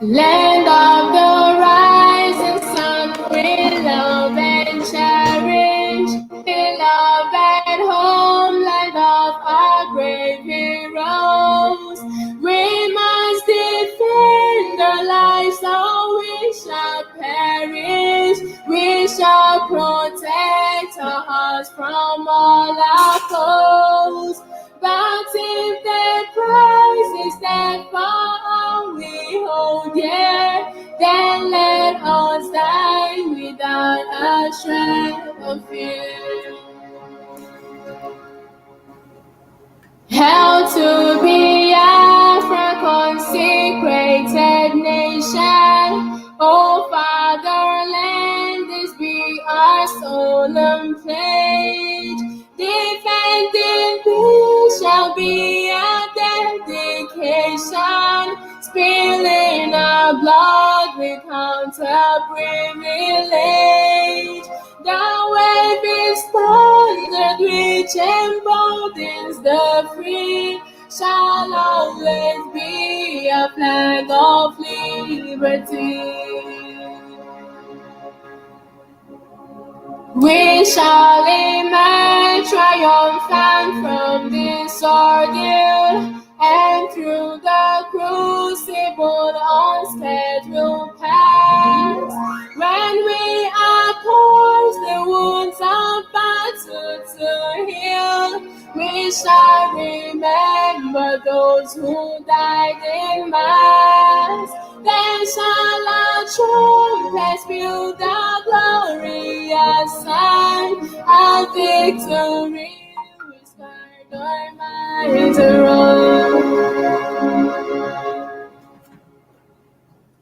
Land of the rising sun, we love and cherish. Beloved homeland of our brave heroes. We must defend our lives or we shall perish. We shall protect our hearts from all our foes. But if the price is that for all we hold dear, then let us die without a shred of fear. Held to be Biafra, consecrated nation. O fatherland, this be our solemn pledge. Defending peace shall be a dedication. Spilling our blood without a privilege. The waving standard which embodies the free shall always be a flag of liberty. We shall emerge triumphant from this ordeal, and through the crucible unscathed we'll pass. When we are poised, the wounds of battle to heal, we shall remember those who died in mass. Then shall our trumpets build the glorious sign of victory. Whispered our minds around.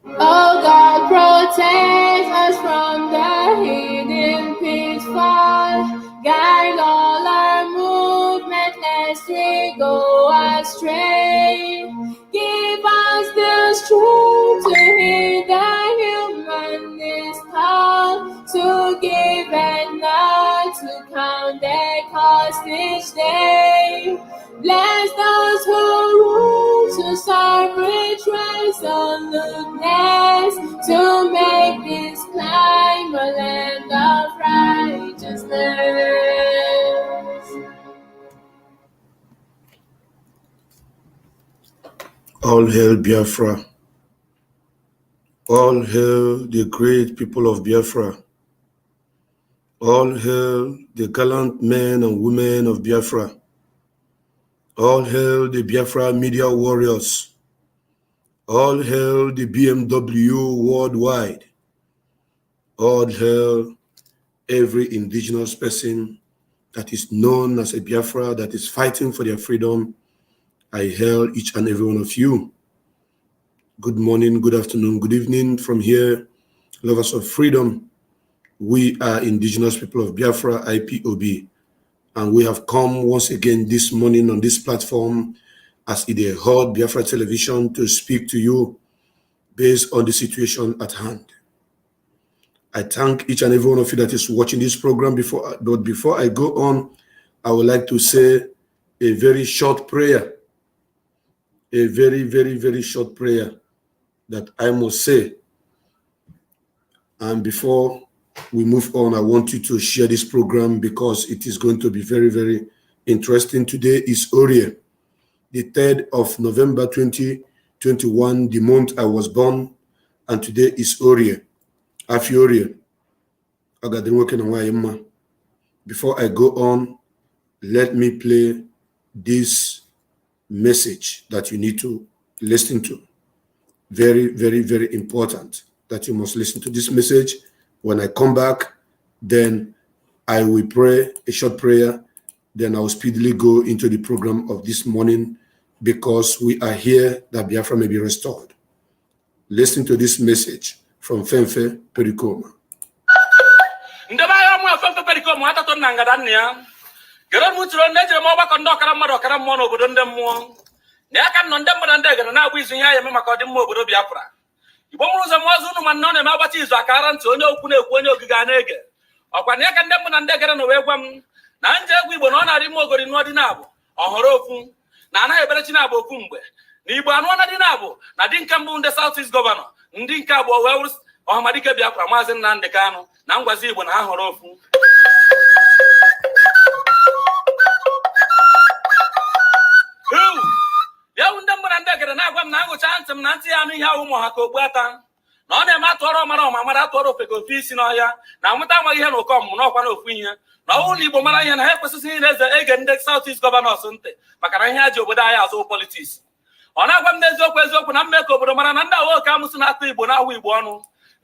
Oh God, protect us from the hidden pitfall. Guide all our movement lest we go astray. Give us the strength to hear the humanist call, to give and not to count their cost each day. Bless those who rule to serve with resoluteness, to make this climb a land of righteousness. All hail Biafra. All hail the great people of Biafra. All hail the gallant men and women of Biafra. All hail the Biafra media warriors. All hail the BMW worldwide. All hail every indigenous person that is known as a Biafra, that is fighting for their freedom. I hail each and every one of you. Good morning, good afternoon, good evening from here, lovers of freedom. We are indigenous people of Biafra, IPOB, and we have come once again this morning on this platform as it is heard Biafra television to speak to you based on the situation at hand. I thank each and every one of you that is watching this program. But before I go on, I would like to say a very short prayer, a very, very, very short prayer that I must say. And before we move on, I want you to share this program because it is going to be very, very interesting. Today is Orie, the 3rd of November 2021, the month I was born, and today is Orie. Happy Orie. I got been working on my. Before I go on, let me play this message that you need to listen to. Very, very, very important that you must listen to this message. When I come back, then I will pray a short prayer. Then I will speedily go into the program of this morning because we are here that Biafra may be restored. Listen to this message from Femfe Perikoma. Igbo mụrụ ụzọ mụọzụ unu ma nọ na-eme agbacha izu akara ntị onye okwu na-ekwu onye ogige a na-ege. Ọkwa na ya ka ndị mbụ na ndị gara na wee gwa m na nje egwu Igbo na ọ na-arị mma ogori nụọ dị na-abụ ọhọrọ ofu na anaghị ebere chi na-abụ ofu mgbe na Igbo anụọ na dị na-abụ na dị nke mbụ ndị South East gọvanọ ndị nke abụọ wee wụrụ Ọhamadike Biafra Maazị Nnamdi Kanu na ngwazi Igbo na ha họrọ ofu. Ya bụ ndị mbụ na ndị egere na-agwa m na ngụcha ntị m na ntị ya anụ ihe ahụ ụmụ ha ka ogbu ata na ọ na-eme atụọrọ ọmara ọmamara atụọrọ ofeke ofe isi n'ọhịa na nweta amaghị ihe na ụkọ ọmụmụ n'ọkwa na ofu ihe na ọnwụ na Igbo mara ihe na ha ekwesịghị na-eze ege ndị South East gọvanọs ntị maka na ihe ha ji obodo anyị azụ politiks. Ọ na-agwa m n'eziokwu na mme ka obodo mara na ndị ahụ oke amụsị na-atụ Igbo na-ahụ Igbo ọnụ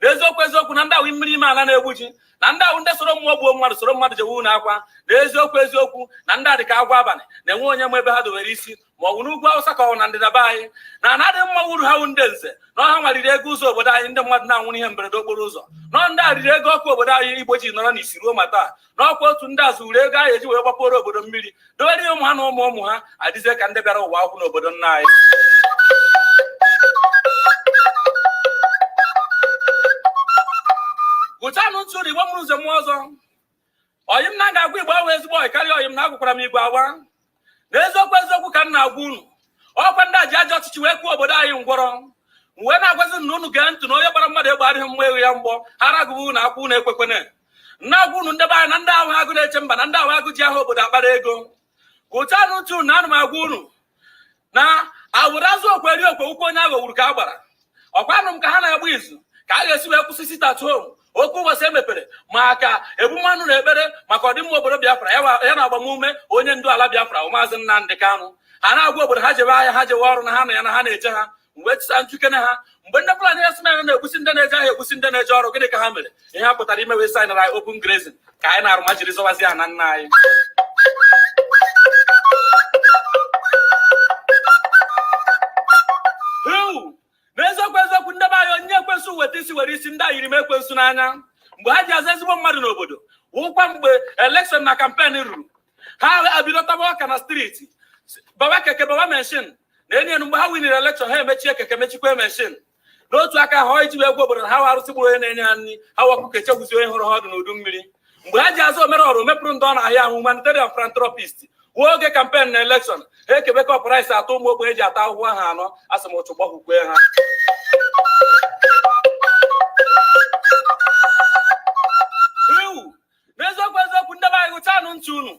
n'eziokwu na ndị ahụ mmiri ime ala na-egbu ji na ndị ahụ ndị soro mmụọ gbuo mmadụ soro mmadụ jewe unu akwa n'eziokwu na ndị a dị ka agwa abalị na-enwe onye ma ebe ha dobere isi ma ọ bụ n'ugwu Awụsa ka ọ na ndịda be anyị na anadị mma uru ha wụ ndị nze na ọha nwaliri ego ụzọ obodo anyị ndị mmadụ na-anwụrụ ihe mberede okporo ụzọ nọ ndị a riri ego ọkụ obodo anyị Igbo ji nọrọ n'isi ruo ma taa n'ọkwa otu ndị azụ uru ego ahụ eji wee gbapụrụ obodo mmiri dowere ihe ụmụ ha na ụmụ ha adịzie ka ndị bịara ụwa akwụkwọ n'obodo nna anyị. Gụchanụ ntụ Igbo mụrụ ụzọ mụọ ọzọ ọyị m na ga-agwa Igbo ahụ ezigbo ọyị karịa ọyị m na agwụkwara m Igbo agwa n'eziokwu ka m na-agwa unu ọkwa ndị a ji ajọ ọchịchị wee kwuo obodo anyị ngwọrọ wee na-agwazi na unu gee ntị na onye gbara mmadụ egbe adịghị mma ewu ya mgbọ ha ragụbụ na akwụ unu ekwekwene na-agwa unu ndebe anyị na ndị ahụ agụ na-eche mba na ndị ahụ agụ ji ahụ obodo akpara ego. Gụchanụ ntụ na ana m agwa unu na awụrụ azụ okwe eri okwe ukwu onye aghọgburu ka a gbara ọkwanụ m ka ha na-agba izu ka a ga-esi wee kwụsị sit at home okwu ụbọchị emepere maka ebumọnụ na ekpere maka ọdịmma obodo Biafra ya na agbamume onye ndu ala Biafra Maazị Nnamdi Kanu. Ha na-agwa obodo ha jebe ahịa ha jewe ọrụ na ha na ya na ha na-eche ha mgbe tisa nchukene ha mgbe ndị Fulani esmen na-egbusi ndị na-eje ahịa egbusi ndị na-eje ọrụ gịnị ka ha mere ihe ha pụtara ime wee saịnara anyị open grazing ka anyị na-arụ ma jiri zọwazi ya na nna anyị. N'eziokwu ndị be anyị onye ekwensu weta isi were isi ndị a yiri m ekwensu n'anya mgbe ha ji aza ezigbo mmadụ n'obodo wụkwa mgbe elekshọn na kampen ruru ha abido taba ọka na steeti baba keke baba meshin na enyi mgbe ha winiri elekshọn ha emechie keke mechikwa meshin n'otu aka ha iji wee gwa obodo na ha warụsị gburu onye na-enye ha nri ha wakwu ka echegwuzi onye hụrụ ha ọdụ n'udu mmiri mgbe ha ji aza omere ọrụ mepụrụ ndị ọ na-ahịa ahụ humanitarian philanthropist wuo oge kampen na elekshọn ha ekebeka ọprais atọ ụmụ ogbenye ji ata ahụhụ ahụ anọ asịmụchụ gbahukwe ha. N'eziokwu ndị be anyị gụchanụ ntị unu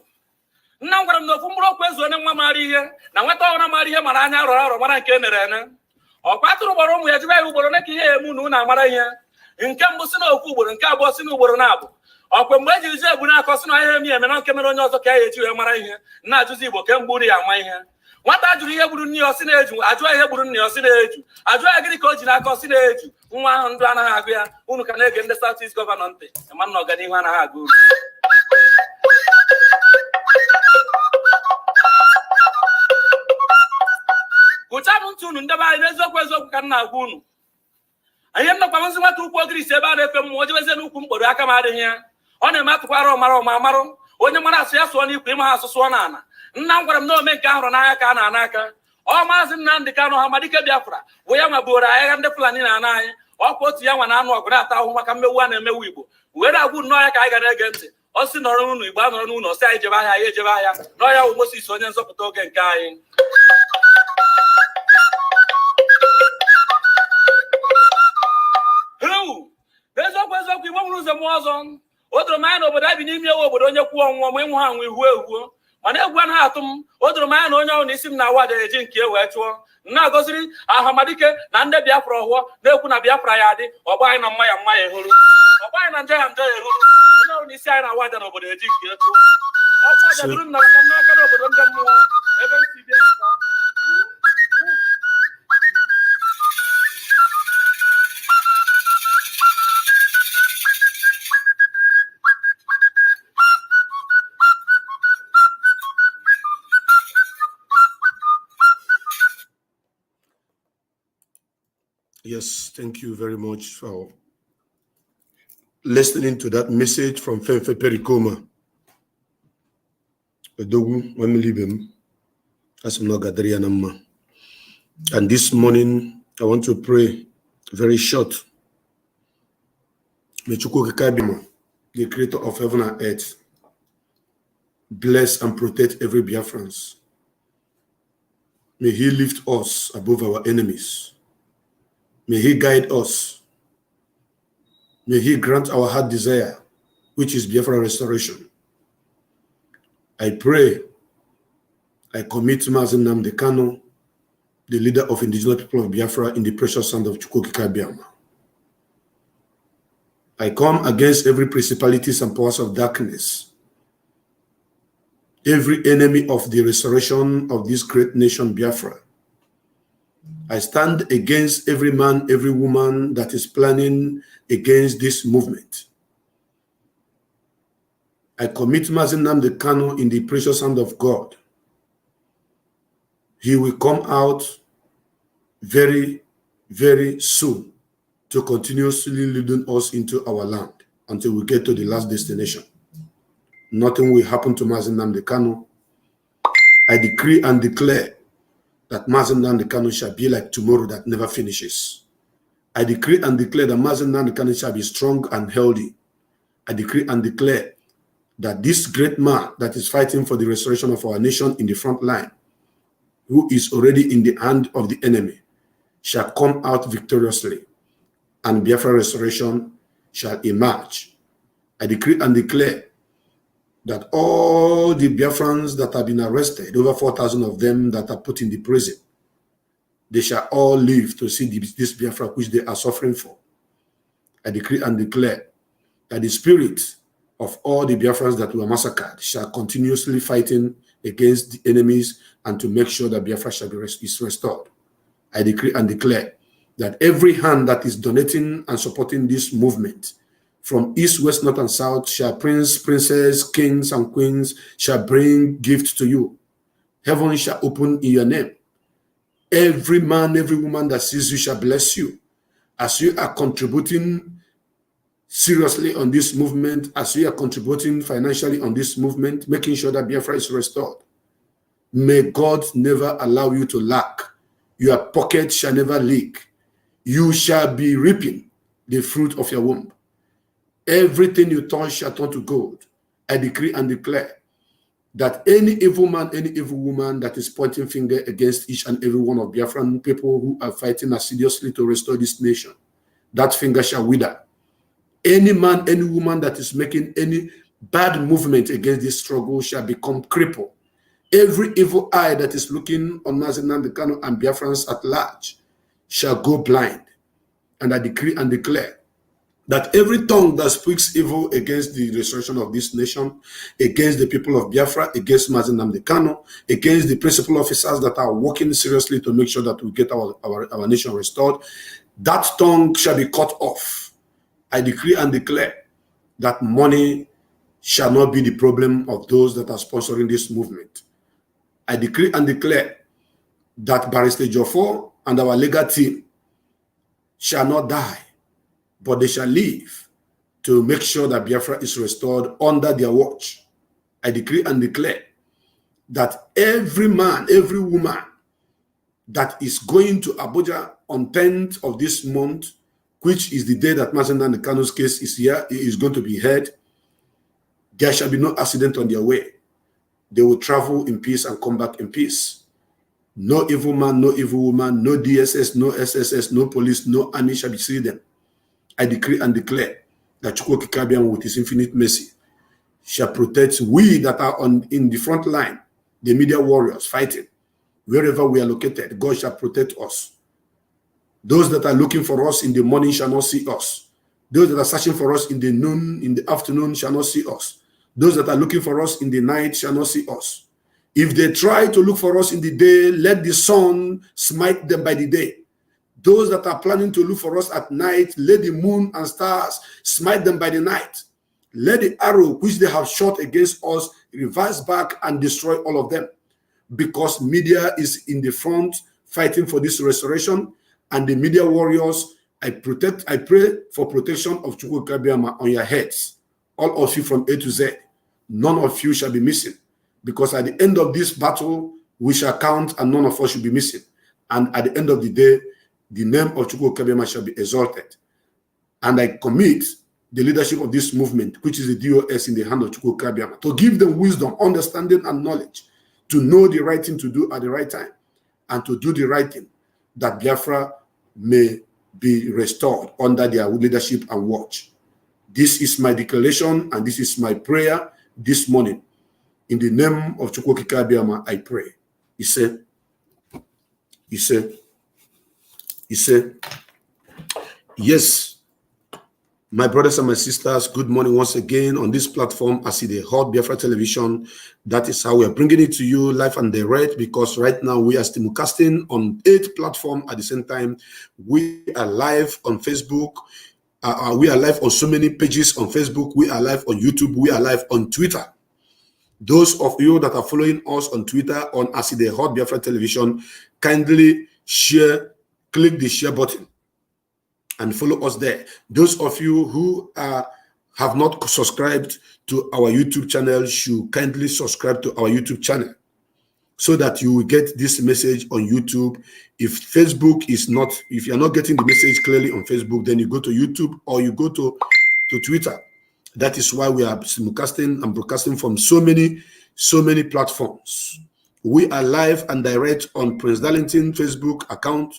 nna m gwara m na ofu mkpụrụ okwu ezu onye nwa mara ihe na nweta ọhụrụ mara ihe mara anya arọrọ arọ mara nke nere ene ọkwa atụrụ gbara ụmụ ya jụba ya ugboro na ka ihe emu na unu amara ihe nke mbụ si na okwu ugboro nke abụọ si na ugboro na-abụ ọkwa mgbe e jiri ji ebu na-akọ si na ihe eme eme na nke mere onye ọzọ ka ya eji wee mara ihe na-ajụzi Igbo kemgbe uru ya ama ihe nwata jụrụ ihe gburu nne ya ọsị na-eju ajụọ ihe gburu nne ya ọsị na-eju ajụọ ya gịnị ka o ji n'aka ọsị na-eju nwa ahụ ndụ anaghị agụ ya unu ka na-ege ndị South East gọvanọ ntị ma na ọganihu anaghị agụ uru. Gụchanụ ntị unu ndebe anyị n'eziokwu ka m na-agwa unu ihe nnọkwa nzi nwata ukwu ogirisi ebe a na-efe mmụọ jebezie n'ukwu mkpọrọ aka m adịghị ya ọ na-eme atụkwara ọmara amarụ onye mara asụ ya sụọ n'ikwu ịma ha asụ sụọ n'ala nna m gwara m na ome nke ahụrụ n'anya ka a na-ana aka ọ Maazị Nnamdi Kanu Ọhamadike Biafra bụ ya nwa buoro agha ndị Fulani na-ana anyị ọkwa otu ya nwa na-anụ ọgụ na-ata ahụhụ maka mmegbu a na-emewu Igbo were agwụ nnọọ ya ka anyị gara ege ntị ọ sị nọrọ n'ụlọ Igbo anọrọ n'ụlọ ọsị anyị jebe ahịa anyị ejebe ahịa nọọ ya wụ Moses onye nzọpụta oge nke anyị. N'eziokwu Igbo nwere ụzọ mụọ ọzọ o doro m anya na obodo anyị bi n'ime ewu obodo onye kwuo ọnwụọ ma ịnwụ ha anwụ ihuo ehuo mana egwu anaghị atụ m o doro m anya na onye ọhụrụ na isi m na-awa aja eji nke wee chụọ na-agọziri Ọhamadike na ndị Biafra ọhụọ na-ekwu na Biafra ya adị ọgba anyị na mma ya ehuru ọgba anyị na njọ ya ehuru onye ọhụrụ na isi anyị na-awa aja n'obodo eji nke chụọ ọkwa aja duru m n'aka n'obodo ndị mmụọ ebe m si bịa. Yes, thank you very much for listening to that message from Femfe Perikoma. And this morning, I want to pray Very short. May Chukwu Kikabimo, the creator of heaven and earth, bless and protect every Biafrans. May he lift us above our enemies. May he guide us. May he grant our heart desire, which is Biafra restoration. I pray, I commit Mazen Nnamdi Kanu, the leader of indigenous people of Biafra, in the precious hand of Chukwu Kikabiyama. I come against every principalities and powers of darkness, every enemy of the restoration of this great nation, Biafra. I stand against every man, every woman that is planning against this movement. I commit Mazen Nnamdi Kanu in the precious hand of God. He will come out very, very soon to continuously leading us into our land until we get to the last destination. Nothing will happen to Mazen Nnamdi Kanu. I decree and declare that Mazen Nnamdi Kanu shall be like tomorrow that never finishes. I decree and declare that Mazen Nnamdi Kanu shall be strong and healthy. I decree and declare that this great man that is fighting for the restoration of our nation in the front line, who is already in the hand of the enemy, shall come out victoriously, and Biafra restoration shall emerge. I decree and declare that all the Biafrans that have been arrested, over 4,000 of them that are put in the prison, they shall all live to see this Biafra which they are suffering for. I decree and declare that the spirit of all the Biafrans that were massacred shall continuously fighting against the enemies and to make sure that Biafra shall be restored. I decree and declare that every hand that is donating and supporting this movement from east, west, north, and south shall prince, princess, kings, and queens shall bring gifts to you. Heaven shall open in your name. Every man, every woman that sees you shall bless you. As you are contributing seriously on this movement, as you are contributing financially on this movement, making sure that Biafra is restored, may God never allow you to lack. Your pocket shall never leak. You shall be reaping the fruit of your womb. Everything you touch shall turn to gold. I decree and declare that any evil man, any evil woman that is pointing finger against each and every one of Biafran people who are fighting assiduously to restore this nation, that finger shall wither. Any man, any woman that is making any bad movement against this struggle shall become crippled. Every evil eye that is looking on Mazen Nnamdi Kanu and Biafrans at large shall go blind. And I decree and declare that every tongue that speaks evil against the restoration of this nation, against the people of Biafra, against Mazen Nnamdi Kanu, against the principal officers that are working seriously to make sure that we get our nation restored, that tongue shall be cut off. I decree and declare that money shall not be the problem of those that are sponsoring this movement. I decree and declare that Barrister Jofor and our legal team shall not die, but they shall live to make sure that Biafra is restored under their watch. I decree and declare that every man, every woman that is going to Abuja on 10th of this month, which is the day that Mazen Nnamdi Kanu's case is here, is going to be heard, there shall be no accident on their way. They will travel in peace and come back in peace. No evil man, no evil woman, no DSS, no SSS, no police, no army shall be seeing them. I decree and declare that Chukwu Kikabiyama, with his infinite mercy, shall protect we that are in the front line, the media warriors fighting. Wherever we are located, God shall protect us. Those that are looking for us in the morning shall not see us. Those that are searching for us in the noon, in the afternoon shall not see us. Those that are looking for us in the night shall not see us. If they try to look for us in the day, let the sun smite them by the day. Those that are planning to look for us at night, let the moon and stars smite them by the night. Let the arrow which they have shot against us reverse back and destroy all of them. Because media is in the front fighting for this restoration, and the media warriors, I pray for protection of Chukwu Kikabiyama on your heads. All of you from A to Z. None of you shall be missing. Because at the end of this battle, we shall count and none of us should be missing. And at the end of the day, the name of Chukwu Kabiama shall be exalted. And I commit the leadership of this movement, which is the DOS, in the hand of Chukwu Kabiama, to give them wisdom, understanding, and knowledge, to know the right thing to do at the right time, and to do the right thing, that Biafra may be restored under their leadership and watch. This is my declaration, and this is my prayer this morning. In the name of Chukwu Kabiama, I pray. He said, yes, my brothers and my sisters, good morning once again on this platform. I see the Hot Biafra Television. That is how we are bringing it to you live and direct, because right now we are simulcasting on 8 platforms at the same time. We are live on Facebook. We are live on so many pages on Facebook. We are live on YouTube. We are live on Twitter. Those of you that are following us on Twitter on Asi the Hot Biafra Television, kindly share, click the share button and follow us there. Those of you who have not subscribed to our YouTube channel should kindly subscribe to our YouTube channel so that you will get this message on YouTube. If Facebook is not, if you're not getting the message clearly on Facebook, then you go to YouTube or you go to Twitter. That is why we are simulcasting and broadcasting from so many platforms. We are live and direct on Prince Darlington Facebook account.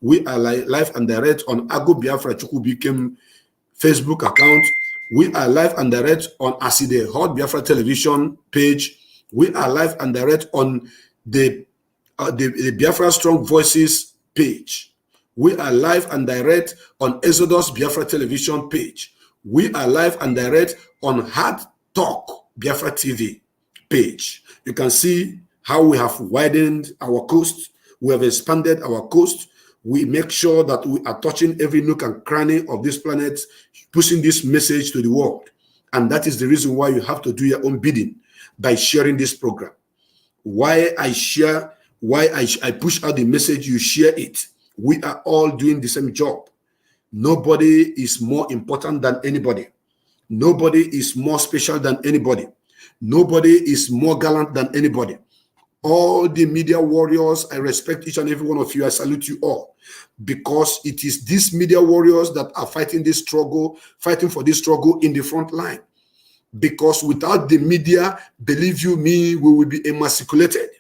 We are live and direct on Ago Biafra Chukwu Bikem Facebook account. We are live and direct on Aside Hot Biafra Television page. We are live and direct on the Biafra Strong Voices page. We are live and direct on Exodus Biafra Television page. We are live and direct on Hard Talk Biafra TV page. You can see how we have widened our coast. We have expanded our coast. We make sure that we are touching every nook and cranny of this planet, pushing this message to the world. And that is the reason why you have to do your own bidding by sharing this program. Why I share, why I push out the message, you share it. We are all doing the same job. Nobody is more important than anybody. Nobody is more special than anybody. Nobody is more gallant than anybody. All the media warriors, I respect each and every one of you. I salute you all, because it is these media warriors that are fighting this struggle, fighting for this struggle in the front line. Because without the media, believe you me, we will be emasculated.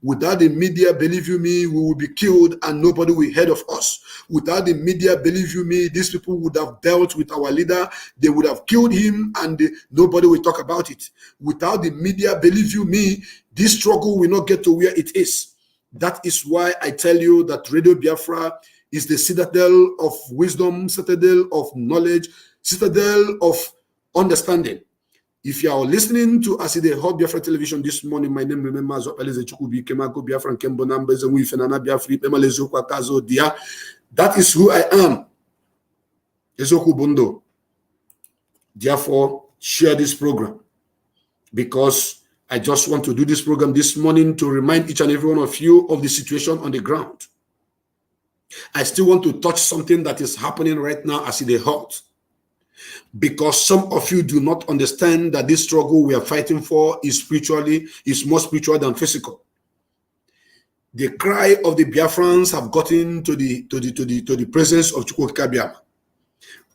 Without the media, believe you me, we will be killed and nobody will hear of us. Without the media, believe you me, these people would have dealt with our leader. They would have killed him and nobody will talk about it. Without the media, believe you me, this struggle will not get to where it is. That is why I tell you that Radio Biafra is the citadel of wisdom, citadel of knowledge, citadel of understanding. If you are listening to Aside Hot Biafra Television this morning, my name remembers Biafra That is who I am. Ezoku Bondo. Therefore, share this program, because I just want to do this program this morning to remind each and every one of you of the situation on the ground. I still want to touch something that is happening right now as Aside Hot, because some of you do not understand that this struggle we are fighting for is more spiritual than physical. The cry of the Biafrans have gotten to the presence of Chukwu Kabiama.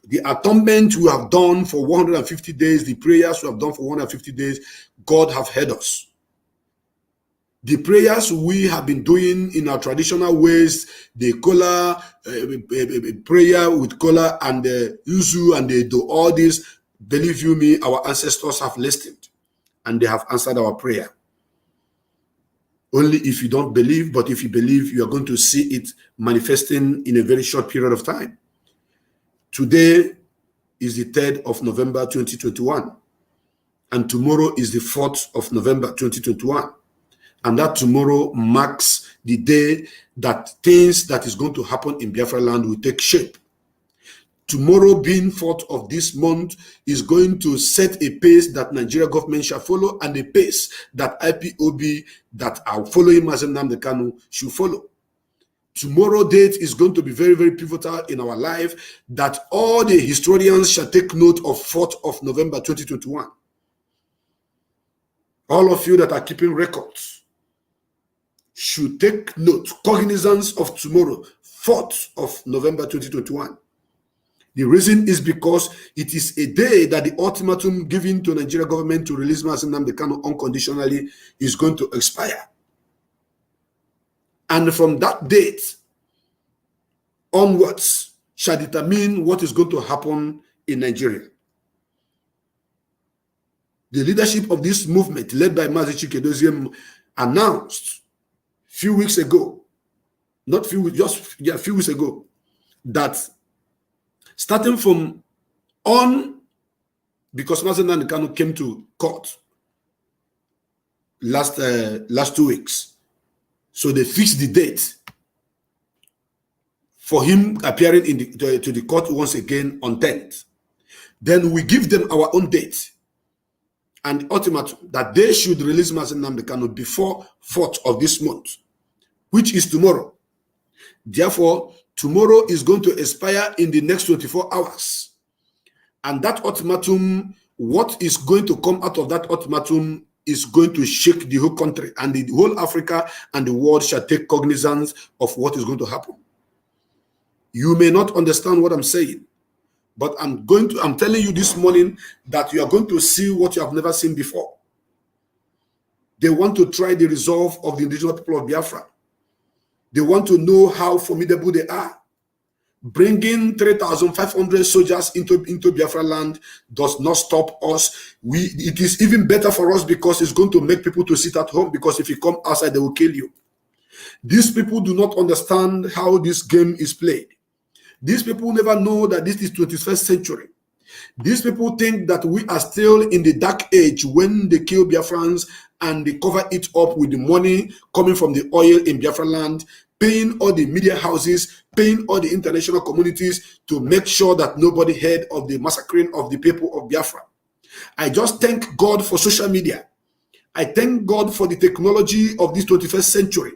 The atonement we have done for 150 days, the prayers we have done for 150 days, God have heard us. The prayers we have been doing in our traditional ways, the kola, prayer with kola and the yuzu, and they do all this, believe you me, our ancestors have listened and they have answered our prayer. Only if you don't believe, but if you believe, you are going to see it manifesting in a very short period of time. Today is the 3rd of November 2021, and tomorrow is the 4th of November 2021. And that tomorrow marks the day that things that is going to happen in Biafraland will take shape. Tomorrow, being 4th of this month, is going to set a pace that Nigeria government shall follow, and a pace that IPOB that are following Mazen Nnamdi Kanu should follow. Tomorrow date is going to be very, very pivotal in our life, that all the historians shall take note of 4th of November 2021. All of you that are keeping records, should take note, cognizance of tomorrow, 4th of November 2021. The reason is because it is a day that the ultimatum given to Nigeria government to release Mazi Nnamdi Kanu unconditionally is going to expire. And from that date onwards shall determine what is going to happen in Nigeria. The leadership of this movement, led by Mazi Chikedozie, announced a few weeks ago, a few weeks ago, that starting from on, because Mazi Nnamdi Kanu came to court last 2 weeks, so they fixed the date for him appearing to the court once again on 10th. Then we give them our own date and ultimatum that they should release Mazi Nnamdi Kanu before 4th of this month, which is tomorrow. Therefore, tomorrow is going to expire in the next 24 hours. And that ultimatum, what is going to come out of that ultimatum is going to shake the whole country, and the whole Africa and the world shall take cognizance of what is going to happen. You may not understand what I'm saying, but I'm telling you this morning that you are going to see what you have never seen before. They want to try the resolve of the indigenous people of Biafra. They want to know how formidable they are. Bringing 3,500 soldiers into Biafraland does not stop us. It is even better for us because it's going to make people to sit at home, because if you come outside, they will kill you. These people do not understand how this game is played. These people never know that this is 21st century. These people think that we are still in the dark age when they kill Biafrans and they cover it up with the money coming from the oil in Biafraland, paying all the media houses, paying all the international communities to make sure that nobody heard of the massacring of the people of Biafra. I just thank God for social media. I thank God for the technology of this 21st century,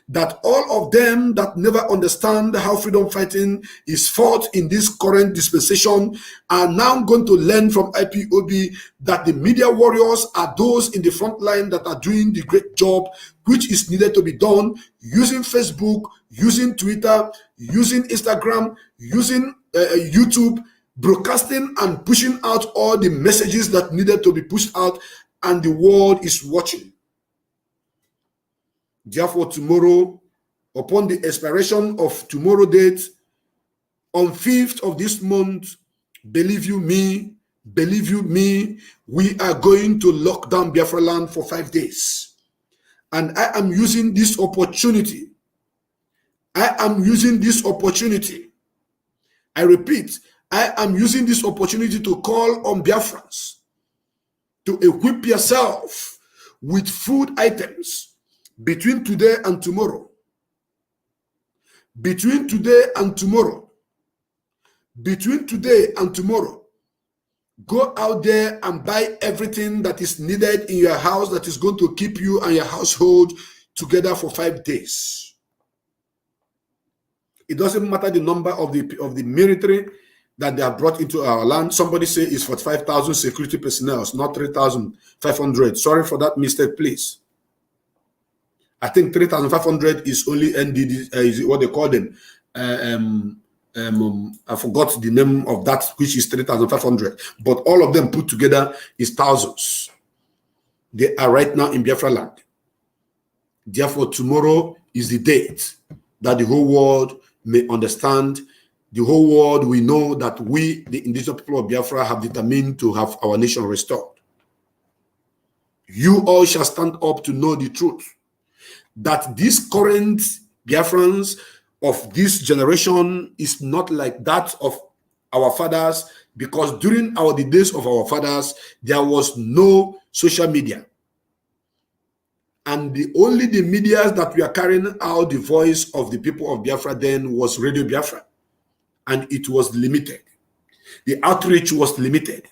that all of them that never understand how freedom fighting is fought in this current dispensation are now going to learn from IPOB that the media warriors are those in the front line that are doing the great job which is needed to be done, using Facebook, using Twitter, using Instagram, using YouTube, broadcasting and pushing out all the messages that needed to be pushed out, and the world is watching. Therefore, tomorrow, upon the expiration of tomorrow date, on 5th of this month, believe you me, we are going to lock down Biafraland for 5 days. And I am using this opportunity. I repeat, I am using this opportunity to call on Biafrans to equip yourself with food items between today and tomorrow. Between today and tomorrow. Go out there and buy everything that is needed in your house that is going to keep you and your household together for 5 days. It doesn't matter the number of the military that they have brought into our land. Somebody say it's 45,000 security personnel, not 3,500. Sorry for that mistake, please. I think 3,500 is only NDD, is what they call them. I forgot the name of that, which is 3,500. But all of them put together is thousands. They are right now in Biafraland. Therefore, tomorrow is the date that the whole world may understand. The whole world will know that we, the indigenous people of Biafra, have determined to have our nation restored. You all shall stand up to know the truth, that these current Biafrans of this generation is not like that of our fathers, because during the days of our fathers, there was no social media. And only the media that we are carrying out the voice of the people of Biafra then was Radio Biafra. And it was limited. The outreach was limited.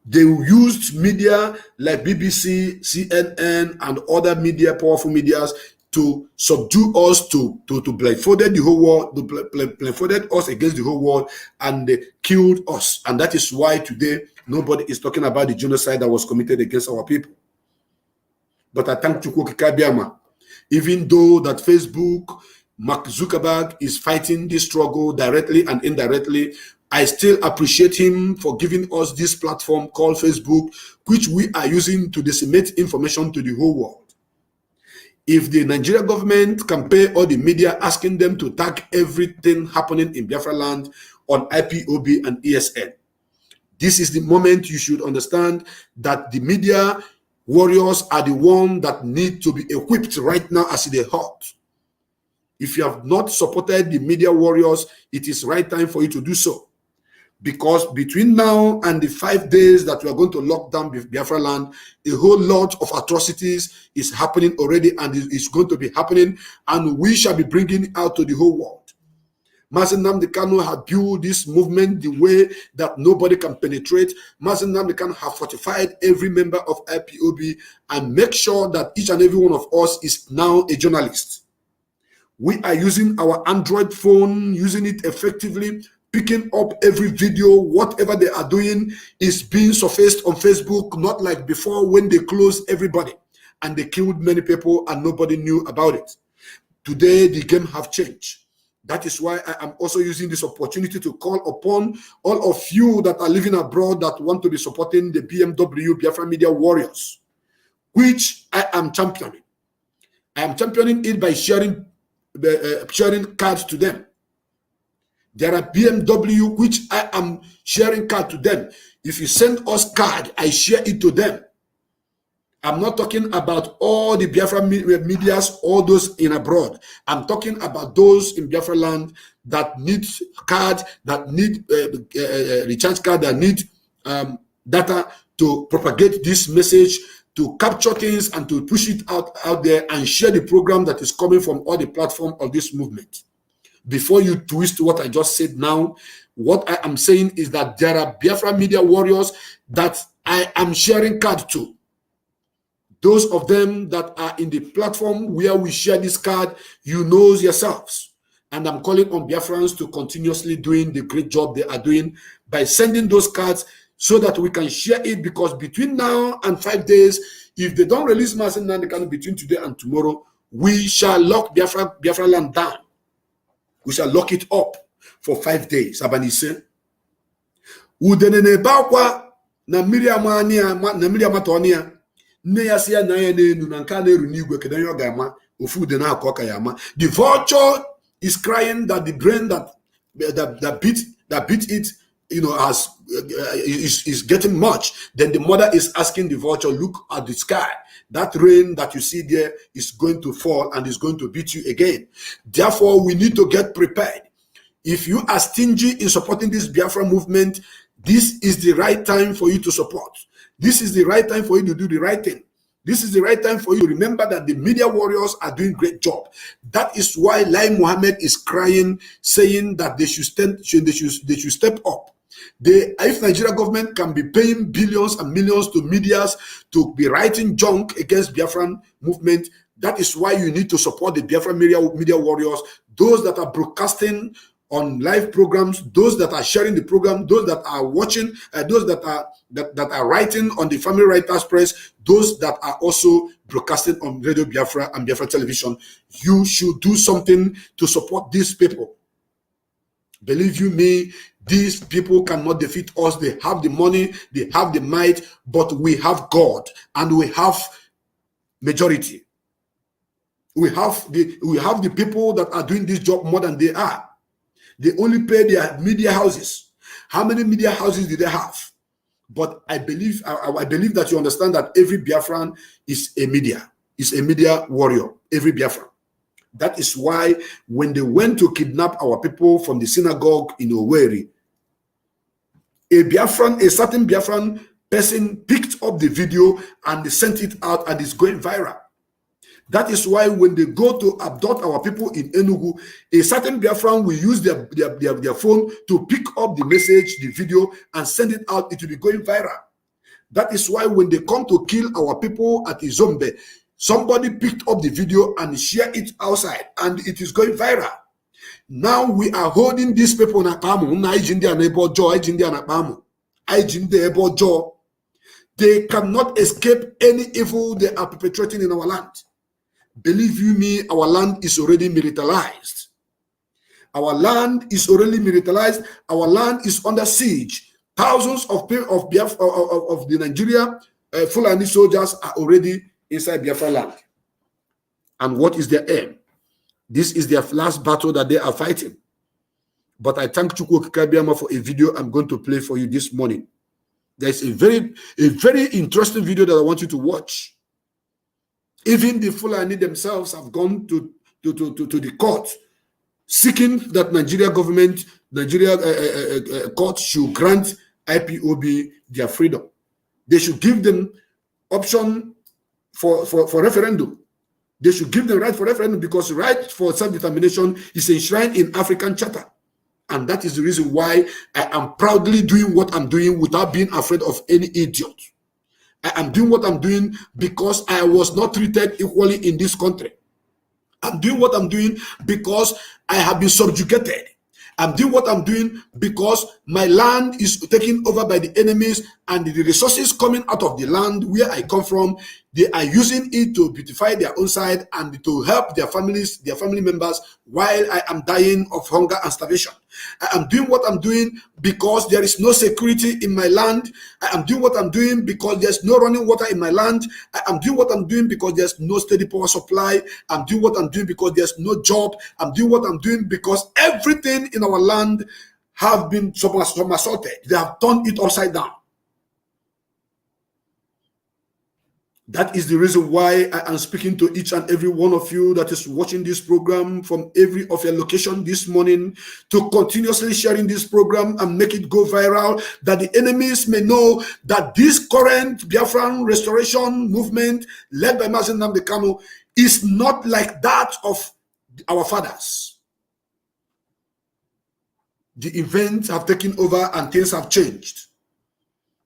They used media like BBC, CNN, and other media, powerful medias, to subdue us, to blindfolded the whole world, to blindfolded us against the whole world, and they killed us. And that is why today nobody is talking about the genocide that was committed against our people. But I thank Chukwu Kikabiama. Even though that Facebook, Mark Zuckerberg is fighting this struggle directly and indirectly, I still appreciate him for giving us this platform called Facebook, which we are using to disseminate information to the whole world. If the Nigerian government can pay all the media asking them to tag everything happening in Biafraland on IPOB and ESN, this is the moment you should understand that the media warriors are the ones that need to be equipped right now as they hot. If you have not supported the media warriors, it is right time for you to do so. Because between now and the 5 days that we are going to lock down Biafraland, a whole lot of atrocities is happening already and is going to be happening, and we shall be bringing it out to the whole world. Mazi Nnamdi Kanu had built this movement the way that nobody can penetrate. Mazi Nnamdi Kanu have fortified every member of IPOB and make sure that each and every one of us is now a journalist. We are using our Android phone, using it effectively, picking up every video. Whatever they are doing is being surfaced on Facebook, not like before when they closed everybody and they killed many people and nobody knew about it. Today, the game have changed. That is why I am also using this opportunity to call upon all of you that are living abroad that want to be supporting the BMW Biafra Media Warriors, which I am championing. I am championing it by sharing cards to them. There are BMW which I am sharing card to them. If you send us card, I share it to them. I'm not talking about all the Biafra medias, all those in abroad. I'm talking about those in Biafraland that need card, that need recharge card, that need data to propagate this message, to capture things and to push it out there and share the program that is coming from all the platform of this movement. Before you twist what I just said now, what I am saying is that there are Biafra media warriors that I am sharing card to. Those of them that are in the platform where we share this card, you know yourselves. And I'm calling on Biafrans to continuously doing the great job they are doing by sending those cards so that we can share it, because between now and 5 days, if they don't release Mazi Nnamdi Kanu between today and tomorrow, we shall lock Biafraland down. We shall lock it up for 5 days. Abanise. Udenene bakwa na mmiri amania na mmiri amatonia. Nne ya siya na ya n'enu na nka na-eru n'igwe kedu onye ọ ga-ama ofu ude na-akọ ka ya ama. The vulture is crying that the brain that beat it, you know, is getting much. Then the mother is asking the vulture, look at the sky. That rain that you see there is going to fall and is going to beat you again. Therefore, we need to get prepared. If you are stingy in supporting this Biafra movement, this is the right time for you to support. This is the right time for you to do the right thing. This is the right time for you to remember that the media warriors are doing a great job. That is why Lai Mohammed is crying, saying that they should step up. If Nigeria government can be paying billions and millions to medias to be writing junk against Biafran movement, that is why you need to support the Biafra media warriors, those that are broadcasting on live programs, those that are sharing the program, those that are watching, those that are writing on the Family Writers Press, those that are also broadcasting on Radio Biafra and Biafra Television. You should do something to support these people. Believe you me, these people cannot defeat us. They have the money, they have the might, but we have God and we have majority. We have the people that are doing this job more than they are. They only pay their media houses. How many media houses do they have? But I believe that you understand that every Biafran is a media warrior, every Biafran. That is why when they went to kidnap our people from the synagogue in Owerri, a certain Biafran person picked up the video and they sent it out and it's going viral. That is why when they go to abduct our people in Enugu, a certain Biafran will use their phone to pick up the message, the video, and send it out. It will be going viral. That is why when they come to kill our people at Izombe, somebody picked up the video and shared it outside, and it is going viral. Now we are holding these people na Pamu. They cannot escape any evil they are perpetrating in our land. Believe you me, our land is already militarized. Our land is already militarized. Our land is under siege. Thousands of the Nigeria Fulani soldiers are already inside Biafraland. And what is their aim? This is their last battle that they are fighting. But I thank Chukwu Kikabiama for a video I'm going to play for you this morning. There's a very interesting video that I want you to watch. Even the Fulani themselves have gone to the court, seeking that Nigeria court should grant IPOB their freedom. They should give them option for referendum. They should give them right for referendum, because right for self-determination is enshrined in African Charter. And that is the reason why I am proudly doing what I'm doing without being afraid of any idiot. I am doing what I'm doing because I was not treated equally in this country. I'm doing what I'm doing because I have been subjugated. I'm doing what I'm doing because my land is taken over by the enemies, and the resources coming out of the land where I come from, they are using it to beautify their own side and to help their families, their family members, while I am dying of hunger and starvation. I am doing what I'm doing because there is no security in my land. I am doing what I'm doing because there's no running water in my land. I am doing what I'm doing because there's no steady power supply. I'm doing what I'm doing because there's no job. I'm doing what I'm doing because everything in our land have been somersaulted. They have turned it upside down. That is the reason why I am speaking to each and every one of you that is watching this program from every of your location this morning, to continuously sharing this program and make it go viral, that the enemies may know that this current Biafran restoration movement led by Mazi Nnamdi Kanu is not like that of our fathers. The events have taken over and things have changed.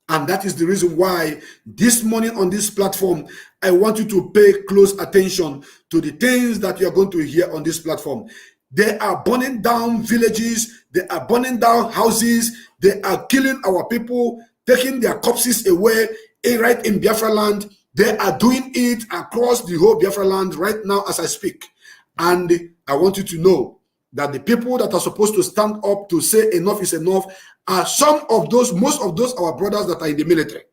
And that is the reason why this morning on this platform, I want you to pay close attention to the things that you are going to hear on this platform. They are burning down villages. They are burning down houses. They are killing our people, taking their corpses away right in Biafraland. They are doing it across the whole Biafraland right now as I speak. And I want you to know that the people that are supposed to stand up to say enough is enough are most of those our brothers that are in the military.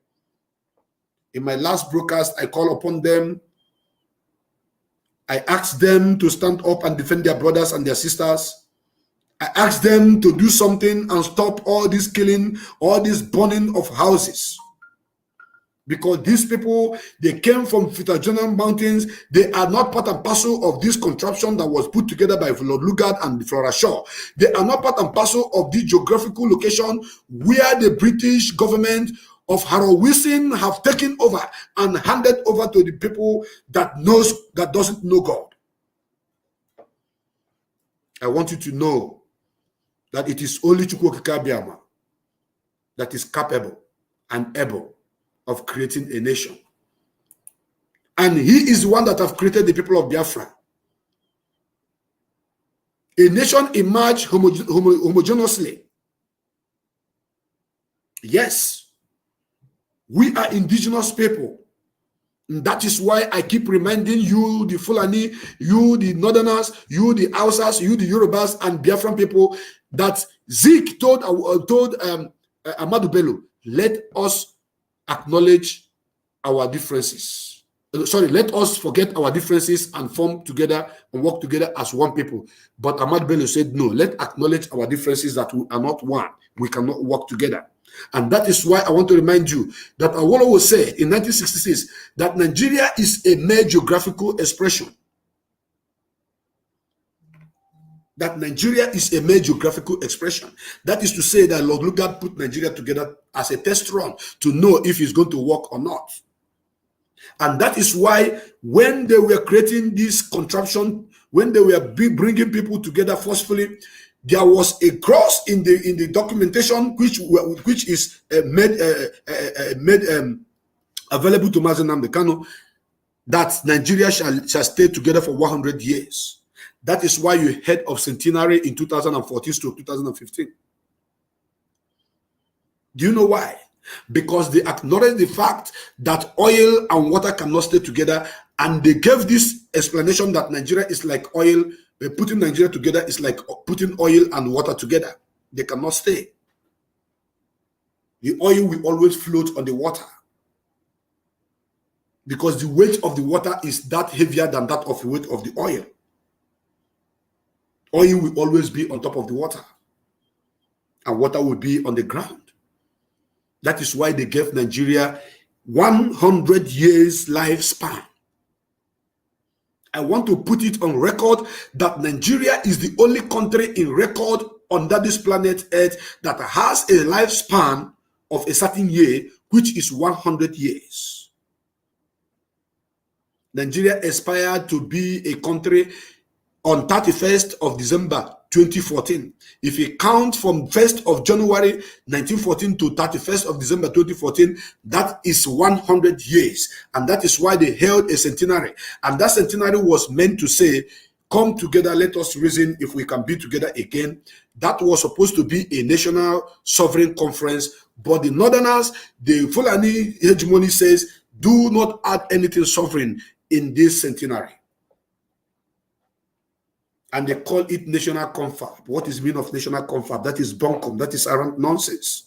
In my last broadcast, I call upon them. I asked them to stand up and defend their brothers and their sisters. I asked them to do something and stop all this killing, all this burning of houses. Because these people, they came from Fitajonan Mountains. They are not part and parcel of this contraption that was put together by Lord Lugard and Flora Shaw. They are not part and parcel of the geographical location where the British government of Harold Wilson have taken over and handed over to the people that doesn't know God. I want you to know that it is only Chukwu Kikabiama that is capable and able of creating a nation. And he is the one that have created the people of Biafra. A nation emerged homogeneously. Yes, we are indigenous people. And that is why I keep reminding you, the Fulani, you, the Northerners, you, the Hausas, you, the Yorubas, and Biafran people, that Zeke told Ahmadu Bello, let us acknowledge our differences. Let us forget our differences and form together and work together as one people. But Ahmad Bello said, no, let's acknowledge our differences, that we are not one. We cannot work together. And that is why I want to remind you that Awolowo said in 1966 that Nigeria is a mere geographical expression. That Nigeria is a mere geographical expression. That is to say that Lord Lugard put Nigeria together as a test run to know if it's going to work or not. And that is why when they were creating this contraption, when they were bringing people together forcefully, there was a clause in the documentation which is made available to Mazi Nnamdi Kanu, that Nigeria shall stay together for 100 years. That is why you heard of centenary in 2014 to 2015. Do you know why? Because they acknowledged the fact that oil and water cannot stay together, and they gave this explanation that Nigeria is like oil. Putting Nigeria together is like putting oil and water together. They cannot stay. The oil will always float on the water because the weight of the water is that heavier than that of the weight of the oil. Oil will always be on top of the water, and water will be on the ground. That is why they gave Nigeria 100 years lifespan. I want to put it on record that Nigeria is the only country in record under this planet Earth that has a lifespan of a certain year, which is 100 years. Nigeria aspired to be a country on 31st of December 2014. If you count from 1st of January 1914 to 31st of December 2014, that is 100 years. And that is why they held a centenary. And that centenary was meant to say, come together, let us reason if we can be together again. That was supposed to be a national sovereign conference. But the Northerners, the Fulani hegemony says, do not add anything sovereign in this centenary. And they call it national confab. What is the meaning of national confab? That is bunkum. That is around nonsense.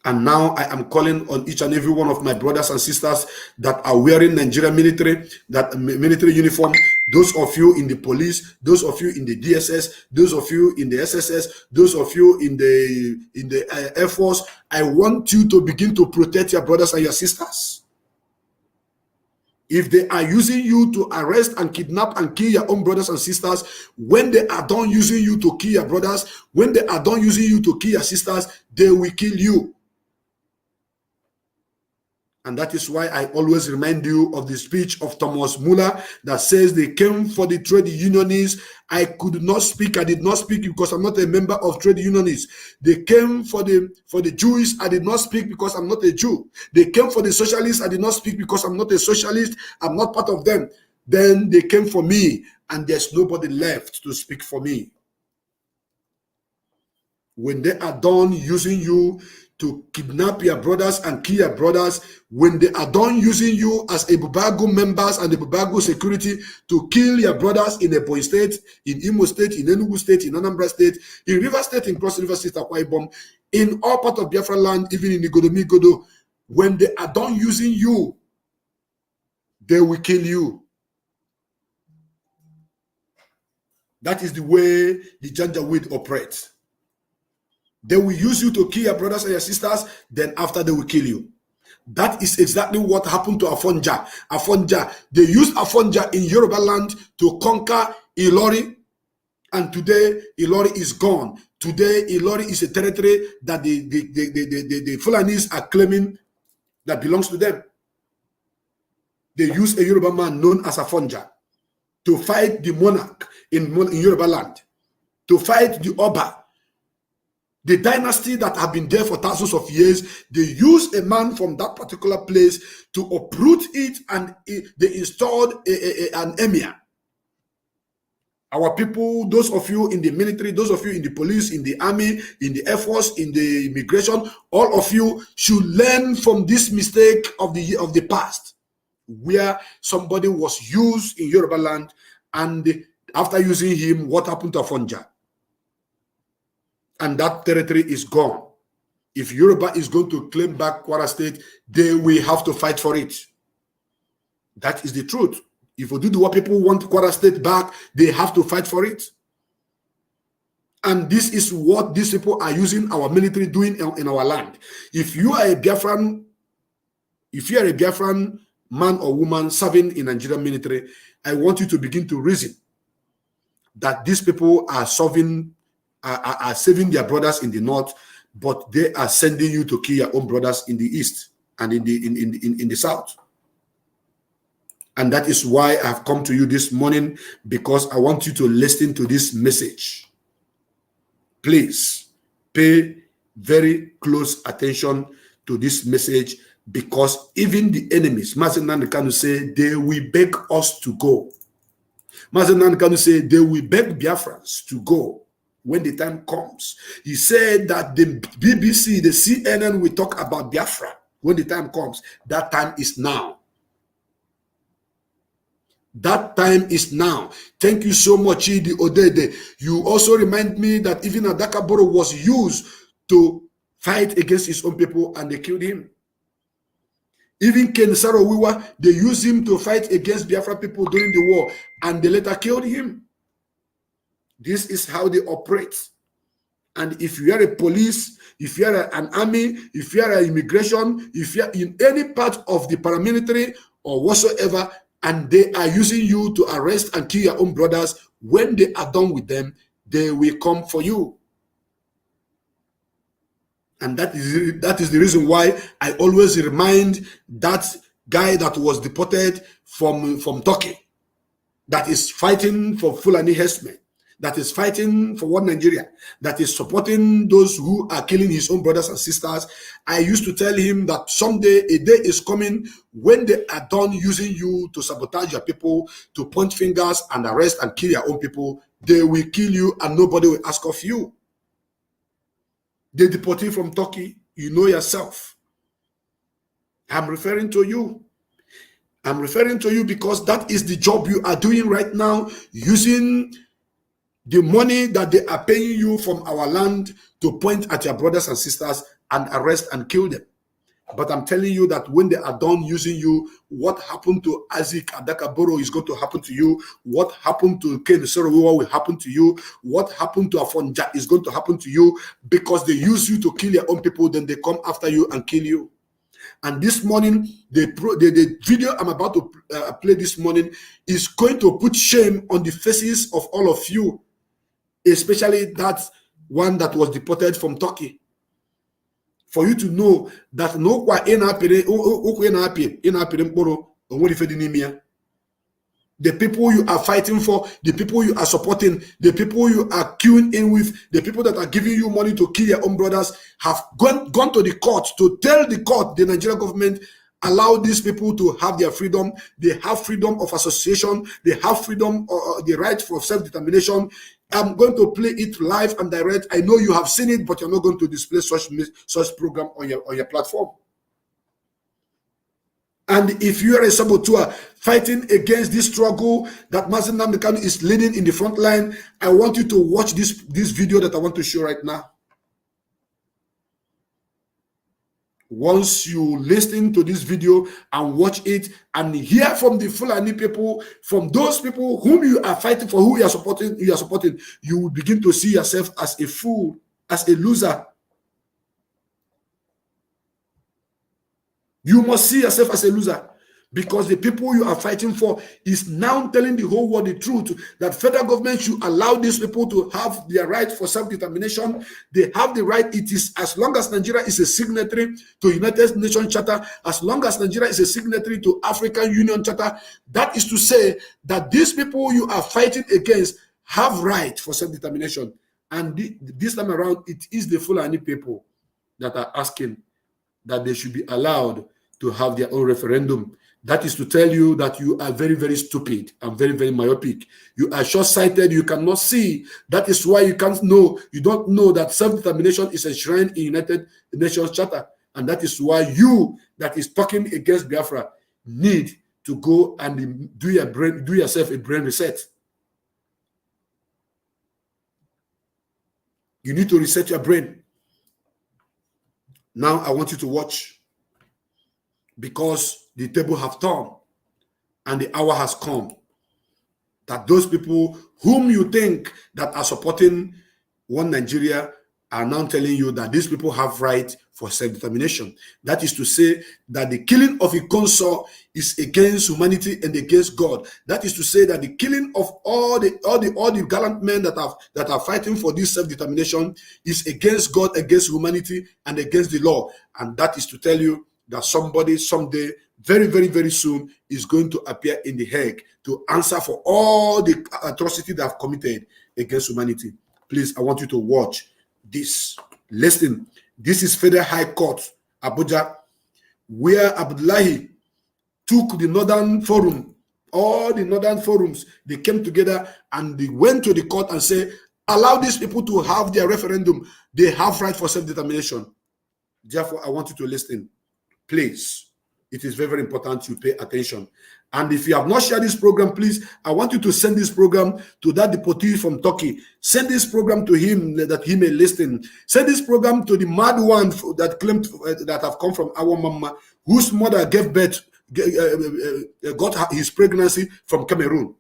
And now I am calling on each and every one of my brothers and sisters that are wearing Nigerian military uniform. Those of you in the police, those of you in the DSS, those of you in the SSS, those of you in the Air Force. I want you to begin to protect your brothers and your sisters. If they are using you to arrest and kidnap and kill your own brothers and sisters, when they are done using you to kill your brothers, when they are done using you to kill your sisters, they will kill you. And that is why I always remind you of the speech of Thomas Muller that says they came for the trade unionists. I could not speak. I did not speak because I'm not a member of trade unionists. They came for the Jews. I did not speak because I'm not a Jew. They came for the socialists. I did not speak because I'm not a socialist. I'm not part of them. Then they came for me, and there's nobody left to speak for me. When they are done using you to kidnap your brothers and kill your brothers, when they are done using you as a Bubagu members and the Bubagu security to kill your brothers in Ebonyi State, in Imo State, in Enugu State, in Anambra State, in River State, in Cross River State, Akwa Ibom, in all part of Biafraland, even in Igodomigodo, when they are done using you, they will kill you. That is the way the Janjaweed operates. They will use you to kill your brothers and your sisters, then after they will kill you. That is exactly what happened to Afonja. Afonja, they used Afonja in Yoruba land to conquer Ilori, and today Ilori is gone. Today Ilori is a territory that the Fulanis are claiming that belongs to them. They use a Yoruba man known as Afonja to fight the monarch in Yoruba land, to fight the Oba, the dynasty that have been there for thousands of years. They use a man from that particular place to uproot it, and they installed an emir. Our people, those of you in the military, those of you in the police, in the army, in the Air Force, in the immigration, all of you should learn from this mistake of the past, where somebody was used in Yoruba land, and after using him, what happened to Afonja? And that territory is gone. If Yoruba is going to claim back Kwara State, they will have to fight for it. That is the truth. If you do what people want Kwara State back, they have to fight for it. And this is what these people are using our military doing in our land. If you are a Biafran man or woman serving in Nigerian military, I want you to begin to reason that these people are saving their brothers in the north, but they are sending you to kill your own brothers in the east and in the south. And that is why I have come to you this morning, because I want you to listen to this message. Please pay very close attention to this message, because even the enemies, Mazen Nandekanu say, they will beg us to go. Mazen Nandekanu say, they will beg Biafrans to go when the time comes. He said that the BBC, the CNN will talk about Biafra when the time comes. That time is now. That time is now. Thank you so much, Idi Odede. You also remind me that even Adakaboro was used to fight against his own people and they killed him. Even Ken Saro-Wiwa, they used him to fight against Biafra people during the war and they later killed him. This is how they operate. And if you are a police, if you are an army, if you are an immigration, if you are in any part of the paramilitary or whatsoever, and they are using you to arrest and kill your own brothers, when they are done with them, they will come for you. And that is the reason why I always remind that guy that was deported from Turkey, that is fighting for Fulani herdsmen, that is fighting for one Nigeria, that is supporting those who are killing his own brothers and sisters. I used to tell him that someday a day is coming when they are done using you to sabotage your people, to point fingers and arrest and kill your own people. They will kill you and nobody will ask of you. They deport you from Turkey, you know yourself. I'm referring to you. I'm referring to you because that is the job you are doing right now, using the money that they are paying you from our land to point at your brothers and sisters and arrest and kill them. But I'm telling you that when they are done using you, what happened to Isaac Adakaboro is going to happen to you. What happened to Ken Soro-Wiwa will happen to you. What happened to Afonja is going to happen to you, because they use you to kill your own people, then they come after you and kill you. And this morning, the video I'm about to play this morning is going to put shame on the faces of all of you, especially that one that was deported from Turkey. For you to know that no kwa the people you are fighting for, the people you are supporting, the people you are queuing in with, the people that are giving you money to kill your own brothers have gone to the court to tell the court, the Nigerian government, allow these people to have their freedom. They have freedom of association. They have freedom, the right for self-determination. I'm going to play it live and direct. I know you have seen it, but you're not going to display such program on your platform. And if you are a saboteur fighting against this struggle that Mazi Nnamdi Kanu is leading in the front line, I want you to watch this video that I want to show right now. Once you listen to this video and watch it and hear from the Fulani people, from those people whom you are fighting for, who you are supporting, you will begin to see yourself as a fool, as a loser. You must see yourself as a loser, because the people you are fighting for is now telling the whole world the truth, that federal government should allow these people to have their right for self-determination. They have the right. It is as long as Nigeria is a signatory to United Nations Charter, as long as Nigeria is a signatory to African Union Charter, that is to say that these people you are fighting against have right for self-determination. And this time around, it is the Fulani people that are asking that they should be allowed to have their own referendum. That is to tell you that you are very, very stupid and very, very myopic. You are short-sighted. You cannot see. That is why you can't know. You don't know that self-determination is enshrined in United Nations Charter. And that is why you that is talking against Biafra need to go and do yourself a brain reset. You need to reset your brain. Now I want you to watch, because the table have turned and the hour has come that those people whom you think that are supporting one Nigeria are now telling you that these people have right for self-determination. That is to say that the killing of a consort is against humanity and against God. That is to say that the killing of all the gallant men that are fighting for this self-determination is against God, against humanity, and against the law. And that is to tell you that somebody someday, very, very, very soon, is going to appear in The Hague to answer for all the atrocity they have committed against humanity. Please, I want you to watch this. Listen, this is Federal High Court, Abuja, where Abdullahi took the Northern Forum, all the Northern Forums, they came together and they went to the court and said, allow these people to have their referendum. They have right for self-determination. Therefore, I want you to listen. Please, it is very, very important you pay attention. And if you have not shared this program, please, I want you to send this program to that deportee from Turkey. Send this program to him that he may listen. Send this program to the mad one that claimed that have come from our mama, whose mother gave birth, got his pregnancy from Cameroon,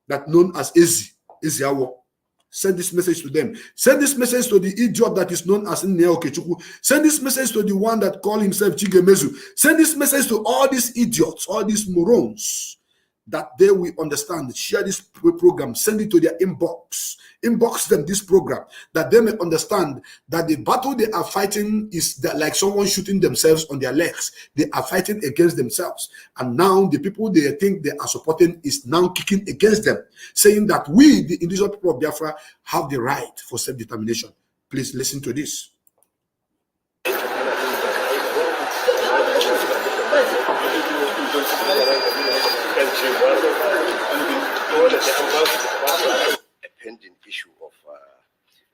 that known as Eziawo. Send this message to them. Send this message to the idiot that is known as Nnea Okechukwu. Send this message to the one that called himself Chigemezu. Send this message to all these idiots, all these morons, that they will understand. Share this program. Send it to their inbox. Inbox them this program, that they may understand that the battle they are fighting is that like someone shooting themselves on their legs. They are fighting against themselves. And now the people they think they are supporting is now kicking against them, saying that we, the indigenous people of Biafra, have the right for self-determination. Please listen to this. A pending issue of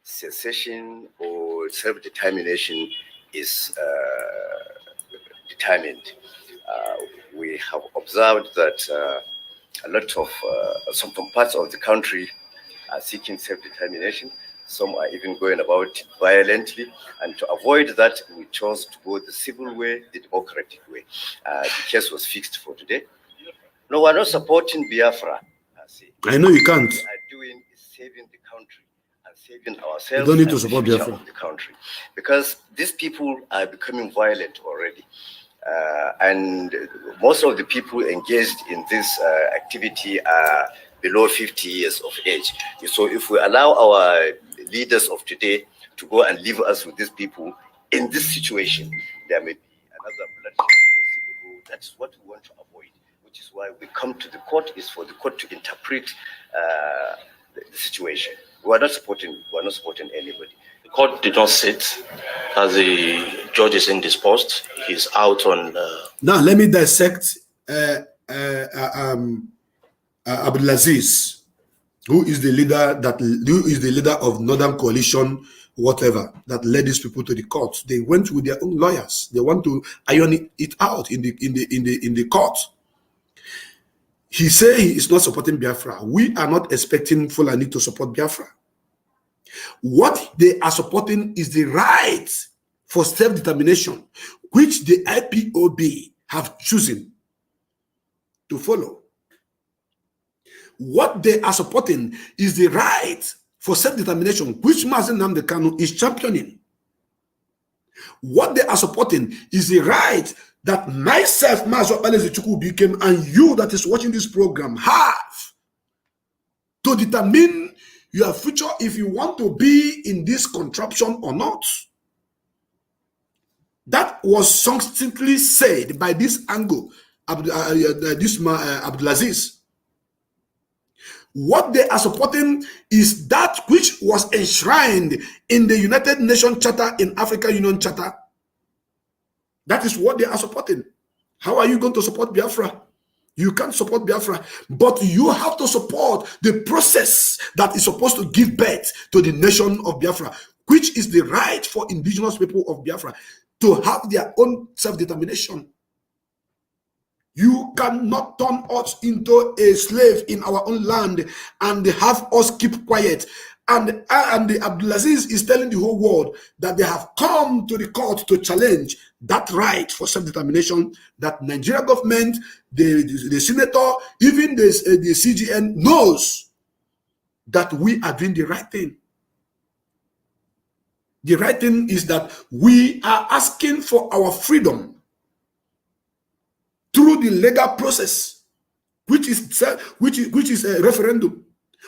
secession or self-determination is determined. We have observed that a lot of some parts of the country are seeking self-determination. Some are even going about it violently, and to avoid that, we chose to go the civil way, the democratic way. The case was fixed for today. No, we're not supporting Biafra. I know you can't. What we are doing is saving the country and saving ourselves. You don't need to support Biafra. Of the country, because these people are becoming violent already, and most of the people engaged in this activity are below 50 years of age. So if we allow our leaders of today to go and leave us with these people in this situation, there may be another bloodshed possible. That's what we want to avoid, which is why we come to the court, is for the court to interpret the situation. We're not supporting anybody. The court did not sit as the judge is indisposed. He's out on. Now let me dissect Abdulaziz, who is the leader of Northern Coalition, whatever, that led these people to the court. They went with their own lawyers. They want to iron it out in the court. He said he is not supporting Biafra. We are not expecting Fulani to support Biafra. What they are supporting is the right for self-determination, which the IPOB have chosen to follow. What they are supporting is the right for self-determination, which Mazen Nnamdi Kanu is championing. What they are supporting is the right that myself, Mazo Chuku became, and you that is watching this program have to determine your future, if you want to be in this contraption or not. That was succinctly said by this angle, Abdulaziz. What they are supporting is that which was enshrined in the United Nations Charter, in African Union Charter. That is what they are supporting. How are you going to support Biafra? You can't support Biafra, but you have to support the process that is supposed to give birth to the nation of Biafra, which is the right for indigenous people of Biafra to have their own self-determination. You cannot turn us into a slave in our own land and have us keep quiet. And the Abdulaziz is telling the whole world that they have come to the court to challenge that right for self-determination, that Nigeria government, the senator, even the CGN knows that we are doing the right thing. The right thing is that we are asking for our freedom through the legal process, which is a referendum.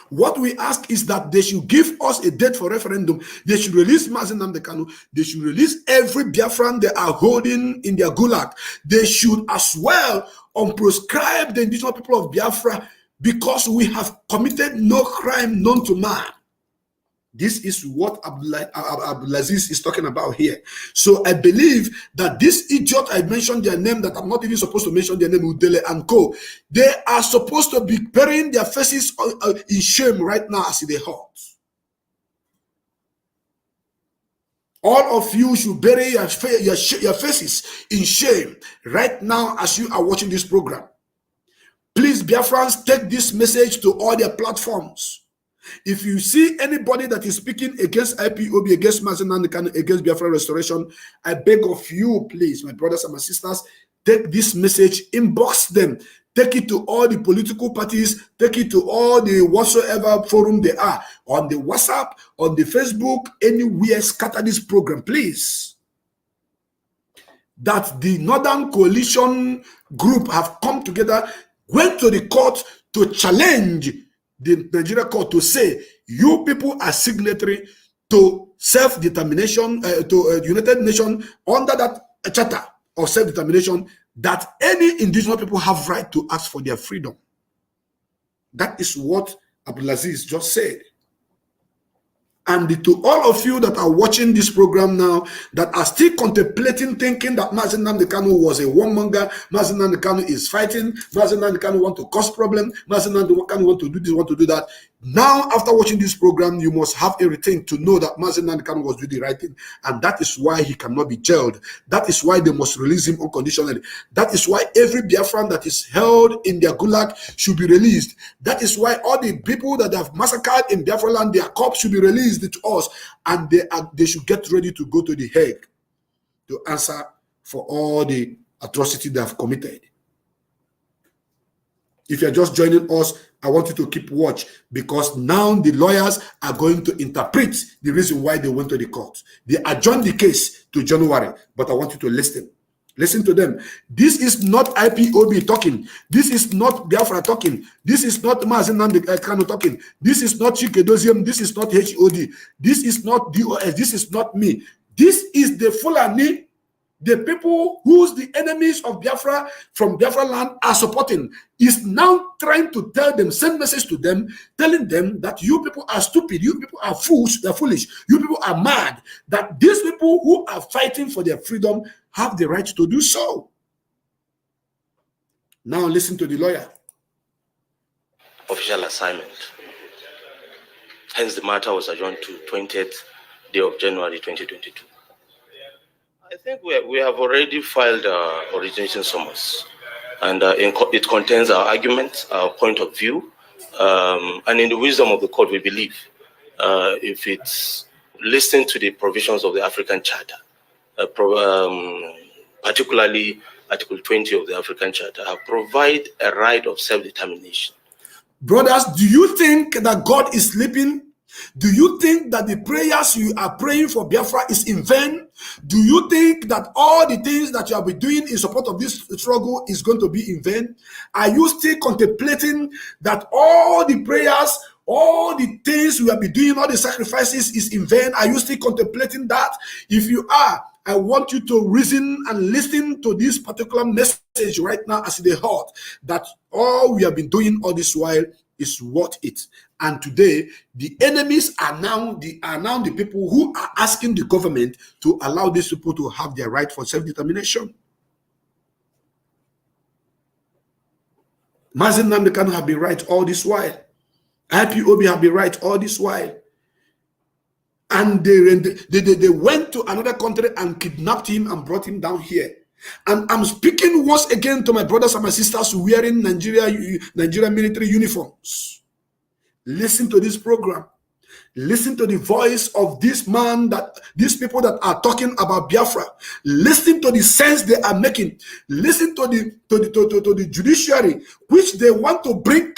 What we ask is that they should give us a date for referendum. They should release Mazen Nnamdi Kanu. They should release every Biafran they are holding in their gulag. They should as well unproscribe the indigenous people of Biafra, because we have committed no crime known to man. This is what Abdulaziz is talking about here. So I believe that this idiot, I mentioned their name, that I'm not even supposed to mention their name, Udele and Co. They are supposed to be burying their faces in shame right now as they hurt. All of you should bury your faces in shame right now as you are watching this program. Please, Biafrans, take this message to all their platforms. If you see anybody that is speaking against IPOB, against Mazi Nnamdi Kanu, against Biafra restoration, I beg of you, please, my brothers and my sisters, take this message, inbox them, take it to all the political parties, take it to all the whatsoever forum they are, on the WhatsApp, on the Facebook, anywhere, scatter this program, please. That the Northern Coalition group have come together, went to the court to challenge the Nigeria court to say, you people are signatory to self-determination, to United Nations under that charter of self-determination, that any indigenous people have right to ask for their freedom. That is what Abdulaziz just said. And to all of you that are watching this program now, that are still contemplating, thinking that Mazi Nnamdi Kanu was a warmonger, Mazi Nnamdi Kanu is fighting, Mazi Nnamdi Kanu want to cause problem, Mazi Nnamdi Kanu want to do this, want to do that. Now, after watching this program, you must have everything to know that Mazi Nnamdi Kanu was doing the right thing, and that is why he cannot be jailed. That is why they must release him unconditionally. That is why every Biafran that is held in their gulag should be released. That is why all the people that have massacred in Biafraland, their corpse should be released to us, and they should get ready to go to the Hague to answer for all the atrocity they have committed. If you're just joining us, I want you to keep watch, because now the lawyers are going to interpret the reason why they went to the court. They adjourned the case to January, but I want you to listen. Listen to them. This is not IPOB talking. This is not Biafra talking. This is not Mazi Nnamdi Kanu talking. This is not Chikedozium. This is not HOD. This is not DOS. This is not me. This is the Fulani, the people who's the enemies of Biafra from Biafraland are supporting, is now trying to tell them, send message to them, telling them that you people are stupid, you people are fools, they're foolish, you people are mad, that these people who are fighting for their freedom have the right to do so. Now listen to the lawyer. Official assignment. Hence the matter was adjourned to 20th day of January 2022. I think we have already filed origination summons, and it contains our argument, our point of view, and in the wisdom of the court, we believe if it's listening to the provisions of the African Charter, particularly Article 20 of the African Charter, provide a right of self-determination. Brothers, do you think that God is sleeping? Do you think that the prayers you are praying for Biafra is in vain? Do you think that all the things that you have been doing in support of this struggle is going to be in vain? Are you still contemplating that all the prayers, all the things we have been doing, all the sacrifices is in vain? Are you still contemplating that? If you are, I want you to reason and listen to this particular message right now as the heart, that all we have been doing all this while is worth it. And today, the enemies are now the people who are asking the government to allow these people to have their right for self-determination. Mazi Nnamdi Kanu have been right all this while. IPOB have been right all this while. And they went to another country and kidnapped him and brought him down here. And I'm speaking once again to my brothers and my sisters wearing Nigeria military uniforms. Listen to this program. Listen to the voice of this man, that these people that are talking about Biafra. Listen to the sense they are making. Listen to the judiciary, which they want to bring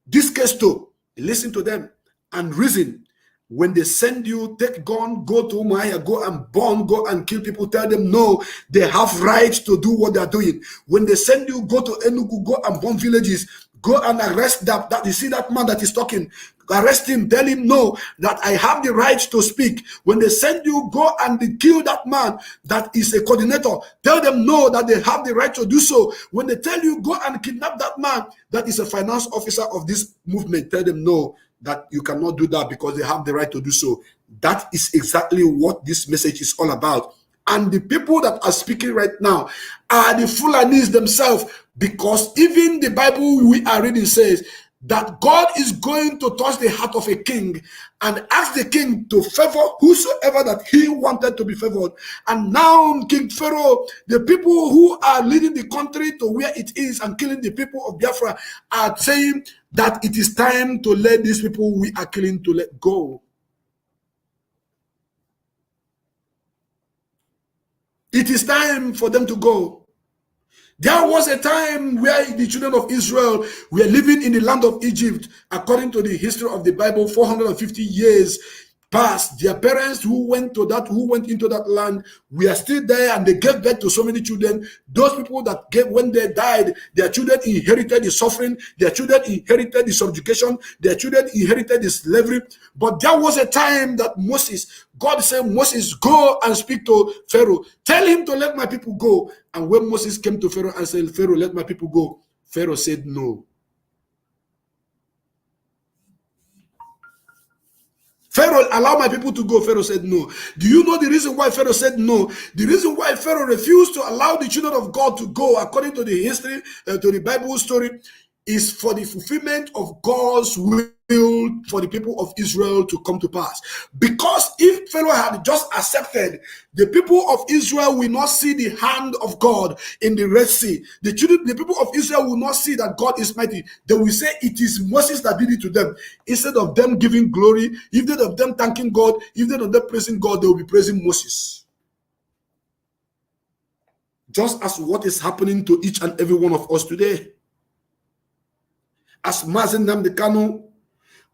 this case to. Listen to them and reason. When they send you, take gun, go to Umaya, go and burn, go and kill people, tell them no, they have right to do what they are doing. When they send you, go to Enugu, go and burn villages, go and arrest that you see that man that is talking, arrest him, tell him no, that I have the right to speak. When they send you, go and kill that man that is a coordinator, tell them no, that they have the right to do so. When they tell you, go and kidnap that man that is a finance officer of this movement, tell them no, that you cannot do that because they have the right to do so. That is exactly what this message is all about. And the people that are speaking right now are the Fulanis themselves, because even the Bible we are reading says that God is going to touch the heart of a king and ask the king to favor whosoever that he wanted to be favored. And now King Pharaoh, the people who are leading the country to where it is and killing the people of Biafra are saying that it is time to let these people we are killing to let go. It is time for them to go. There was a time where the children of Israel were living in the land of Egypt. According to the history of the Bible, 450 years past. Their parents who went into that land were still there, and they gave birth to so many children. Those people that when they died, their children inherited the suffering, their children inherited the subjugation, their children inherited the slavery. But there was a time that God said, Moses, go and speak to Pharaoh. Tell him to let my people go. And when Moses came to Pharaoh and said, Pharaoh, let my people go, Pharaoh said no. Pharaoh, allow my people to go. Pharaoh said no. Do you know the reason why Pharaoh said no? The reason why Pharaoh refused to allow the children of God to go, according to the history, to the Bible story, is for the fulfillment of God's will for the people of Israel to come to pass. Because if Pharaoh had just accepted, the people of Israel will not see the hand of God in the Red Sea. The people of Israel will not see that God is mighty. They will say it is Moses that did it to them. Instead of them giving glory, instead of them thanking God, instead of them praising God, they will be praising Moses. Just as what is happening to each and every one of us today. As Mazen Nnamdi Kanu,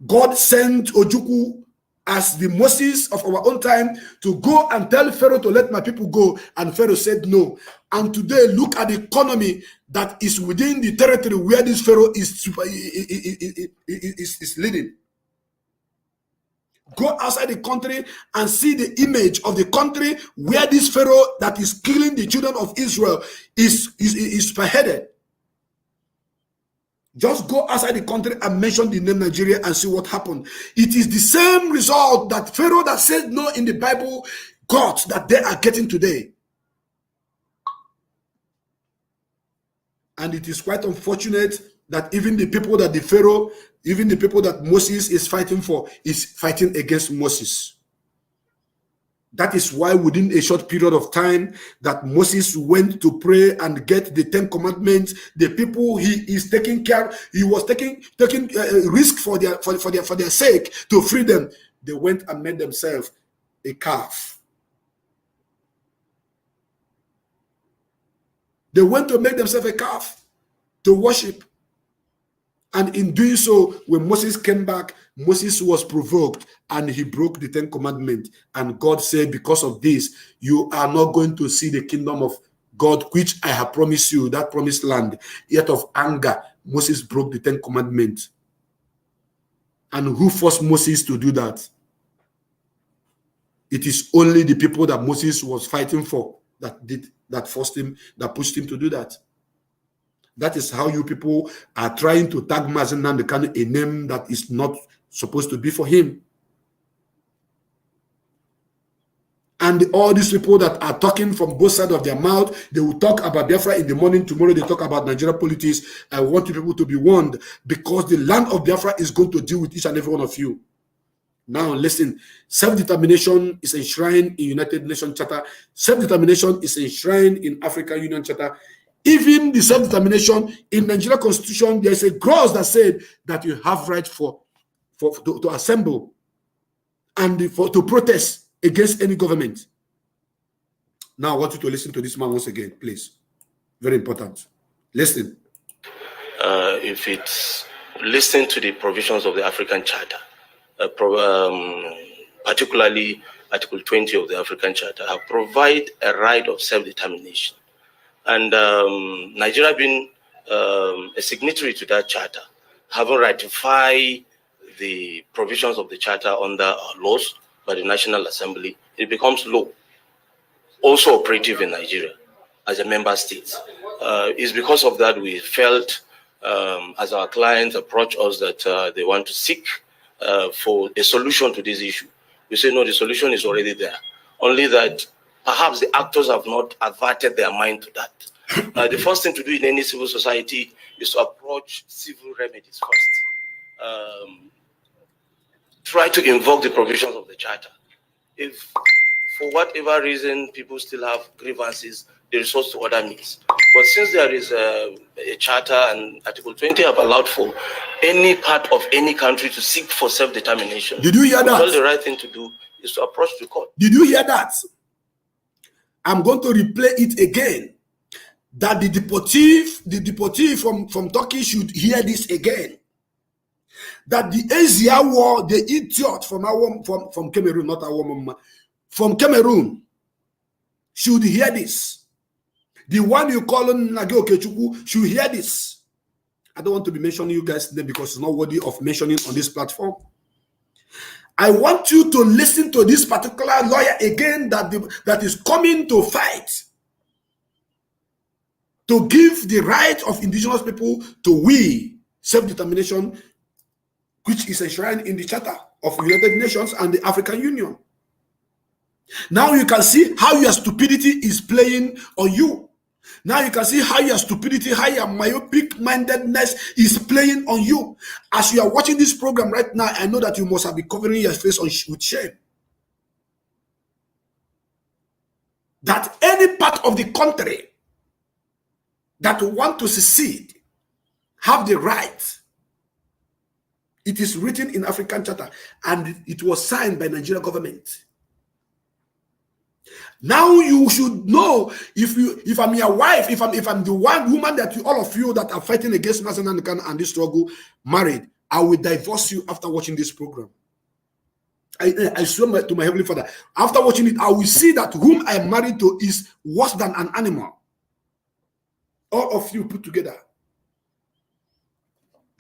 God sent Ojukwu as the Moses of our own time to go and tell Pharaoh to let my people go, and Pharaoh said no. And today, look at the economy that is within the territory where this Pharaoh is leading. Go outside the country and see the image of the country where this Pharaoh that is killing the children of Israel is spearheaded. Just go outside the country and mention the name Nigeria and see what happened. It is the same result that Pharaoh that said no in the Bible got that they are getting today. And it is quite unfortunate that even the people that the Pharaoh, even the people that Moses is fighting for, is fighting against Moses. That is why within a short period of time that Moses went to pray and get the 10 commandments, the people he is taking care, he was taking risk for their sake to free them. They went and made themselves a calf. They went to make themselves a calf to worship. And in doing so, when Moses came back, Moses was provoked and he broke the 10 commandments. And God said, because of this, you are not going to see the kingdom of God, which I have promised you, that promised land. Yet of anger, Moses broke the 10 commandments. And who forced Moses to do that? It is only the people that Moses was fighting for that forced him, that pushed him to do that. That is how you people are trying to tag Mazen Nnamdi Kanu a name that is not supposed to be for him. And all these people that are talking from both sides of their mouth, they will talk about Biafra in the morning, tomorrow they talk about Nigeria politics. I want you people to be warned, because the land of Biafra is going to deal with each and every one of you. Now listen, self-determination is enshrined in United Nations Charter. Self-determination is enshrined in African Union Charter. Even the self-determination in Nigeria Constitution, there is a clause that said that you have right to assemble and to protest against any government. Now I want you to listen to this man once again, please. Very important. Listen. If it's listening to the provisions of the African Charter, particularly Article 20 of the African Charter, provide a right of self-determination. And Nigeria being a signatory to that charter, having ratified the provisions of the charter under laws by the National Assembly, it becomes law, also operative in Nigeria as a member state. It's because of that we felt, as our clients approach us, that they want to seek for a solution to this issue. We say, no, the solution is already there. Only that perhaps the actors have not averted their mind to that. The first thing to do in any civil society is to approach civil remedies first. try to invoke the provisions of the charter. If for whatever reason people still have grievances, they resort to other means. But since there is a charter and Article 20 have allowed for any part of any country to seek for self-determination, did you hear that? Well, the right thing to do is to approach the court. Did you hear that? I'm going to replay it again. That the deportee from Turkey should hear this again. That the Asia war, the idiot from Cameroon, not our mama, from Cameroon, should hear this. The one you call Nage Okechukwu should hear this. I don't want to be mentioning you guys' name because it's not worthy of mentioning on this platform. I want you to listen to this particular lawyer again that is coming to fight to give the right of indigenous people to we self-determination, which is enshrined in the Charter of United Nations and the African Union. Now you can see how your stupidity is playing on you. Now you can see how your stupidity, how your myopic-mindedness is playing on you. As you are watching this program right now, I know that you must have been covering your face with shame. That any part of the country that want to secede have the right. It is written in African Charter and it was signed by Nigerian government. Now you should know, if I'm your wife, if I'm the one woman that all of you that are fighting against Mazen and this struggle married, I will divorce you after watching this program. I swear to my Heavenly Father, after watching it, I will see that whom I am married to is worse than an animal. All of you put together.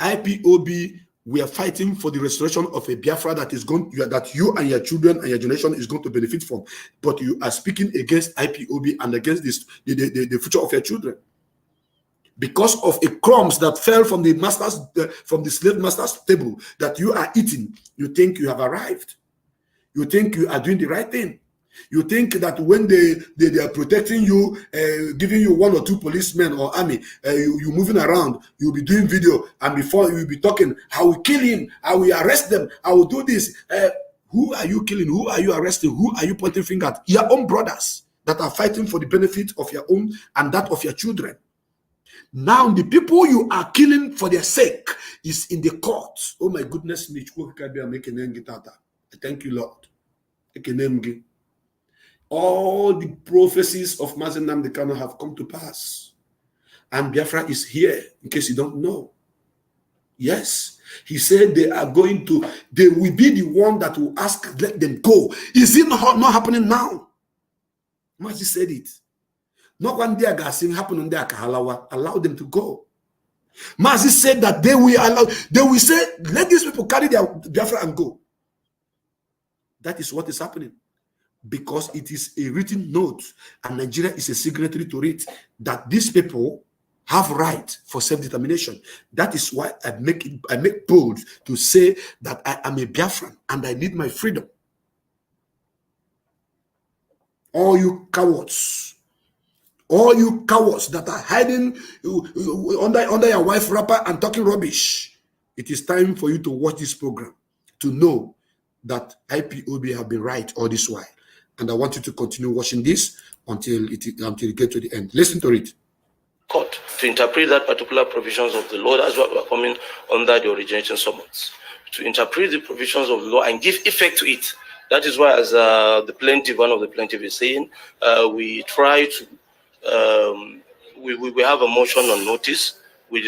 IPOB, we are fighting for the restoration of a Biafra that is going, that you and your children and your generation is going to benefit from. But you are speaking against IPOB and against this, the future of your children. Because of a crumbs that fell from the masters, from the slave master's table that you are eating, you think you have arrived. You think you are doing the right thing. You think that when they are protecting you, giving you 1 or 2 policemen or army, you moving around, you'll be doing video, and before you'll be talking, I will kill him, I will arrest them, I will do this. Who are you killing? Who are you arresting? Who are you pointing finger at? Your own brothers that are fighting for the benefit of your own and that of your children. Now the people you are killing for their sake is in the court. Oh my goodness me. Thank you, Lord. All the prophecies of Mazen Nnamdi Kanu have come to pass. And Biafra is here, in case you don't know. Yes. He said they will be the one that will ask, let them go. Is it not happening now? Mazi said it. Not one day happening there, allow them to go. Mazi said that they will say, let these people carry their Biafra and go. That is what is happening. Because it is a written note and Nigeria is a signatory to it that these people have right for self-determination. That is why I make bold to say that I am a Biafran and I need my freedom. All you cowards that are hiding under your wife wrapper and talking rubbish, it is time for you to watch this program to know that IPOB have been right all this while. And I want you to continue watching this until you get to the end. Listen to it. Court to interpret that particular provisions of the law. That's what we're coming under the origination summons. To interpret the provisions of the law and give effect to it. That is why, as the plaintiff, one of the plaintiff is saying, we try to, we have a motion on notice. We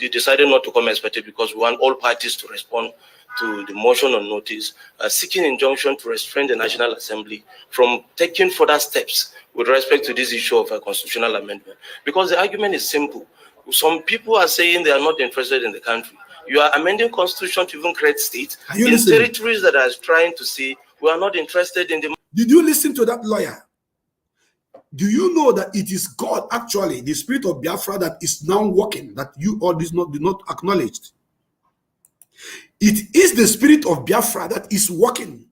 decided not to come expected because we want all parties to respond to the motion on notice, seeking injunction to restrain the National Assembly from taking further steps with respect to this issue of a constitutional amendment. Because the argument is simple. Some people are saying they are not interested in the country. You are amending constitution to even create states in territories that are trying to say we are not interested in the... Did you listen to that lawyer? Do you know that it is God, actually, the spirit of Biafra that is now working, that you all did not acknowledge? It is the spirit of Biafra that is working.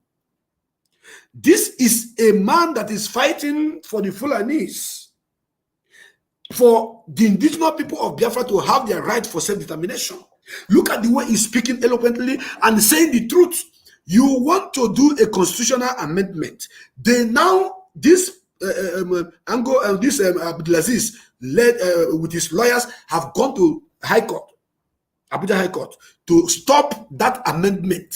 This is a man that is fighting for the Fulanis, for the indigenous people of Biafra to have their right for self-determination. Look at the way he's speaking eloquently and saying the truth. You want to do a constitutional amendment. They now, this Abdulaziz, led with his lawyers, have gone to High Court, Abuja High Court, to stop that amendment.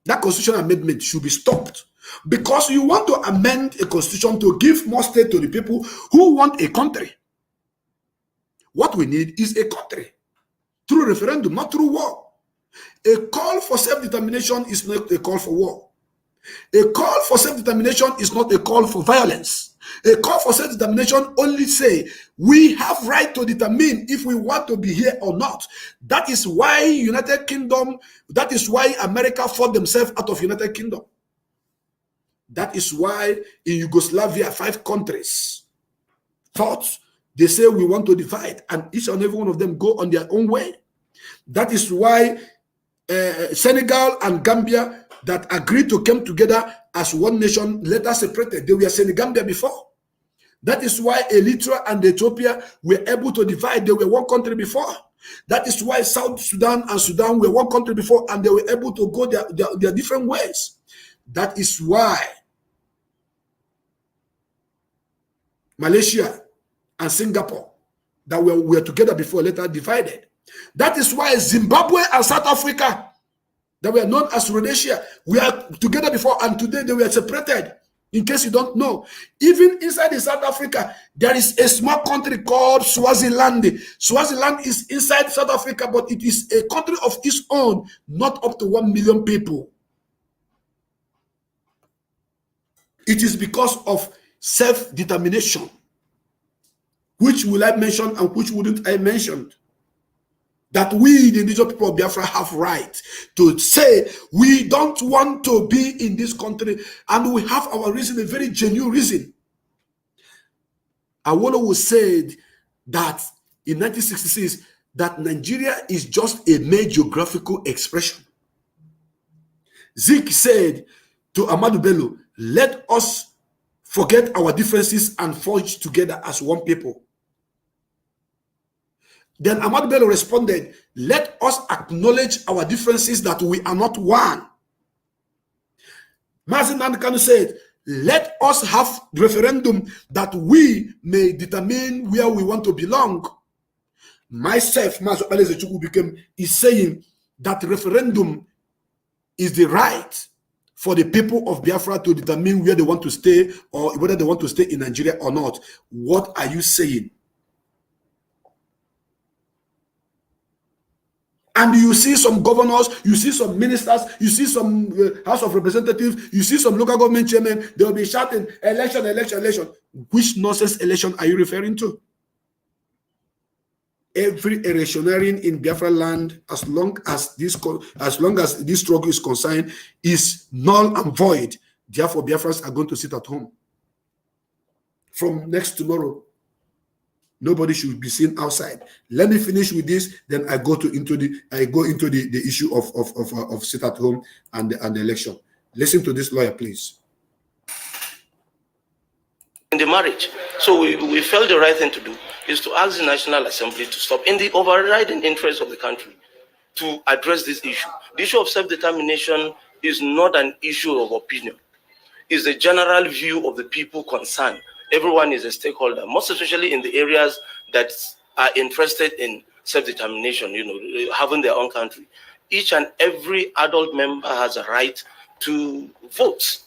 That constitutional amendment should be stopped. Because you want to amend a constitution to give more state to the people who want a country. What we need is a country. Through referendum, not through war. A call for self-determination is not a call for war. A call for self-determination is not a call for violence. A call for self-determination only say we have right to determine if we want to be here or not. That is why United Kingdom, that is why America fought themselves out of United Kingdom. That is why in Yugoslavia, 5 countries thought, they say we want to divide, and each and every one of them go on their own way. That is why Senegal and Gambia that agreed to come together as one nation later separated. They were Senegambia before. That is why Eritrea and Ethiopia were able to divide. They were one country before. That is why South Sudan and Sudan were one country before, and they were able to go their different ways. That is why Malaysia and Singapore that were together before later divided. That is why Zimbabwe and South Africa that were known as Rhodesia were together before, and today they were separated. In case you don't know, even inside South Africa, there is a small country called Swaziland. Swaziland is inside South Africa, but it is a country of its own, not up to 1 million people. It is because of self-determination. Which will I mention and which wouldn't I mention? That we, the indigenous people of Biafra, have right to say we don't want to be in this country, and we have our reason, a very genuine reason. Awolowo said that in 1966 that Nigeria is just a mere geographical expression. Zik said to Ahmadu Bello, let us forget our differences and forge together as one people. Then Ahmadu Bello responded, let us acknowledge our differences that we are not one. Mazi Nnamdi Kanu said, let us have referendum that we may determine where we want to belong. Myself, Mazi Okpalaeze Chukwubikem, is saying that referendum is the right for the people of Biafra to determine where they want to stay or whether they want to stay in Nigeria or not. What are you saying? And you see some governors, you see some ministers, you see some House of Representatives, you see some local government chairmen, they will be shouting, election, election, election. Which nonsense election are you referring to? Every electioneering in Biafraland, as long as this struggle is concerned, is null and void. Therefore, Biafrans are going to sit at home. From next tomorrow, nobody should be seen outside. Let me finish with this, then I go into the issue of sit at home and the election. Listen to this lawyer, please. In the marriage, so we felt the right thing to do is to ask the National Assembly to stop, in the overriding interest of the country, to address this issue. The issue of self-determination is not an issue of opinion. It's the general view of the people concerned. Everyone is a stakeholder, most especially in the areas that are interested in self-determination, having their own country. Each and every adult member has a right to vote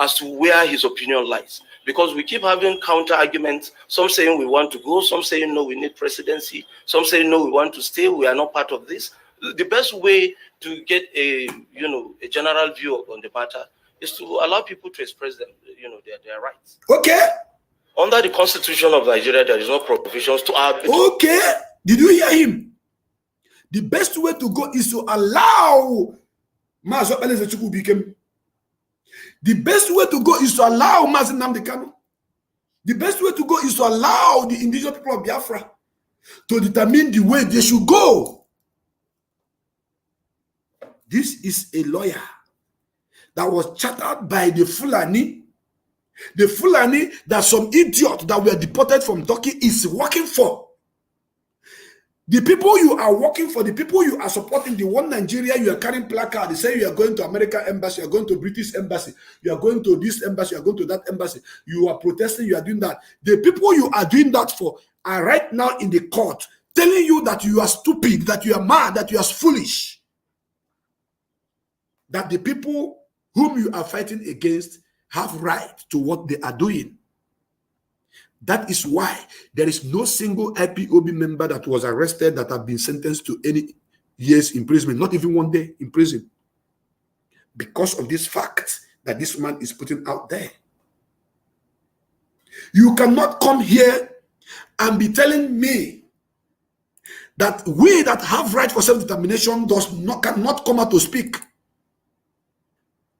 as to where his opinion lies. Because we keep having counter arguments, some saying we want to go, some saying no, we need presidency, some saying no, we want to stay, we are not part of this. The best way to get a general view on the matter is to allow people to express them, their rights. Okay. Under the Constitution of Nigeria, there is no provisions to our... Okay. Did you hear him? The best way to go is to allow Mazi Okpalaeze Chukwubikem. The best way to go is to allow Mazi Nnamdi Kanu. The best way to go is to allow the indigenous people of Biafra to determine the way they should go. This is a lawyer that was chartered by the Fulani that some idiot that were deported from Turkey is working for. The people you are working for, the people you are supporting, the one Nigeria, you are carrying placard, they say you are going to American embassy, you are going to British embassy, you are going to this embassy, you are going to that embassy, you are protesting, you are doing that. The people you are doing that for are right now in the court telling you that you are stupid, that you are mad, that you are foolish. That the people whom you are fighting against have right to what they are doing. That is why there is no single IPOB member that was arrested that have been sentenced to any years imprisonment, not even 1 day in prison, because of this fact that this man is putting out there. You cannot come here and be telling me that we that have right for self-determination cannot come out to speak.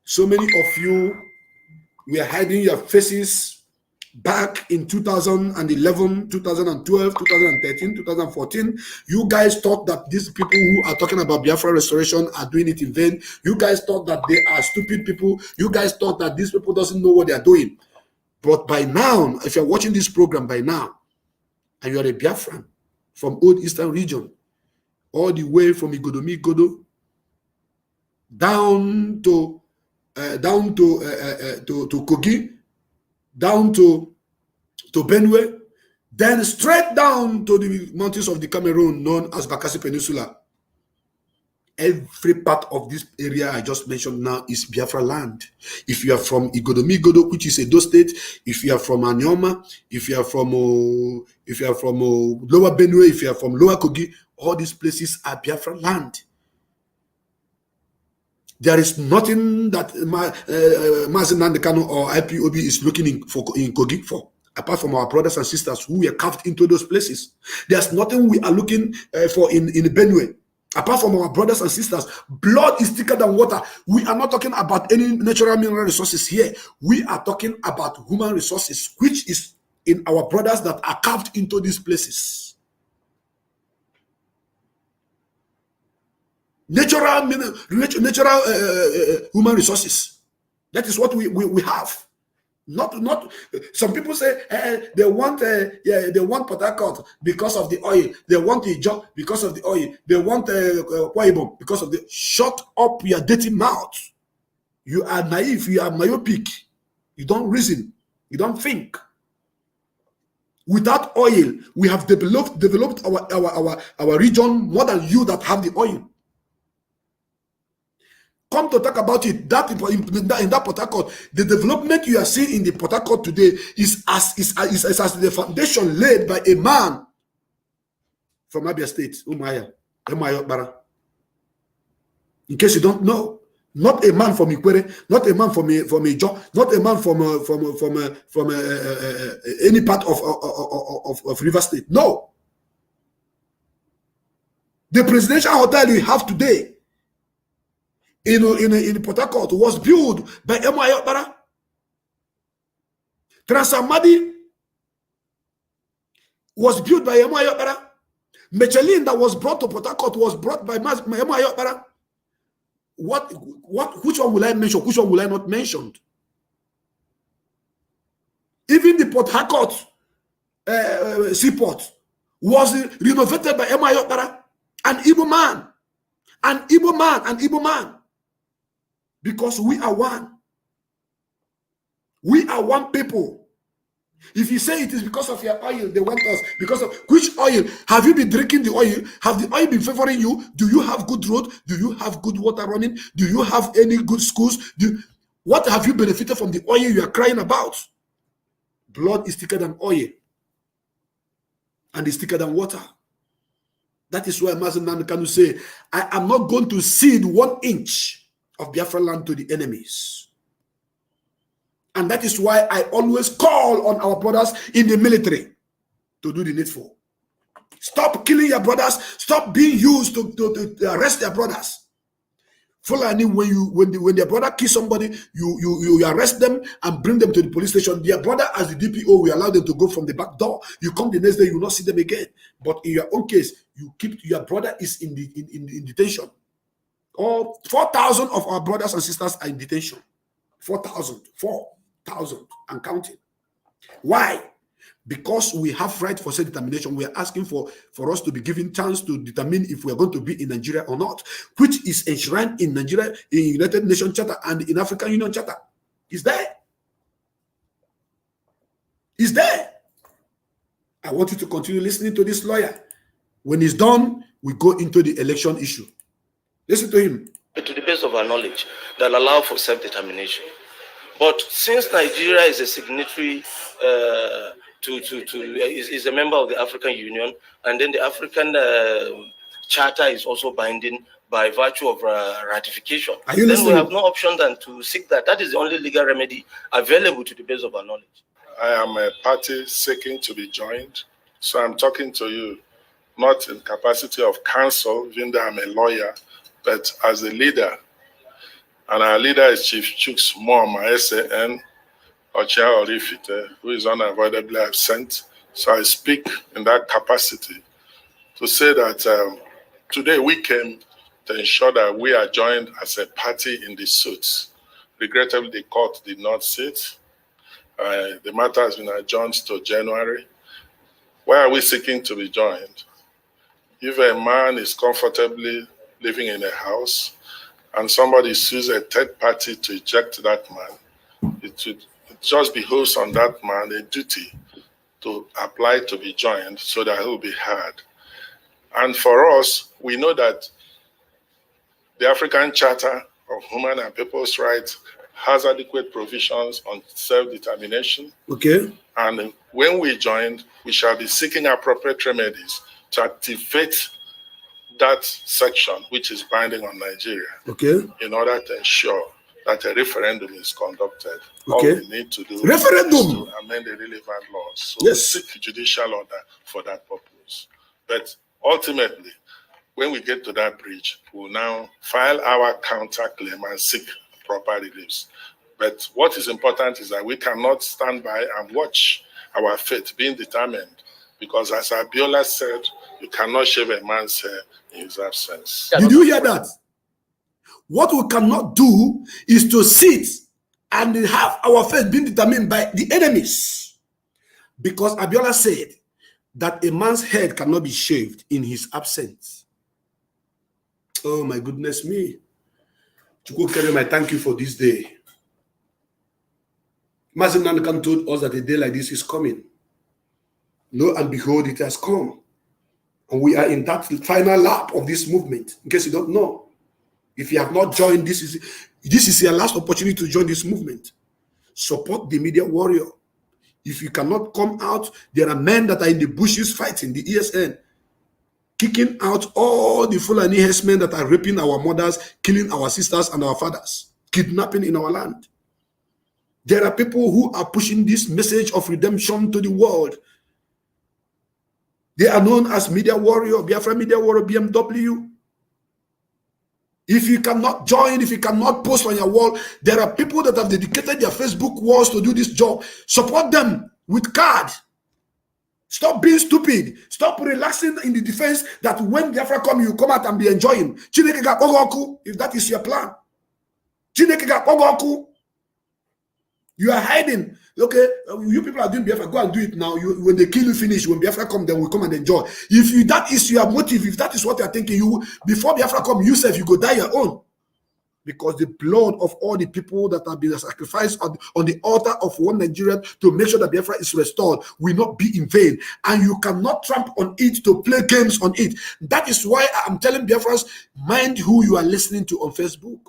So many of you were hiding your faces back in 2011, 2012, 2013, 2014. You guys thought that these people who are talking about Biafra restoration are doing it in vain. You guys thought that they are stupid people. You guys thought that these people doesn't know what they are doing. But by now, if you're watching this program by now, and you are a Biafran from Old Eastern region, all the way from Igodo down to Kogi, down to Benue, then straight down to the mountains of the Cameroon known as Bakassi Peninsula. Every part of this area I just mentioned now is Biafraland. If you are from Igodo, which is Edo State, if you are from Anyoma, if you are from Lower Benue, if you are from Lower Kogi, all these places are Biafraland. There is nothing that Mazi Nnamdi Kanu or IPOB is looking in Kogi for, apart from our brothers and sisters who were carved into those places. There's nothing we are looking for in Benue, apart from our brothers and sisters. Blood is thicker than water. We are not talking about any natural mineral resources here. We are talking about human resources, which is in our brothers that are carved into these places. Natural human resources. That is what we have. Not some people say they want Port Harcourt because of the oil. They want Ijo because of the oil. They want Akwa Ibom because of the. Shut up your dirty mouth. You are naive. You are myopic. You don't reason. You don't think. Without oil, we have developed our region more than you that have the oil. Come to talk about it. That in that Port Harcourt, the development you are seeing in the Port Harcourt today is as the foundation laid by a man from Abia State, Umaya Bara. In case you don't know, not a man from Ikwere, not a man from Ijo, not a man from any part of River State. No. The presidential hotel we have today in Port Harcourt was built by M.I. Bara. Transamadi was built by M.I. Bara. Michelin that was brought to Port Harcourt was brought by M.I. Bara. Which one will I mention? Which one will I not mention? Even the Port Harcourt seaport was renovated by M.I. Bara, an Igbo man. Because we are one. We are one people. If you say it is because of your oil, they want us. Because of which oil? Have you been drinking the oil? Have the oil been favoring you? Do you have good road? Do you have good water running? Do you have any good schools? What have you benefited from the oil you are crying about? Blood is thicker than oil. And it's thicker than water. That is why Mazi Nnamdi Kanu say, I am not going to cede 1 inch of Biafraland to the enemies. And that is why I always call on our brothers in the military to do the needful. Stop killing your brothers. Stop being used to arrest their brothers. Fulani, when their brother kills somebody, you arrest them and bring them to the police station. Their brother, as the DPO, we allow them to go from the back door. You come the next day, you will not see them again. But in your own case, you keep your brother is in detention. All 4,000 of our brothers and sisters are in detention. 4,000 and counting. Why? Because we have right for self-determination, we are asking for us to be given chance to determine if we are going to be in Nigeria or not, which is enshrined in Nigeria, in United Nations Charter and in African Union Charter. Is there? Is there? I want you to continue listening to this lawyer. When he's done, we go into the election issue. Listen to him. To the best of our knowledge, that allow for self-determination. But since Nigeria is a signatory is a member of the African Union, and then the African Charter is also binding by virtue of ratification, then we have no option than to seek that. That is the only legal remedy available to the best of our knowledge. I am a party seeking to be joined, so I'm talking to you not in capacity of counsel, even though I'm a lawyer, but as a leader. And our leader is Chief Chuks Moama, SAN, Ochia Orifite, who is unavoidably absent. So I speak in that capacity to say that today we came to ensure that we are joined as a party in the suits. Regrettably, the court did not sit. The matter has been adjourned to January. Why are we seeking to be joined? If a man is comfortably living in a house and somebody sues a third party to eject that man, it just behoves on that man a duty to apply to be joined so that he will be heard. And for us, we know that the African Charter of Human and People's Rights has adequate provisions on self-determination. Okay. And when we join, we shall be seeking appropriate remedies to activate that section which is binding on Nigeria. Okay. In order to ensure that a referendum is conducted. Okay. All we need to do is to amend the relevant laws. So yes. Seek judicial order for that purpose. But ultimately, when we get to that bridge, we'll now file our counterclaim and seek proper reliefs. But what is important is that we cannot stand by and watch our fate being determined, because as Abiola said, you cannot shave a man's hair in his absence. Did you hear that? What we cannot do is to sit and have our fate being determined by the enemies. Because Abiola said that a man's head cannot be shaved in his absence. Oh my goodness me. Chukwu Kerem, I thank you for this day. Mazi Nnamdi Kanu told us that a day like this is coming. Lo and behold, it has come. And we are in that final lap of this movement. In case you don't know. If you have not joined, this is your last opportunity to join this movement. Support the media warrior. If you cannot come out, there are men that are in the bushes fighting, the ESN, kicking out all the Fulani herdsmen that are raping our mothers, killing our sisters and our fathers, kidnapping in our land. There are people who are pushing this message of redemption to the world. They are known as Media Warrior, Biafra Media Warrior, BMW. If you cannot join, if you cannot post on your wall, there are people that have dedicated their Facebook walls to do this job. Support them with card. Stop being stupid. Stop relaxing in the defense that when Biafra come, you come out and be enjoying. If that is your plan. You are hiding. Okay, you people are doing Biafra, go and do it now. When they kill you, finish. When Biafra come, then we come and enjoy. If that is your motive, if that is what you are thinking, before Biafra come, you go die your own. Because the blood of all the people that have been sacrificed on the altar of one Nigeria to make sure that Biafra is restored will not be in vain. And you cannot tramp on it to play games on it. That is why I'm telling Biafrans, mind who you are listening to on Facebook.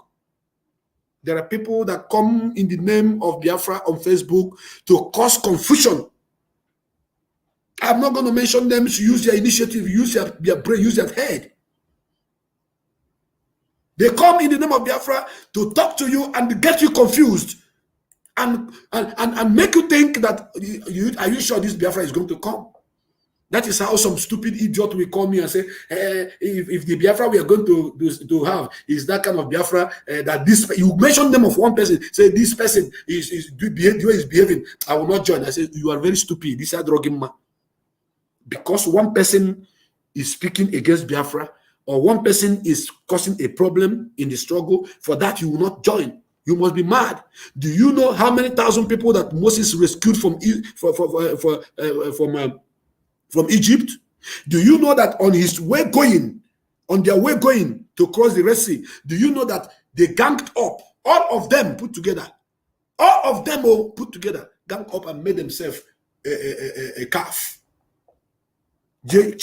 There are people that come in the name of Biafra on Facebook to cause confusion. I'm not going to mention them. So use their initiative, use their brain, use their head. They come in the name of Biafra to talk to you and get you confused and make you think that, are you sure this Biafra is going to come? That is how some stupid idiot will call me and say, if the Biafra we are going to have is that kind of Biafra, that this, you mention them of one person, say this person is behaving, I will not join. I say, you are very stupid. This is a drugging man. Because one person is speaking against Biafra, or one person is causing a problem in the struggle, for that you will not join. You must be mad. Do you know how many thousand people that Moses rescued from Egypt? Do you know that on their way going to cross the Red Sea, do you know that they ganged up, all of them put together, ganged up and made themselves a calf. They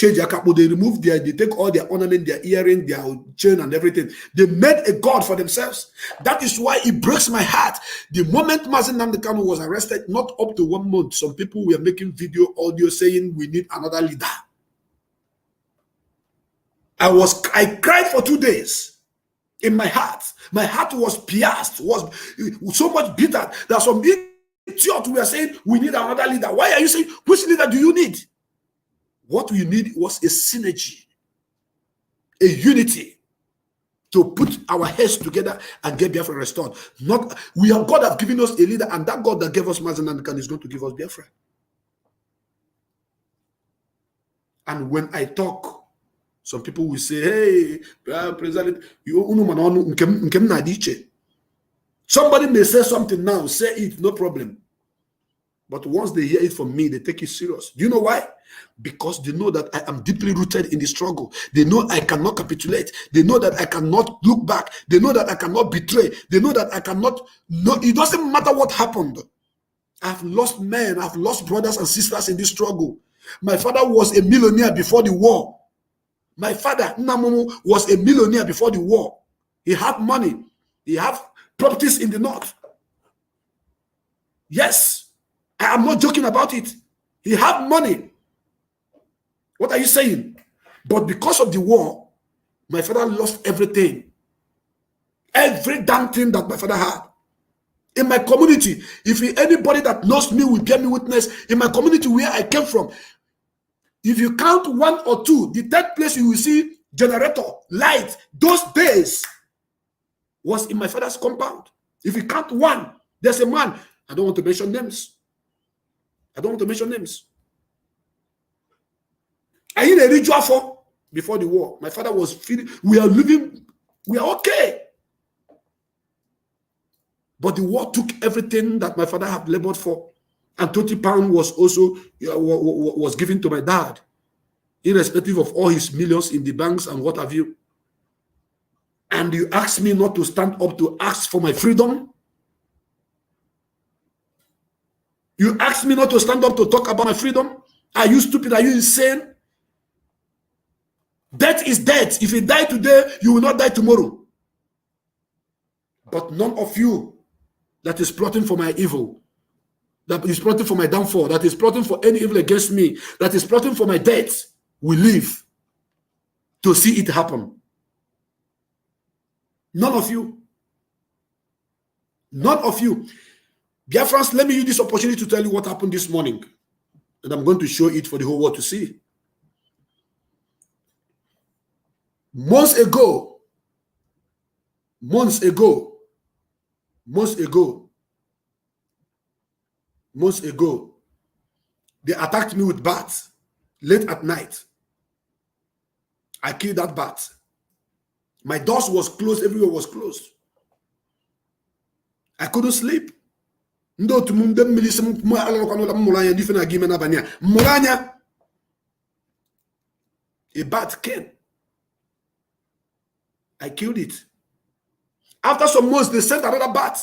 remove they take all their ornament, their earring, their chain and everything. They made a god for themselves. That is why it breaks my heart. The moment Mazi Nnamdi Kanu was arrested, not up to 1 month, some people were making audio saying we need another leader. I cried for 2 days in my heart. My heart was pierced, was so much bitter that some idiot were saying we need another leader. Why are you saying which leader do you need? What we need was a synergy, a unity to put our heads together and get Biafra restored. God has given us a leader, and that God that gave us Mazi Nnamdi Kanu is going to give us Biafra. And when I talk, some people will say, hey, President, somebody may say something now, say it, no problem. But once they hear it from me, they take it serious. Do you know why? Because they know that I am deeply rooted in the struggle. They know I cannot capitulate. They know that I cannot look back. They know that I cannot betray. They know that I cannot. No, it doesn't matter what happened. I've lost men. I've lost brothers and sisters in this struggle. My father was a millionaire before the war. My father, Nnamumu, was a millionaire before the war. He had money. He had properties in the north. Yes. I am not joking about it. He had money. What are you saying? But because of the war, my father lost everything. Every damn thing that my father had. In my community, if anybody that knows me will bear me witness, in my community where I came from, if you count 1 or 2, the third place you will see generator, light, those days was in my father's compound. If you count 1, there's a man. I don't want to mention names. I in a ritual for before the war. My father was feeling we are okay. But the war took everything that my father had labored for. And 20 pounds was also was given to my dad, irrespective of all his millions in the banks and what have you. And you ask me not to stand up to ask for my freedom? You ask me not to stand up to talk about my freedom? Are you stupid? Are you insane? Death is death. If you die today, you will not die tomorrow. But none of you that is plotting for my evil, that is plotting for my downfall, that is plotting for any evil against me, that is plotting for my death, will live to see it happen. None of you. None of you. Biafrans, let me use this opportunity to tell you what happened this morning. And I'm going to show it for the whole world to see. Months ago, they attacked me with bats late at night. I killed that bat. My doors was closed, everywhere was closed. I couldn't sleep. A bat came. I killed it. After some months, they sent another bat.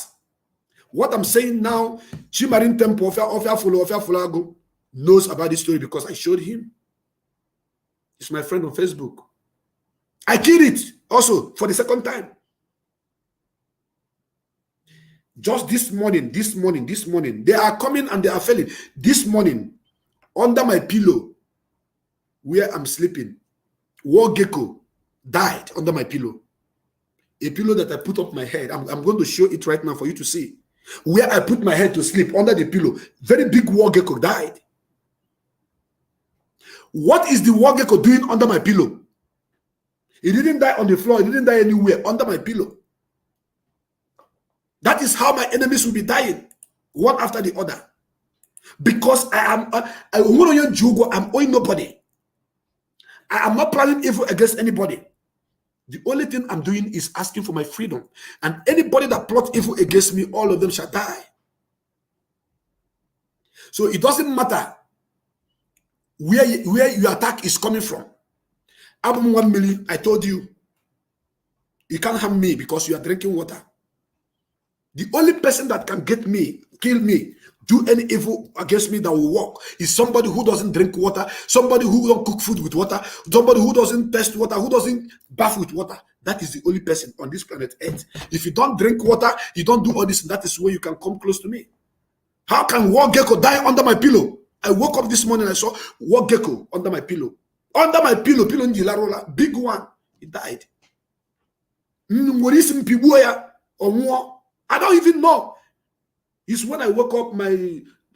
What I'm saying now, Chimarin Temple Ofia knows about this story because I showed him. It's my friend on Facebook. I killed it also for the second time. Just this morning, they are coming and they are failing. This morning, under my pillow, where I'm sleeping, war gecko died under my pillow. A pillow that I put up my head. I'm going to show it right now for you to see. Where I put my head to sleep, under the pillow, very big war gecko died. What is the war gecko doing under my pillow? He didn't die on the floor. He didn't die anywhere, under my pillow. That is how my enemies will be dying, one after the other. Because I'm owing nobody. I am not planning evil against anybody. The only thing I'm doing is asking for my freedom. And anybody that plots evil against me, all of them shall die. So it doesn't matter where your attack is coming from. Album 1 million, I told you, you can't harm me because you are drinking water. The only person that can get me, kill me, do any evil against me that will work is somebody who doesn't drink water, somebody who don't cook food with water, somebody who doesn't test water, who doesn't bath with water. That is the only person on this planet Earth. If you don't drink water, you don't do all this, that is where you can come close to me. How can war gecko die under my pillow? I woke up this morning, I saw war gecko under my pillow. Under my pillow in Jilarola, big one. He died. I don't even know. It's when I woke up,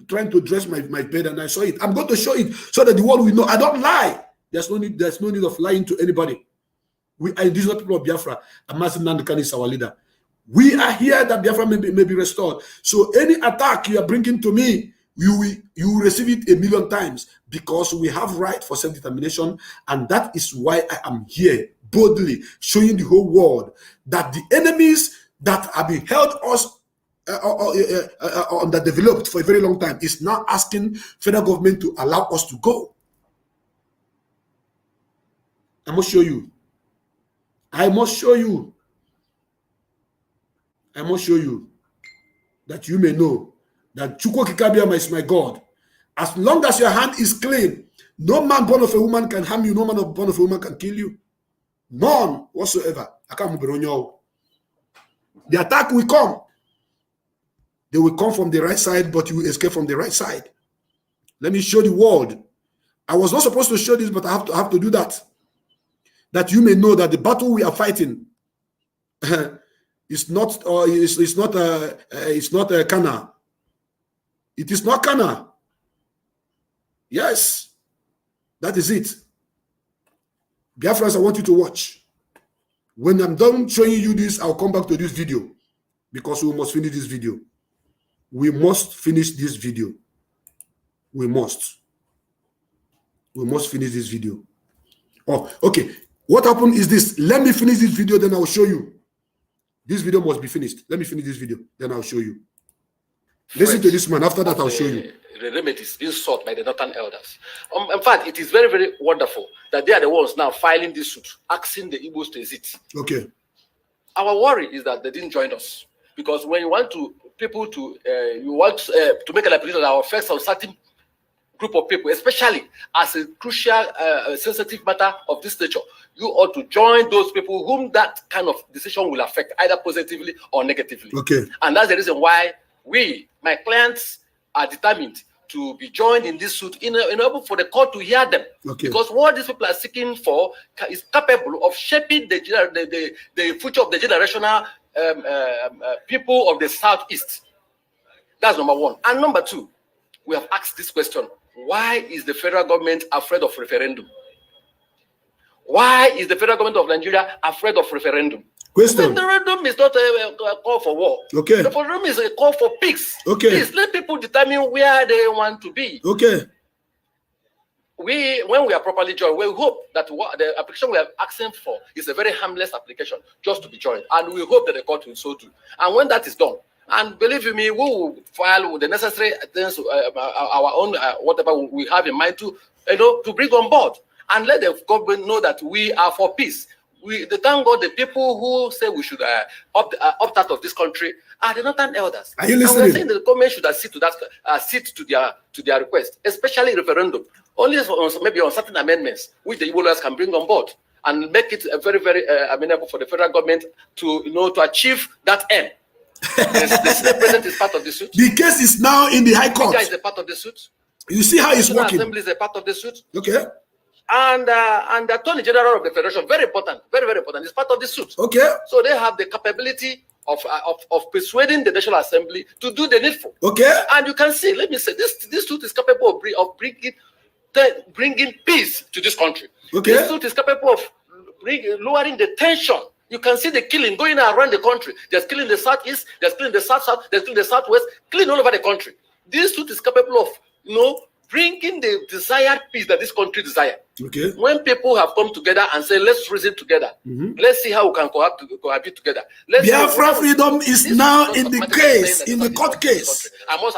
trying to dress my bed, and I saw it. I'm going to show it so that the world will know. I don't lie. There's no need of lying to anybody. We are indigenous people of Biafra. Amazing Nandukan is our leader. We are here that Biafra may be restored. So any attack you are bringing to me, you will receive it 1,000,000 times, because we have right for self-determination, and that is why I am here boldly showing the whole world that the enemies that have been held us underdeveloped for a very long time is now asking federal government to allow us to go. I must show you. I must show you. I must show you that you may know that Chukwu Kikabiama is my God. As long as your hand is clean, no man born of a woman can harm you, no man born of a woman can kill you. None whatsoever. The attack will come. They will come from the right side, but you will escape from the right side. Let me show the world. I was not supposed to show this, but I have to do that. That you may know that the battle we are fighting is not Kana. It is not Kana. Yes, that is it. Biafrans, I want you to watch. When I'm done showing you this, I'll come back to this video, because we must finish this video. We must finish this video. We must finish this video. Oh, okay. What happened is this. Let me finish this video, then I'll show you. This video must be finished. Let me finish this video, then I'll show you. Listen to this man. After that, I'll show you. The remedies being sought by the Northern elders. In fact, it is very, very wonderful that they are the ones now filing this suit, asking the Igbos to exit. Okay. Our worry is that they didn't join us, because when you want to to make an application that affects a certain group of people, especially as a crucial, sensitive matter of this nature, you ought to join those people whom that kind of decision will affect, either positively or negatively. Okay. And that's the reason why my clients, are determined to be joined in this suit in order for the court to hear them. Okay. Because what these people are seeking for is capable of shaping the future of the generational people of the Southeast. That's number one. And number two, we have asked this question: why is the federal government afraid of referendum? Why is the federal government of Nigeria afraid of referendum? Question. The referendum is not a call for war. Okay. The referendum is a call for peace. Okay. Please let people determine where they want to be. Okay. When we are properly joined, we hope that the application we are asking for is a very harmless application, just to be joined, and we hope that the court will so do. And when that is done, and believe you me, we will file the necessary things, our own whatever we have in mind to bring on board, and let the government know that we are for peace. Thank God, the people who say we should opt out of this country are the Northern elders. Are you listening? And we're saying that the government should accede to that, to their request, especially referendum. Only maybe on certain amendments which the Igbo lawyers can bring on board and make it very, very amenable for the federal government to achieve that end. The Senate President is part of the suit. The case is now in the High Court. Is a part of the suit. You see how it's working. Assembly is a part of the suit. Okay. And the Attorney General of the Federation, very important, very, very important, is part of the suit. Okay. So they have the capability of persuading the National Assembly to do the needful. Okay. And you can see, let me say, this suit is capable of bringing peace to this country. Okay. This suit is capable of lowering the tension. You can see the killing going around the country. There's killing the southeast, there's killing the south, there's killing the southwest, killing all over the country. This suit is capable of, bringing the desired peace that this country desires. Okay. When people have come together and say, let's reason together, let's see how we can cohabit together. Biafra freedom is now in the case, in the court case. I must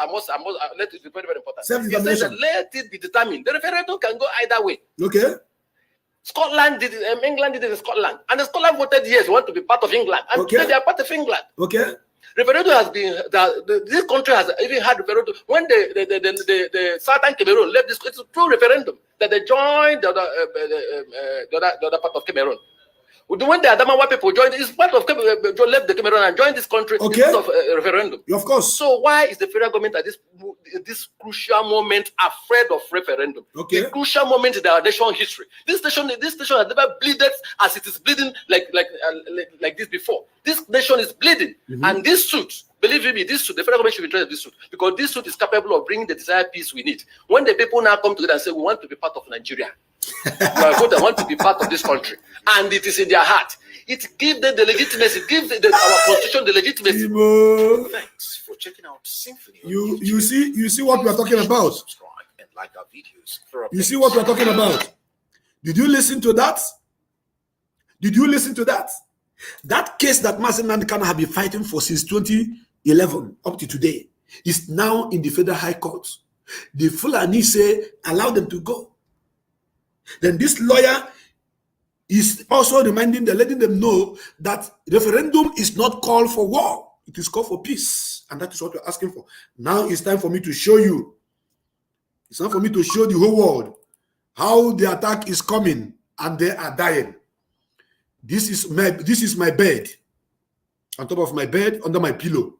let it be very, very important. Self-determination. He said, let it be determined. The referendum can go either way. Okay. Scotland did it, England did it in Scotland. And Scotland voted yes, want to be part of England. And Okay. today they are part of England. Okay. Referendum has been, this country has even had referendum. When the Southern Cameroon left this, it's a true referendum that they joined the other part of Cameroon. When the Adamawa people joined, it's part of left the Cameroon and joined this country Okay. because of referendum. Of course. So why is the federal government at this crucial moment afraid of referendum? Okay. The crucial moment in our nation history. This nation has never bleeded as it is bleeding like this before. This nation is bleeding, and this suit, believe me, the federal government should be interested in this suit because this suit is capable of bringing the desired peace we need. When the people now come together and say we want to be part of Nigeria, we want to be part of this country, and it is in their heart. It gives them the legitimacy. It gives our constitution the legitimacy. Igbo. Thanks for checking out Symphony. You see what we are talking about. Subscribe and like our videos for You see what we are talking about. Did you listen to that? Did you listen to that? That case that Mazi Nnamdi Kanu have been fighting for since 2011 up to today is now in the Federal High Court. The Fulani say allow them to go. Then this lawyer is also reminding them, letting them know that referendum is not called for war. It is called for peace. And that is what we're asking for. Now it's time for me to show you. It's time for me to show the whole world how the attack is coming and they are dying. This is my bed. On top of my bed, under my pillow.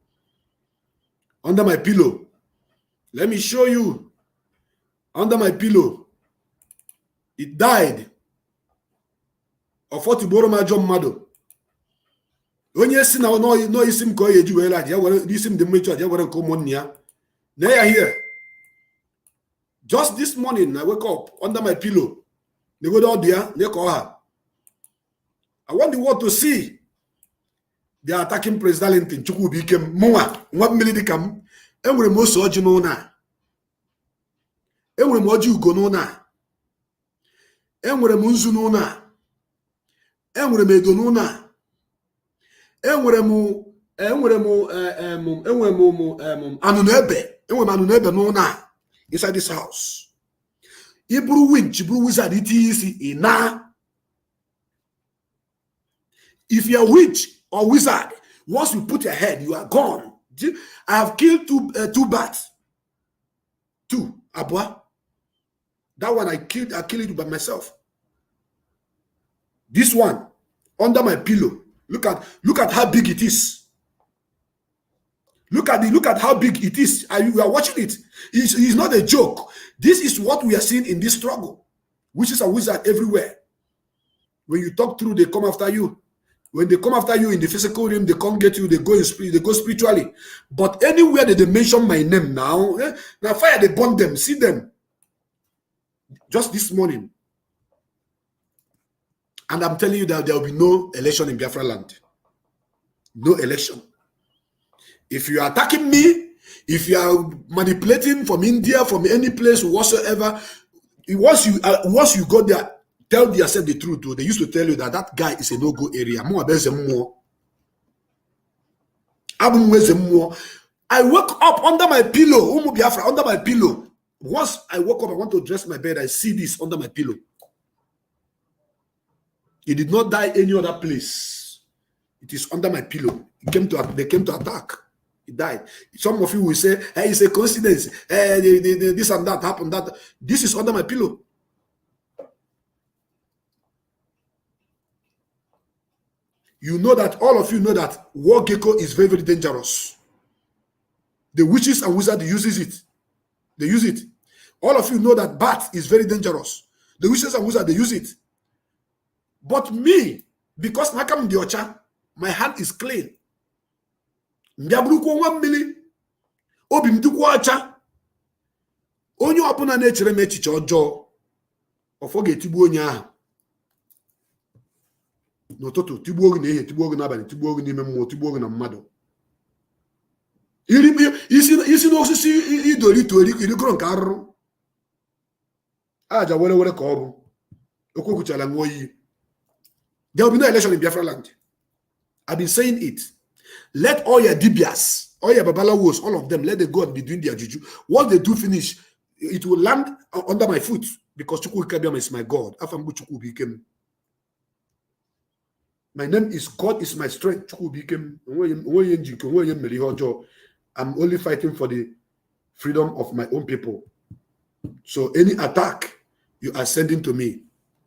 Under my pillow. Let me show you. Under my pillow. It died. Of what Iboro Majo Mado. When you see now, no isim ko yeji wela dia wala isim de mecho dia wala ko monia. Now you here. Just this morning I wake up under my pillow. They go down there, they call her. I want the world to see they are attacking President Chukwu became Moa. What milidicam? Enwere mo so oji no na. Enwere mo oji ugo no na. Enwere mo nzu no na. Enwere mo edo no na. Enwere mo anu ebe no na inside this house. Ibru winch, ibru wizard iti ina. If you're a witch or wizard, once you put your head, you are gone. I have killed two bats. Two, Abwa. That one I killed it by myself. This one, under my pillow. Look at how big it is. Look at how big it is. You are watching it. It's not a joke. This is what we are seeing in this struggle. Witches and wizards everywhere. When you talk through, they come after you. When they come after you in the physical realm, they can't get you, they go spiritually. But anywhere that they mention my name now, now fire, they burn them, see them. Just this morning. And I'm telling you that there will be no election in Biafraland. No election. If you are attacking me, if you are manipulating from India, from any place whatsoever, once you go there, tell yourself the truth. Though. They used to tell you that guy is a no-go area. I woke up under my pillow. Biafra, under my pillow. Once I woke up, I want to dress my bed. I see this under my pillow. He did not die any other place. It is under my pillow. They came to attack. He died. Some of you will say, hey, it's a coincidence. Hey, this and that happened. This is under my pillow. You know that, all of you know that war gecko is very, very dangerous. The witches and wizards uses it. They use it. All of you know that bat is very dangerous. The witches and wizards, they use it. But me, because Nakam Diocha, my hand is clean. Mbiabruko 1 million. Obi mdukwa acha. Onye ọbụla na-echere m echiche ọjọọ. Ọfọ ga-etigbu onye ahụ. N'ụtụtụ tigbuo gị n'ehihie, tigbuo gị n'abalị, tigbuo gị n'ime mmụọ, tigbuo gị na mmadụ. Isi n'osisi idolito irigoro nke arụrụ. Aja wele ka ọ bụ. Okwukwuchala nwa oyi. There will be no election in Biafraland. I've been saying it. Let all your dibias, all your babalawos, all of them, let them go and be doing their juju. Once they do finish, it will land under my foot because Chukwu is my God. Afambu Chukwu became. My name is God is my strength. Chukwu became. I'm only fighting for the freedom of my own people. So any attack you are sending to me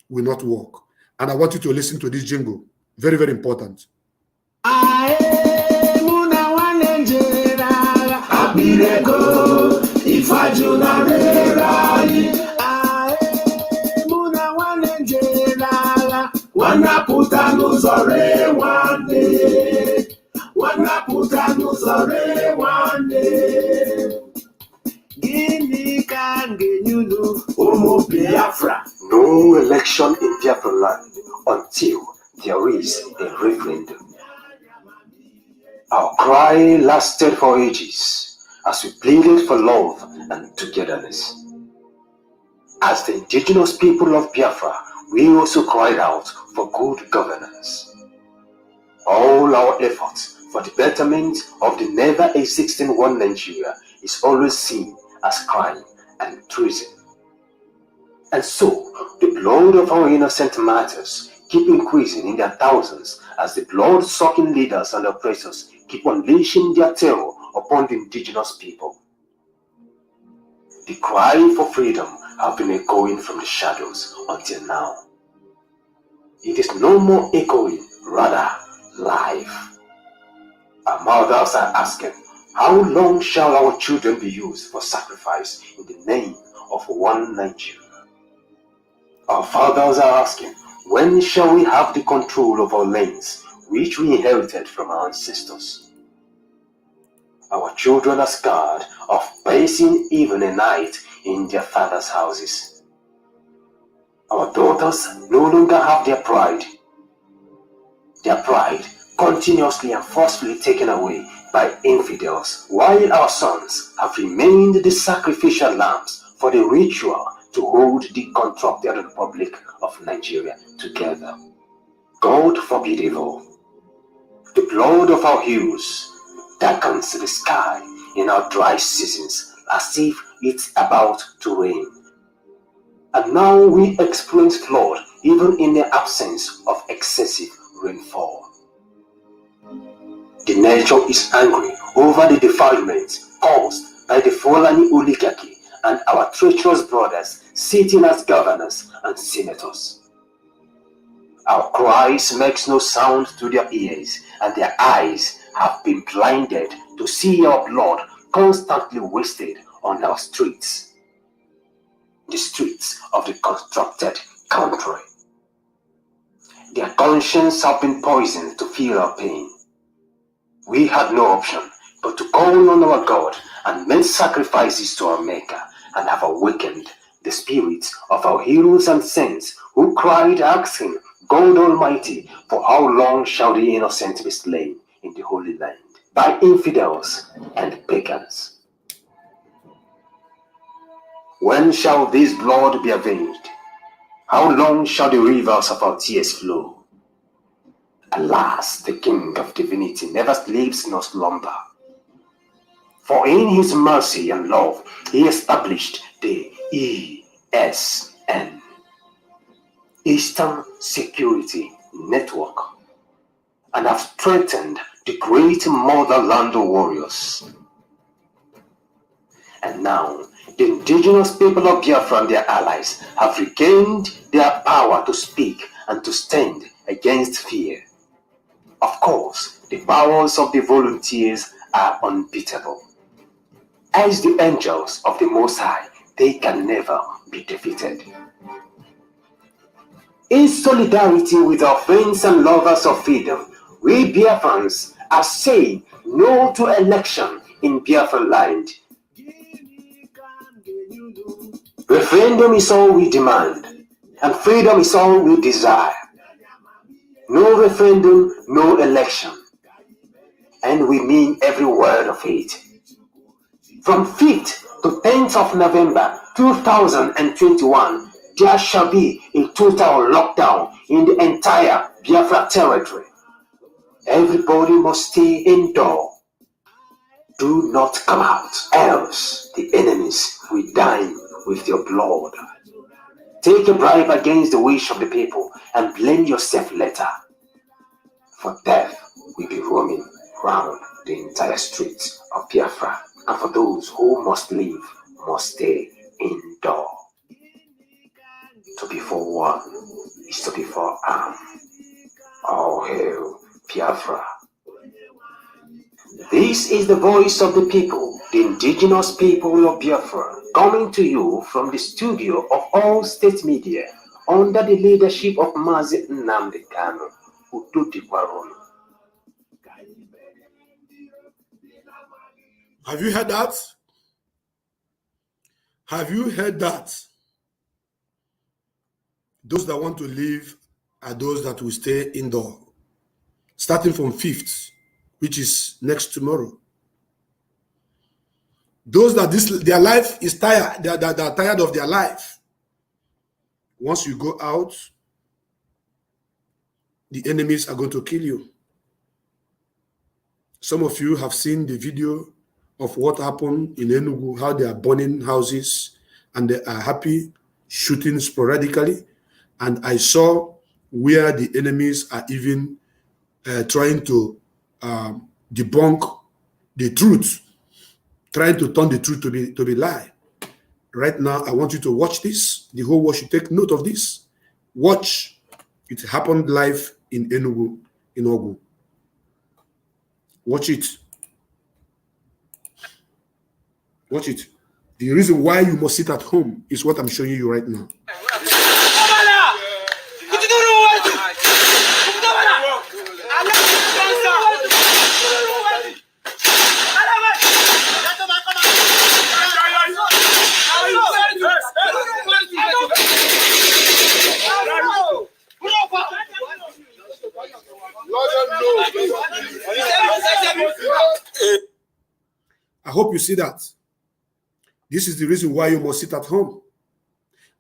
will not work. And I want you to listen to this jingle. Very, very important. No election in Biafraland until there is a referendum. Our cry lasted for ages as we pleaded for love and togetherness. As the indigenous people of Biafra, we also cried out for good governance. All our efforts for the betterment of the never-existing one Nigeria is always seen as crime and treason. And so, the blood of our innocent martyrs keep increasing in their thousands as the blood-sucking leaders and oppressors keep unleashing their terror upon the indigenous people. The cry for freedom has been echoing from the shadows until now. It is no more echoing, rather live. Our mothers are asking, how long shall our children be used for sacrifice in the name of one Nigeria? Our fathers are asking, when shall we have the control of our lands, which we inherited from our ancestors? Our children are scared of passing even a night in their fathers' houses. Our daughters no longer have their pride continuously and forcefully taken away by infidels, while our sons have remained the sacrificial lambs for the ritual to hold the contracted Republic of Nigeria together. God forbid evil. The blood of our heroes darkens the sky in our dry seasons as if it's about to rain. And now we experience flood even in the absence of excessive rainfall. The nature is angry over the defilement caused by the Fulani oligarchy and our treacherous brothers sitting as governors and senators. Our cries makes no sound to their ears, and their eyes have been blinded to see our blood constantly wasted on our streets, the streets of the constructed country. Their conscience have been poisoned to feel our pain. We had no option but to call on our God and make sacrifices to our Maker, and have awakened the spirits of our heroes and saints who cried asking God Almighty, for how long shall the innocent be slain in the Holy Land by infidels and pagans? When shall this blood be avenged? How long shall the rivers of our tears flow? Alas, the King of Divinity never sleeps nor slumber. For in his mercy and love, he established the ESN, Eastern Security Network, and have strengthened the great motherland warriors. And now, the indigenous people of Biafra and their allies have regained their power to speak and to stand against fear. Of course, the powers of the volunteers are unbeatable. As the angels of the Most High, they can never be defeated. In solidarity with our friends and lovers of freedom, we Biafrans are saying no to election in Biafraland. Referendum is all we demand, and freedom is all we desire. No referendum, no election. And we mean every word of it. From 5th to 10th of November 2021, there shall be a total lockdown in the entire Biafra territory. Everybody must stay indoor. Do not come out, else the enemies will dine with your blood. Take a bribe against the wish of the people and blame yourself later. For death will be roaming round the entire streets of Biafra, and for those who must leave must stay indoor. To be forewarned is to be forearmed. All hail Biafra. This is the voice of the people, the indigenous people of Biafra, coming to you from the studio of All State Media under the leadership of Mazi Nnamdi Kanu, Ududikwaron. Have you heard that? Have you heard that? Those that want to leave are those that will stay indoor, starting from 5th, which is next tomorrow. Those that their life is tired, they're tired of their life. Once you go out, the enemies are going to kill you. Some of you have seen the video of what happened in Enugu, how they are burning houses and they are happy shooting sporadically. And I saw where the enemies are even trying to debunk the truth, trying to turn the truth to be lie. Right now, I want you to watch this. The whole world should take note of this. Watch. It happened live in Enugu, in Ogu. Watch it. Watch it. The reason why you must sit at home is what I'm showing you right now. I hope you see that. This is the reason why you must sit at home.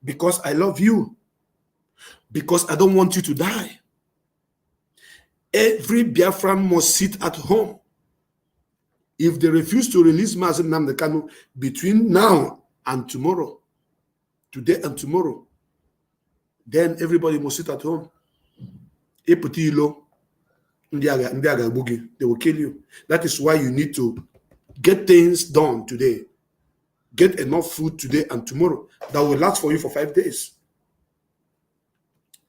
Because I love you. Because I don't want you to die. Every Biafran must sit at home. If they refuse to release Mazi Nnamdi Kanu between now and tomorrow, today and tomorrow, then everybody must sit at home. They will kill you. That is why you need to get things done today. Get enough food today and tomorrow that will last for you for 5 days.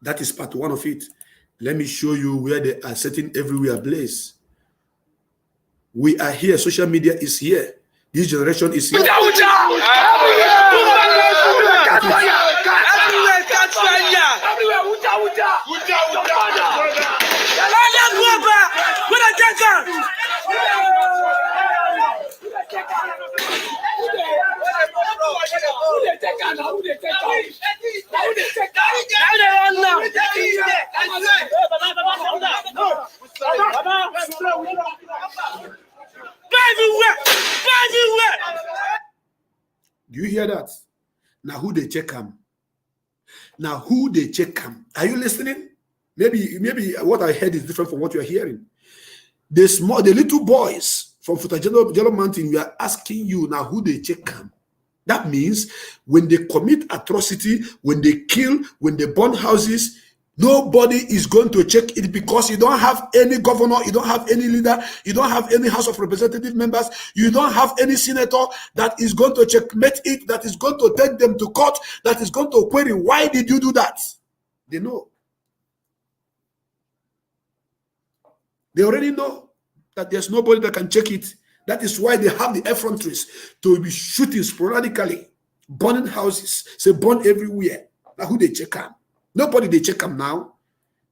That is part one of it. Let me show you where they are setting everywhere ablaze. We are here. Social media is here. This generation is here. Do you hear that? Now who they check them? Now who they check them? Are you listening? Maybe what I heard is different from what you are hearing. The little boys from Futajelo Mountain, we are asking you now who they check them. That means when they commit atrocity, when they kill, when they burn houses, nobody is going to check it because you don't have any governor, you don't have any leader, you don't have any House of Representative members, you don't have any senator that is going to checkmate it, that is going to take them to court, that is going to query, why did you do that? They know. They already know that there's nobody that can check it. That is why they have the effronteries to be shooting sporadically, burning houses, say burn everywhere. Now who they check them? Nobody they check them now.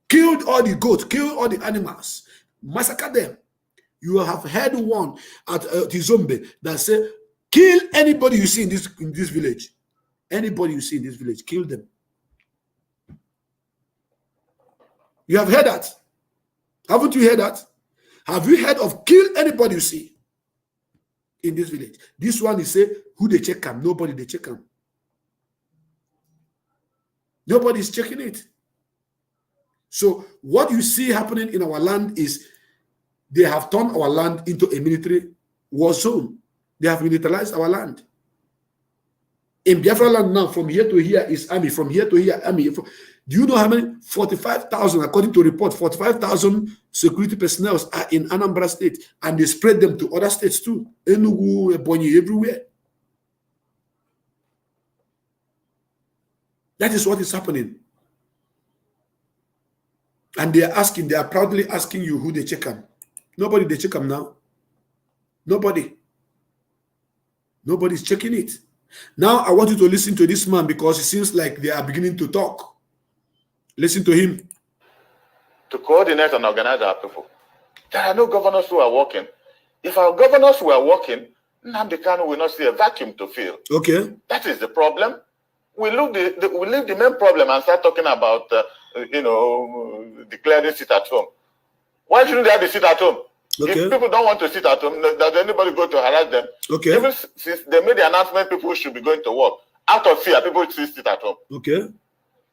Killed all the goats, killed all the animals, massacre them. You have heard one at the zombie that say, kill anybody you see in this village. Anybody you see in this village, kill them. You have heard that? Haven't you heard that? Have you heard of kill anybody you see in this village? This one is say, who they check them? Nobody they check them. Nobody's checking it. So what you see happening in our land is they have turned our land into a military war zone. They have militarized our land. In Biafraland now, from here to here is army, from here to here, army. Do you know how many? 45,000, according to report, 45,000 security personnel are in Anambra State, and they spread them to other states too. Enugu, Ebonyi, everywhere. That is what is happening. And they are proudly asking you who they check them. Nobody they check them now. Nobody. Nobody's checking it. Now I want you to listen to this man because it seems like they are beginning to talk. Listen to him. To coordinate and organize our people. There are no governors who are working. If our governors were working, Nnamdi Kanu will not see a vacuum to fill. Okay. That is the problem. We leave the main problem and start talking about, declaring sit at home. Why shouldn't they have the sit at home? Okay. If people don't want to sit at home, does anybody go to harass them? Okay. Even since they made the announcement, people should be going to work. Out of fear, people still sit at home. Okay.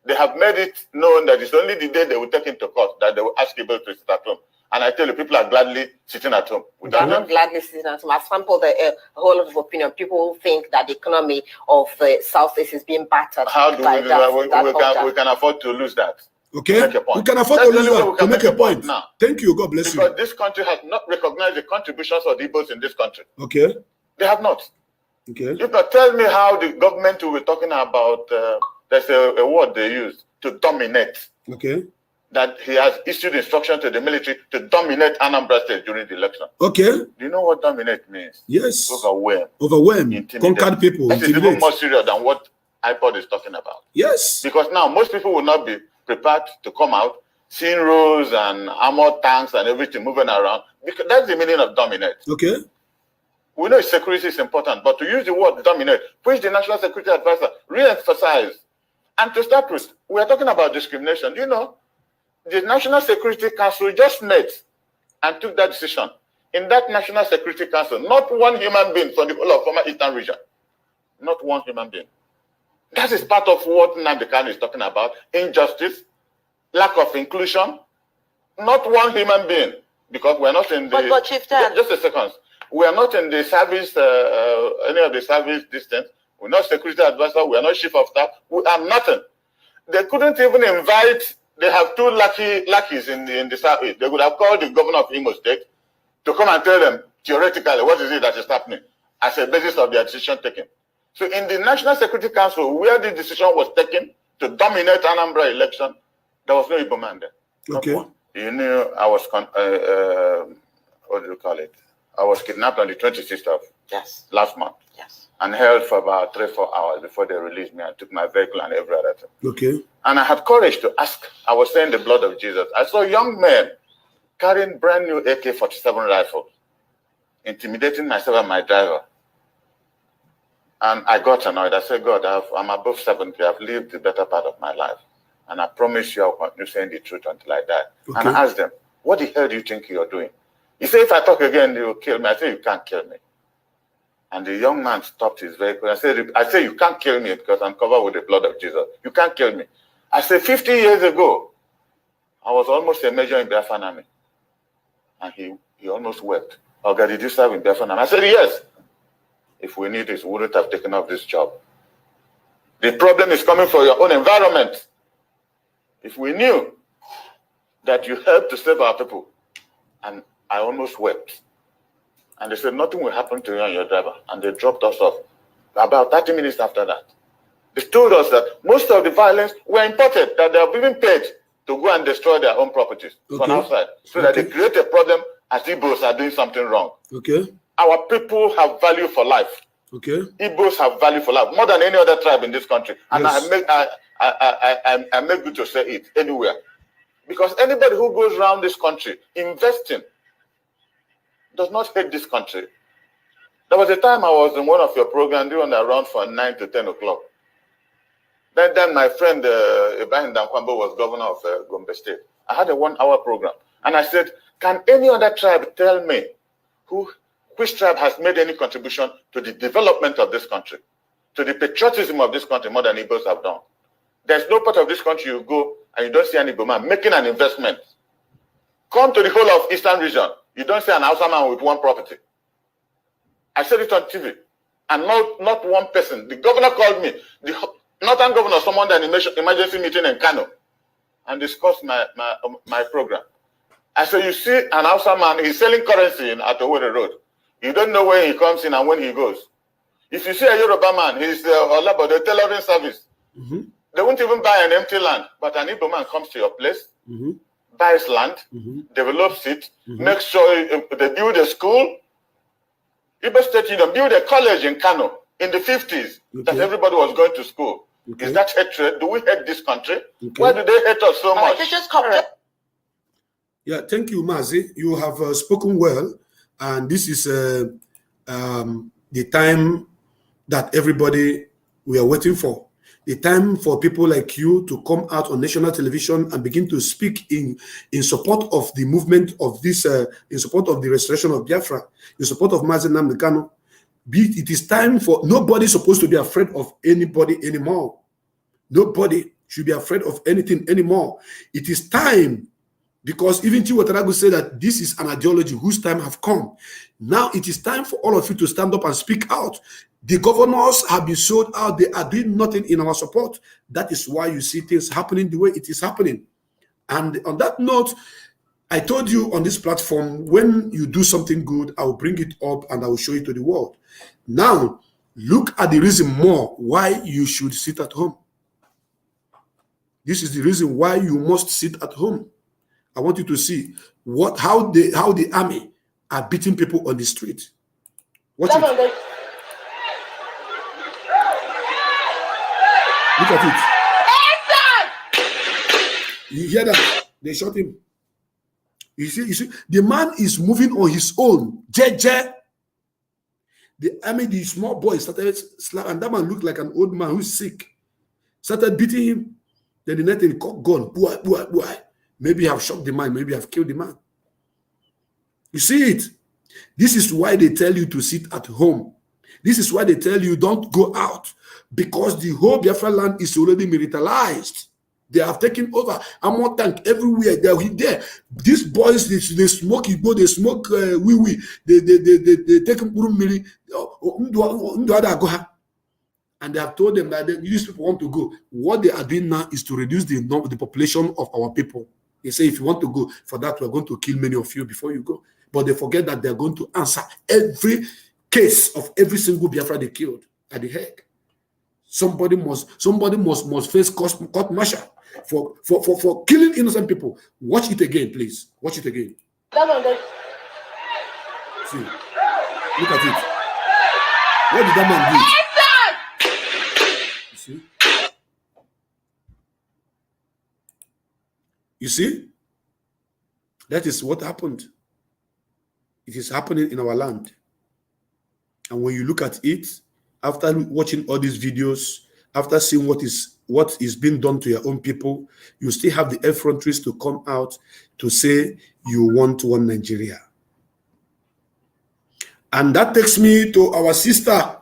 They have made it known that it's only the day they will take into court that they will ask people to sit at home. And I tell you, people are gladly sitting at home. They are not gladly sitting at home. As sample the whole lot of opinion, people think that the economy of the Southeast is being battered. How do we can afford to lose that? Okay, we can afford to lose that to make a point. Now. Thank you. God bless you. Because this country has not recognized the contributions of the Igbos in this country. Okay. They have not. Okay. You can tell me how the government will be talking about, there's a word they use, to dominate. Okay. That he has issued instruction to the military to dominate Anambra State during the election. Okay. Do you know what dominate means? Yes. Overwhelm. Overwhelm. Conquered people. That is even more serious than what iPod is talking about. Yes. Because now most people will not be prepared to come out, seeing roads and armored tanks and everything moving around, because that's the meaning of dominate. Okay. We know security is important, but to use the word dominate, which the National Security Advisor re-emphasized. And to start with, we are talking about discrimination. You know, the National Security Council just met and took that decision. In that National Security Council, not one human being from the whole of former Eastern region. Not one human being. That is part of what Nnamdi Kanu is talking about. Injustice, lack of inclusion. Not one human being. Because we're not in the... But Chieftain... Just a second. We are not in the service, any of the service distance. We're not security advisor. We are not chief of staff. We are nothing. They couldn't even invite... They have two lackeys in the service. They would have called the governor of Imo State to come and tell them, theoretically, what is it that is happening as a basis of their decision taking. So in the National Security Council, where the decision was taken to dominate Anambra election, there was no Igbo man there. Okay. You knew I was, what do you call it? I was kidnapped on the 26th of last month. Yes. And held for about 3-4 hours before they released me and took my vehicle and every other thing. Okay. And I had courage to ask. I was saying the blood of Jesus. I saw young men carrying brand new AK-47 rifles, intimidating myself and my driver. And I got annoyed. I said, God, I'm above 70. I've lived the better part of my life. And I promise you I'll continue saying the truth until I die. Okay. And I asked them, what the hell do you think you're doing? He said, if I talk again, they will kill me. I said, you can't kill me. And the young man stopped his vehicle. I said, you can't kill me because I'm covered with the blood of Jesus. You can't kill me. I said, 50 years ago, I was almost a major in Biafran Army. And he almost wept. Oh, God, did you serve in Biafran Army? I said, yes. If we knew this, we wouldn't have taken up this job. The problem is coming from your own environment. If we knew that you helped to save our people, and I almost wept. And they said, nothing will happen to you and your driver. And they dropped us off. About 30 minutes after that, they told us that most of the violence were imported, that they have even paid to go and destroy their own properties from outside. So that they create a problem as Igbos are doing something wrong. Okay. Our people have value for life. Okay. Igbos have value for life, more than any other tribe in this country. And yes. I make good to say it anywhere. Because anybody who goes around this country investing does not hate this country. There was a time I was in one of your programs doing around from 9 to 10 o'clock. Then my friend Ibrahim Dankwambo was governor of Gombe State. I had a 1-hour program. And I said, can any other tribe tell me which tribe has made any contribution to the development of this country, to the patriotism of this country more than Igbos have done? There's no part of this country you go and you don't see an Igbo man making an investment. Come to the whole of Eastern region, you don't see an Hausa man with one property. I said it on TV, and not one person. The governor called me, the northern governor summoned an emergency meeting in Kano and discussed my program. I said, you see an Hausa man, he's selling currency at the Owerri Road. You don't know when he comes in and when he goes. If you see a Yoruba man, he's about the tailoring service. They won't even buy an empty land, but an Igbo man comes to your place, buys land, develops it, makes sure they build a school. Igbo State Union built a college in Kano in the 50s that everybody was going to school. Is that hatred? Do we hate this country? Why do they hate us so much? Yeah, thank you, Mazi. You have spoken well, and this is the time that everybody we are waiting for. The time for people like you to come out on national television and begin to speak in support of the movement of this, in support of the restoration of Biafra, in support of Mazi Nnamdi Kanu. It is time for, nobody is supposed to be afraid of anybody anymore. Nobody should be afraid of anything anymore. It is time, because even Chiwataragu said that this is an ideology whose time have come. Now it is time for all of you to stand up and speak out. The governors have been sold out. They are doing nothing in our support. That is why you see things happening the way it is happening. And on that note, I told you on this platform, when you do something good, I will bring it up and I will show it to the world. Now, look at the reason more why you should sit at home. This is the reason why you must sit at home. I want you to see how the army are beating people on the street. Watch it. Look at it. You hear that? They shot him. You see, the man is moving on his own. JJ. The army, the small boy started slapping, and that man looked like an old man who's sick. Started beating him. Then the next cock gun. Boy. Maybe have shot the man. Maybe have killed the man. You see it? This is why they tell you to sit at home. This is why they tell you don't go out, because the whole Biafraland is already militarized. They have taken over. Ammo tank everywhere. They're there. These boys, they smoke Igbo, they smoke wee. They take mili. And they have told them that these people want to go. What they are doing now is to reduce the population of our people. They say, if you want to go, for that, we're going to kill many of you before you go. But they forget that they're going to answer every case of every single Biafra they killed at the Hague. Somebody must face court martial for killing innocent people. Watch it again, please. Watch it again. See, look at it. What did that man do? You see? You see? That is what happened. It is happening in our land. And when you look at it, after watching all these videos, after seeing what is being done to your own people, you still have the effronteries to come out to say you want one Nigeria. And that takes me to our sister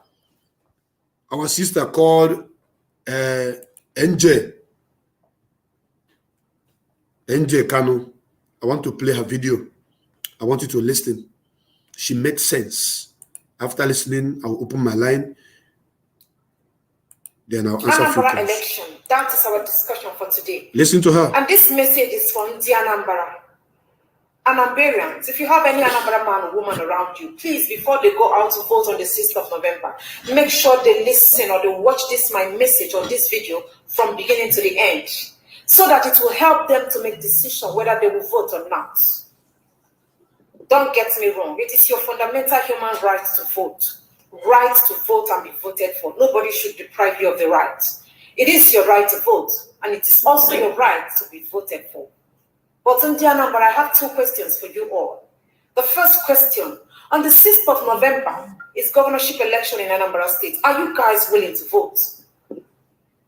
called NJ Kanu. I want to play her video. I want you to listen. She made sense. After listening, I'll open my line. Then I'll answer Anambra election. That is our discussion for today. Listen to her. And this message is from the Anambarians. If you have any Anambra man or woman around you, please, before they go out to vote on the 6th of November, make sure they listen or they watch my message or this video from beginning to the end, so that it will help them to make decision whether they will vote or not. Don't get me wrong. It is your fundamental human right to vote. Right to vote and be voted for. Nobody should deprive you of the right. It is your right to vote, and it is also your right to be voted for. But in Anambra, I have two questions for you all. The first question, on the 6th of November is governorship election in Anambra State. Are you guys willing to vote?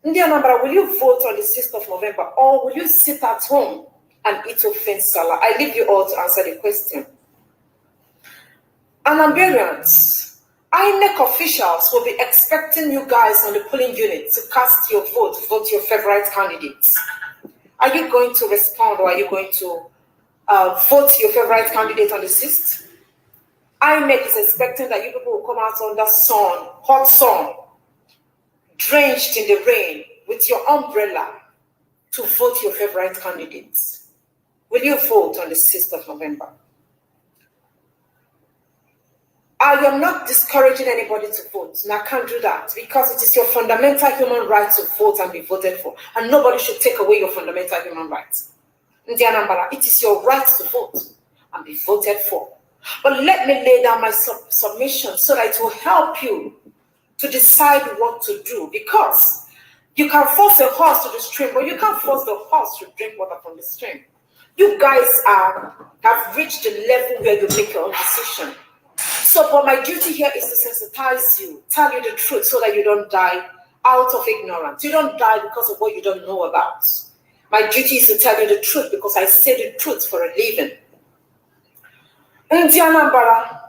In Anambra, will you vote on the 6th of November, or will you sit at home and eat ofen salad? I leave you all to answer the question. Anambarians, INEC officials will be expecting you guys on the polling unit to cast your vote your favorite candidates. Are you going to respond, or are you going to vote your favorite candidate on the 6th? INEC is expecting that you people will come out under sun, hot sun, drenched in the rain, with your umbrella to vote your favorite candidates. Will you vote on the 6th of November? I am not discouraging anybody to vote, and I can't do that because it is your fundamental human right to vote and be voted for, and nobody should take away your fundamental human rights. It is your right to vote and be voted for. But let me lay down my submission so that it will help you to decide what to do, because you can force a horse to the stream, but you can't force the horse to drink water from the stream. You guys have reached the level where you make your own decision. So, but my duty here is to sensitize you, tell you the truth so that you don't die out of ignorance. You don't die because of what you don't know about. My duty is to tell you the truth because I say the truth for a living. In Anambra,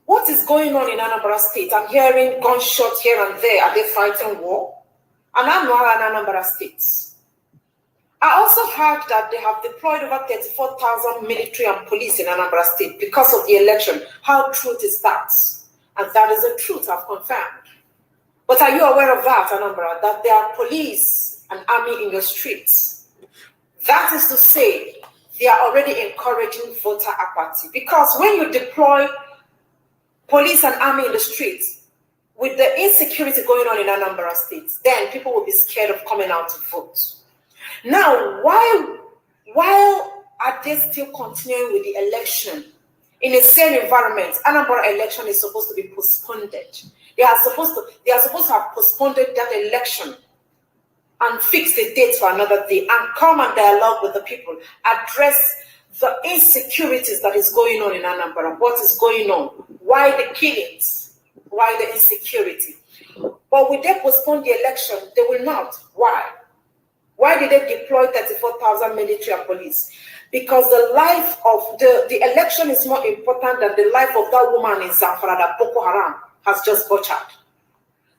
what is going on in Anambra State? I'm hearing gunshots here and there. Are they fighting war? And I'm not in Anambra State. I also heard that they have deployed over 34,000 military and police in Anambra State because of the election. How true is that? And that is the truth I've confirmed. But are you aware of that, Anambra, that there are police and army in the streets? That is to say, they are already encouraging voter apathy. Because when you deploy police and army in the streets, with the insecurity going on in Anambra State, then people will be scared of coming out to vote. Now, while are they still continuing with the election in the same environment? Anambra election is supposed to be postponed. They are supposed to have postponed that election and fix the date for another day and come and dialogue with the people, address the insecurities that is going on in Anambra. What is going on? Why the killings? Why the insecurity? But will they postpone the election? They will not. Why? Why did they deploy 34,000 military and police? Because the life of the election is more important than the life of that woman in Zamfara that Boko Haram has just butchered.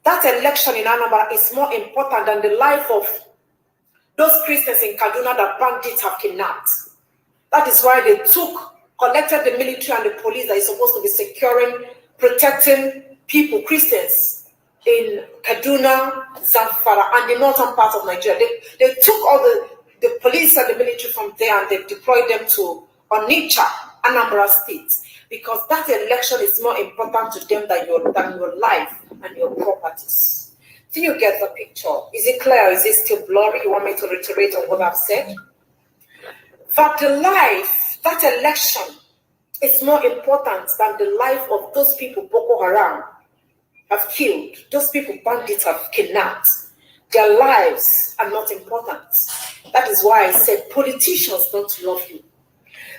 That election in Anambra is more important than the life of those Christians in Kaduna that bandits have kidnapped. That is why they collected the military and the police that is supposed to be securing, protecting people, Christians, in Kaduna, Zamfara, and the northern part of Nigeria. They took all the police and the military from there and they deployed them to Onitsha, Anambra State, because that election is more important to them than your life and your properties. Do you get the picture? Is it clear? Is it still blurry? You want me to reiterate on what I've said? That that election is more important than the life of those people Boko Haram have killed. Those people bandits have kidnapped. Their lives are not important. That is why I said politicians don't love you.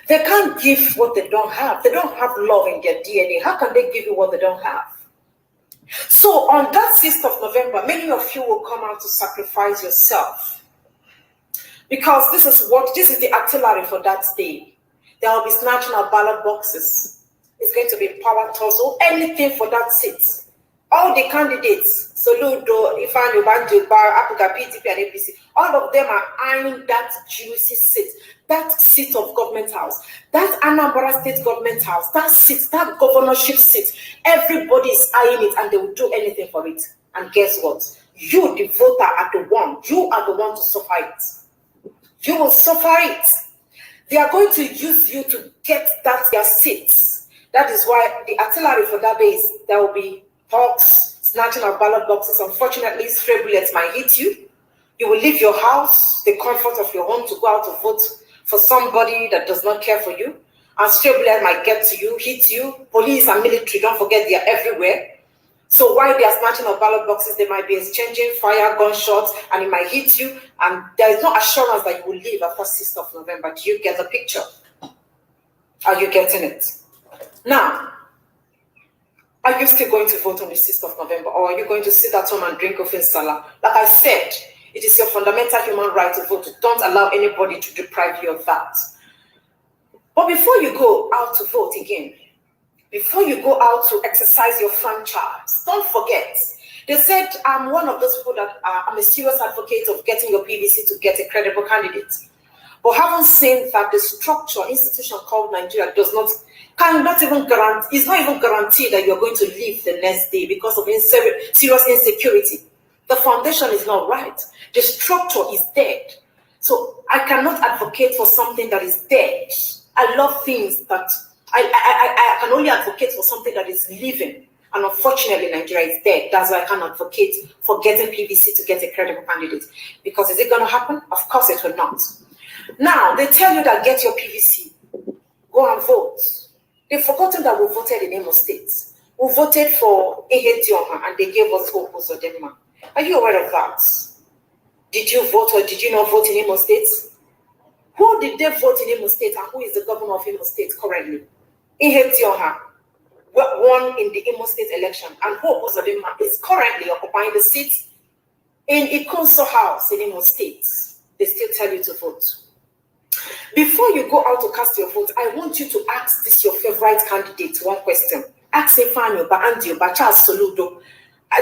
They can't give what they don't have. They don't have love in their DNA. How can they give you what they don't have? So on that 6th of November, many of you will come out to sacrifice yourself. Because this is the artillery for that day. There will be snatching of ballot boxes. It's going to be power tussle, anything for that seat. All the candidates, Soludo, Ifan, Ubanjo, Bar, Africa, PTP, and APC, all of them are eyeing that juicy seat, that seat of government house, that Anambra State government house, that seat, that governorship seat. Everybody is eyeing it and they will do anything for it. And guess what? You, the voter, are the one. You are the one to suffer it. You will suffer it. They are going to use you to get their seats. That is why the artillery for that day is there will be talks, snatching of ballot boxes. Unfortunately, stray bullets might hit you. You will leave your house, the comfort of your home, to go out to vote for somebody that does not care for you. And stray bullets might get to you, hit you. Police and military, don't forget, they are everywhere. So while they are snatching of ballot boxes, they might be exchanging fire, gunshots, and it might hit you. And there is no assurance that you will leave after 6th of November. Do you get the picture? Are you getting it? Now, are you still going to vote on the 6th of November, or are you going to sit at home and drink coffee and salah? Like I said, it is your fundamental human right to vote. Don't allow anybody to deprive you of that. But before you go out to vote again, before you go out to exercise your franchise, don't forget. They said, I'm one of those people that I'm a serious advocate of getting your PVC to get a credible candidate. But haven't seen that the structure, institution called Nigeria is not even guaranteed that you're going to leave the next day because of serious insecurity. The foundation is not right. The structure is dead. So I cannot advocate for something that is dead. I love things that I can only advocate for something that is living. And unfortunately, Nigeria is dead. That's why I can't advocate for getting PVC to get a credible candidate. Because is it going to happen? Of course it will not. Now, they tell you that get your PVC. Go and vote. They've forgotten that we voted in Imo State. We voted for Ehedioma and they gave us Hope Uzodinma. Are you aware of that? Did you vote or did you not vote in Imo State? Who did they vote in Imo State and who is the governor of Imo State currently? Ehedioma won in the Imo State election, and Hope Uzodinma is currently occupying the seat in Ikonso House in Imo State. They still tell you to vote. Before you go out to cast your vote, I want you to ask this your favorite candidate one question. Ask Efanio Andio Charles Soludo,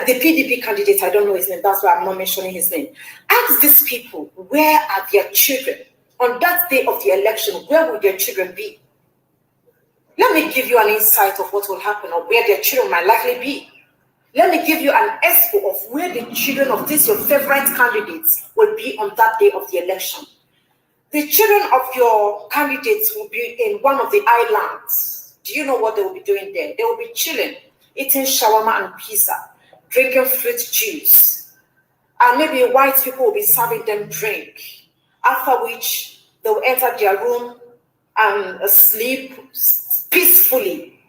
the PDP candidate. I don't know his name. That's why I'm not mentioning his name. Ask these people, where are their children on that day of the election? Where will their children be? Let me give you an insight of what will happen or where their children might likely be. Let me give you an expo of where the children of this your favorite candidates will be on that day of the election. The children of your candidates will be in one of the islands. Do you know what they will be doing there? They will be chilling, eating shawarma and pizza, drinking fruit juice. And maybe white people will be serving them drink. After which they will enter their room and sleep peacefully.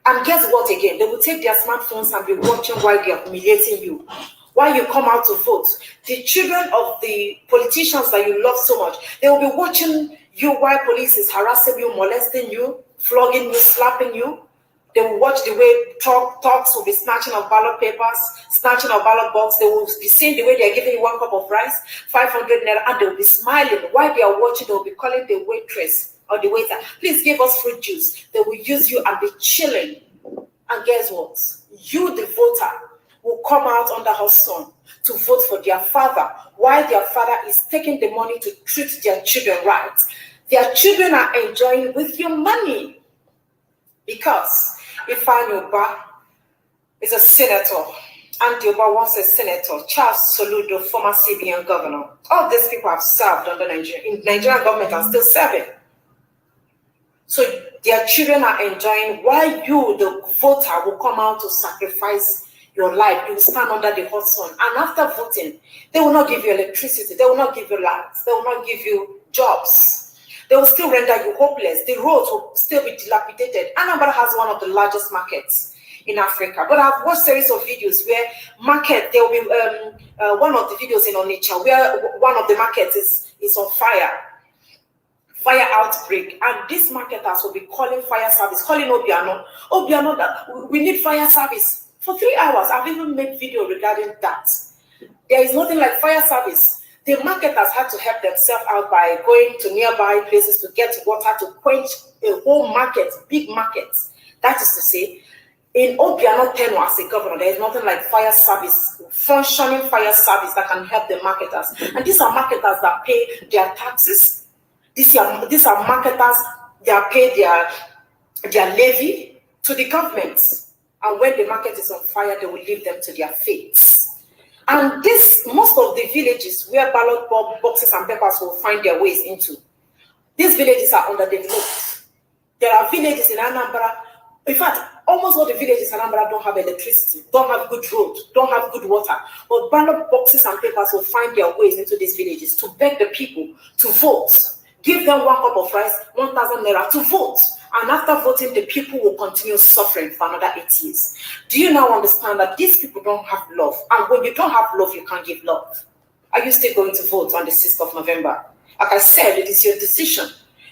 And guess what again? They will take their smartphones and be watching while they are humiliating you. While you come out to vote, the children of the politicians that you love so much, they will be watching you while police is harassing you, molesting you, flogging you, slapping you. They will watch the way talks will be snatching of ballot papers, snatching of ballot box. They will be seeing the way they are giving you 1 cup of rice, 500 naira, and they will be smiling. While they are watching, they will be calling the waitress or the waiter, please give us fruit juice. They will use you and be chilling. And guess what? You, the voter, will come out under hot sun to vote for their father, while their father is taking the money to treat their children right. Their children are enjoying with your money. Because Ifeanyi Ubah is a senator, Andy Ubah once a senator, Charles Soludo, former CBN governor. All these people have served under Nigerian government and still serving. So their children are enjoying, while you, the voter, will come out to sacrifice your life. You will stand under the hot sun. And after voting, they will not give you electricity. They will not give you lights. They will not give you jobs. They will still render you hopeless. The roads will still be dilapidated. Anambra has one of the largest markets in Africa. But I've watched series of videos where there will be one of the videos in Onitsha where one of the markets is on fire outbreak, and these marketers will be calling fire service, calling Obiano, that we need fire service for 3 hours. I've even made video regarding that. There is nothing like fire service. The marketers had to help themselves out by going to nearby places to get water to quench a whole market, big markets. That is to say, in Obiano tenure as a governor, there is nothing like fire service, functioning fire service that can help the marketers. And these are marketers that pay their taxes. These are marketers that pay their levy to the government. And when the market is on fire, they will leave them to their fates. And most of the villages where ballot boxes and papers will find their ways into, these villages are underdeveloped. There are villages in Anambra. In fact, almost all the villages in Anambra don't have electricity, don't have good roads, don't have good water. But ballot boxes and papers will find their ways into these villages to beg the people to vote. Give them 1 cup of rice, 1,000 naira to vote. And after voting, the people will continue suffering for another 8 years. Do you now understand that these people don't have love? And when you don't have love, you can't give love. Are you still going to vote on the 6th of November? Like I said, it is your decision.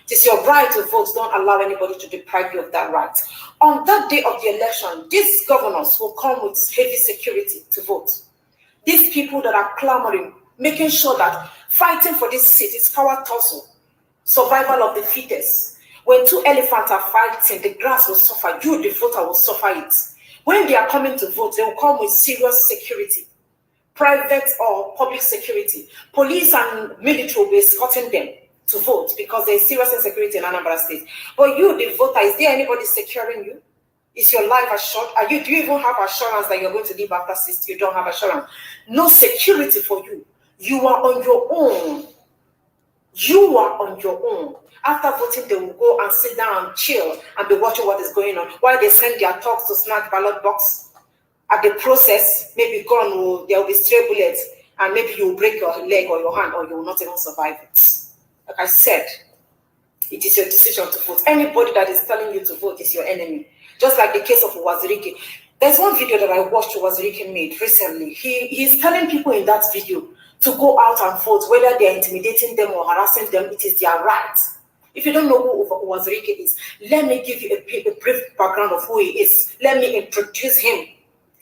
It is your right to vote. Don't allow anybody to deprive you of that right. On that day of the election, these governors will come with heavy security to vote. These people that are clamoring, making sure that fighting for this seat is power tussle. Survival of the fittest. When two elephants are fighting, the grass will suffer. You, the voter, will suffer it. When they are coming to vote, they will come with serious security, private or public security. Police and military will be escorting them to vote because there is serious insecurity in Anambra State. But you, the voter, is there anybody securing you? Is your life assured? Do you even have assurance that you're going to live after 60? You don't have assurance. No security for you. You are on your own. You are on your own. After voting, they will go and sit down and chill and be watching what is going on while they send their thugs to snatch ballot box. At the process, maybe there will be stray bullets and maybe you will break your leg or your hand or you will not even survive it. Like I said, it is your decision to vote. Anybody that is telling you to vote is your enemy. Just like the case of Wazirike. There's one video that I watched Wazirike made recently. He's telling people in that video to go out and vote, whether they're intimidating them or harassing them, it is their right. If you don't know who Wazirike is, let me give you a brief background of who he is. Let me introduce him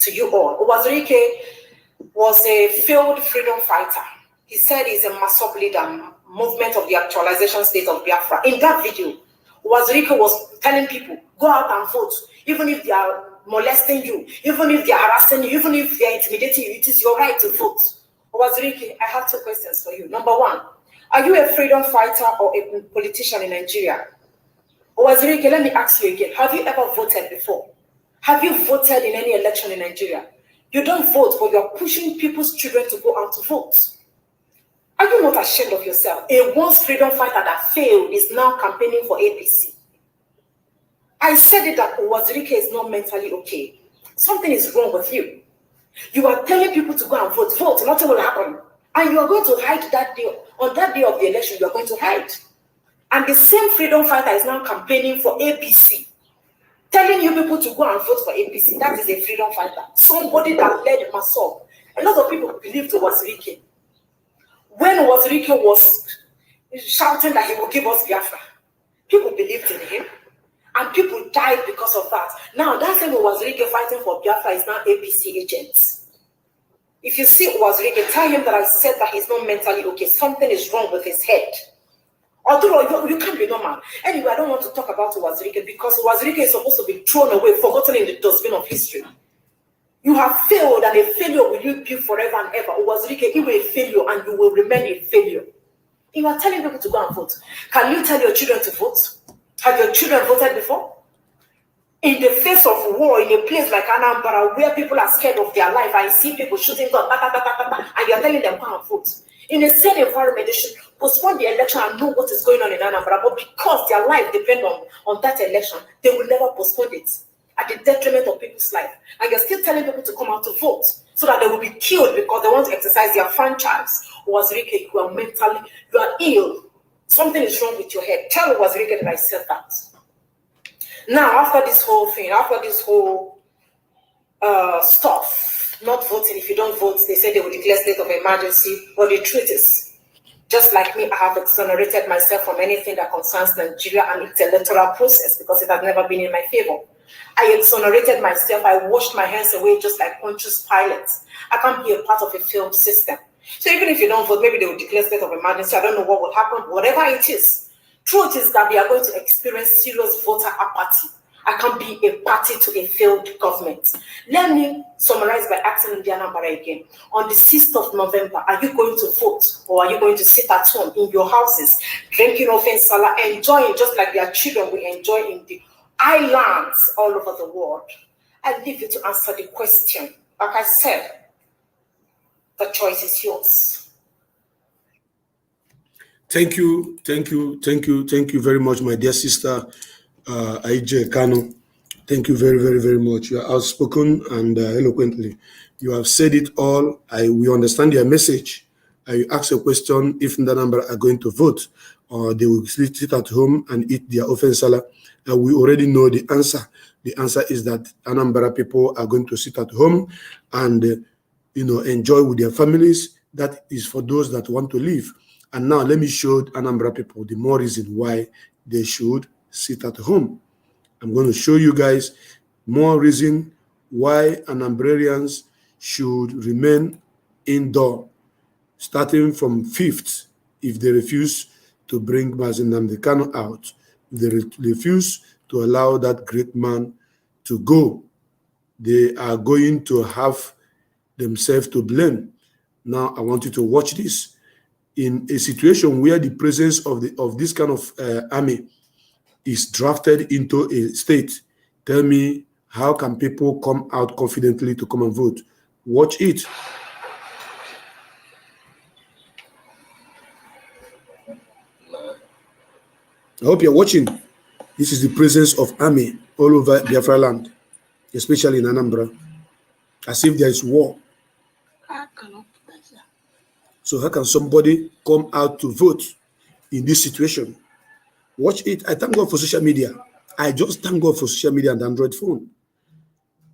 to you all. Wazirike was a failed freedom fighter. He said he's a Masop leader, movement of the actualization state of Biafra. In that video, Wazirike was telling people, go out and vote, even if they are molesting you, even if they are harassing you, even if they are intimidating you, it is your right to vote. Wazirike, I have two questions for you. Number one, are you a freedom fighter or a politician in Nigeria? Wazirike, let me ask you again, have you ever voted before? Have you voted in any election in Nigeria? You don't vote, but you're pushing people's children to go out to vote. Are you not ashamed of yourself? A once freedom fighter that failed is now campaigning for APC. I said it that Wazirike is not mentally okay. Something is wrong with you. You are telling people to go and vote. Vote, nothing will happen. And you are going to hide that day. On that day of the election, you are going to hide. And the same freedom fighter is now campaigning for APC. Telling you people to go and vote for APC. That is a freedom fighter. Somebody that led Masop. A lot of people believed Wazirike. When Wazirike was shouting that he will give us Biafra, people believed in him. And people died because of that. Now, that same Wazirike fighting for Biafra is now APC agents. If you see Wazirike, tell him that I said that he's not mentally okay. Something is wrong with his head. Although you can't be normal. Anyway, I don't want to talk about Wazirike because Wazirike is supposed to be thrown away, forgotten in the dustbin of history. You have failed, and a failure will you be forever and ever. Wazirike, you were a failure, and you will remain a failure. You are telling people to go and vote. Can you tell your children to vote? Have your children voted before? In the face of war, in a place like Anambra, where people are scared of their life, I see people shooting guns, and you're telling them go and vote. In a same environment, they should postpone the election and know what is going on in Anambra. But because their life depends on that election, they will never postpone it at the detriment of people's life. And you're still telling people to come out to vote so that they will be killed because they want to exercise their franchise. Wazirike, you are mentally, you are ill. Something is wrong with your head. Tell Wazirike that I said that. Now, after this whole thing, after this whole stuff, not voting, if you don't vote, they say they will declare state of emergency. But the truth is, just like me, I have exonerated myself from anything that concerns Nigeria and its electoral process because it has never been in my favor. I exonerated myself. I washed my hands away just like Pontius Pilate. I can't be a part of a failed system. So even if you don't vote, maybe they will declare state of emergency. I don't know what will happen. Whatever it is, truth is that we are going to experience serious voter apathy. I can't be a party to a failed government. Let me summarize by asking Indiana Bara again. On the 6th of November, are you going to vote or are you going to sit at home in your houses, drinking offense salah, enjoying just like their children will enjoy in the islands all over the world? I leave you to answer the question. Like I said, the choice is yours. Thank you very much, my dear sister, AJ Kano. Thank you very, very, very much. You are outspoken and eloquently. You have said it all. We understand your message. You ask a question if the number are going to vote or they will sit at home and eat their offense salad. We already know the answer. The answer is that Anambra people are going to sit at home and enjoy with their families. That is for those that want to live. And now let me show Anambra people the more reason why they should sit at home. I'm going to show you guys more reason why Anambrarians should remain indoor, starting from 5th, if they refuse to bring Mazi Nnamdi Kanu out. If they refuse to allow that great man to go, they are going to have themselves to blame. Now, I want you to watch this. In a situation where the presence of this kind of army is drafted into a state, tell me, how can people come out confidently to come and vote? Watch it. I hope you're watching. This is the presence of army all over Biafraland, especially in Anambra, as if there is war. So how can somebody come out to vote in this situation? Watch it. I thank God for social media. I just thank God for social media and Android phone.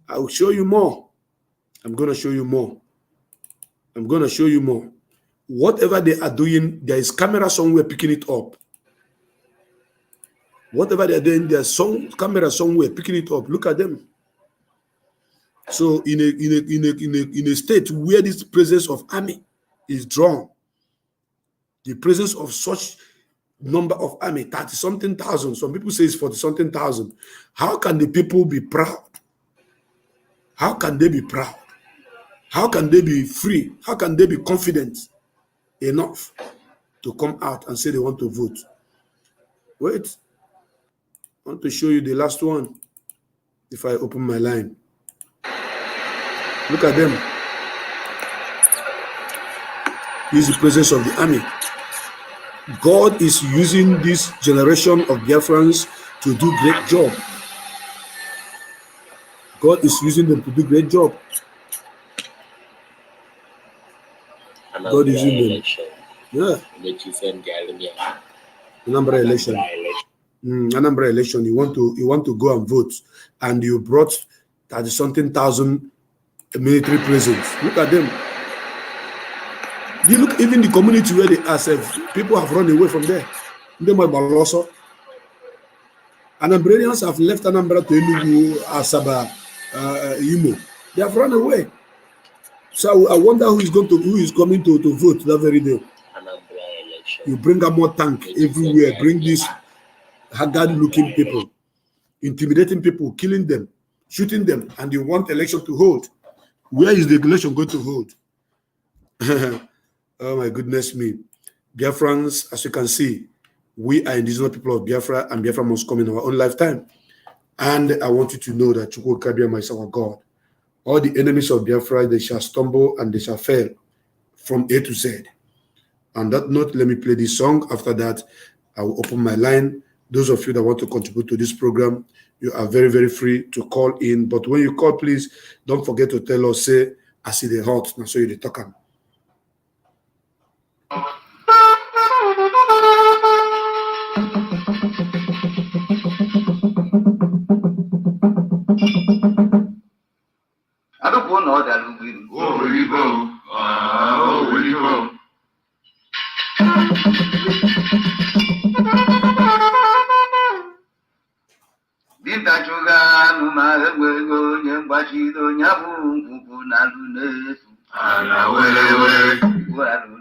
I will show you more. I'm going to show you more. I'm going to show you more. Whatever they are doing, there is camera somewhere picking it up. Whatever they're doing, there's some camera somewhere picking it up. Look at them. So in a state where this presence of army is drawn, the presence of such number of army, 30-something thousand, some people say it's 40-something thousand. How can the people be proud? How can they be proud? How can they be free? How can they be confident enough to come out and say they want to vote? Wait, I want to show you the last one. If I open my line, look at them. This is the presence of the army. God is using this generation of Biafrans to do great job. God is using them to do great job. God is using them. Yeah. Anambra election. Anambra election. You want to go and vote, and you brought 30-something thousand military presence. Look at them. You look, even the community where they are, people have run away from there. Anambranians have left Anambra to Enugu, Asaba, Imo. They have run away. So I wonder who is coming to vote that very day. You bring up more tank everywhere. Bring these haggard-looking people, intimidating people, killing them, shooting them, and you want election to hold. Where is the election going to hold? Oh my goodness me. Biafrans, as you can see, we are indigenous people of Biafra, and Biafra must come in our own lifetime. And I want you to know that Chukwu Kabiama is our God. All the enemies of Biafra, they shall stumble and they shall fail from A to Z. On that note, let me play this song. After that, I will open my line. Those of you that want to contribute to this program, you are very, very free to call in. But when you call, please don't forget to tell us, say, I see the hot, now so you the talking. I don't want all that. Oh, will you go? Oh, will you go? Dita chuga numa ego nyembachido nyabu na lunefu. Ana wele. Walu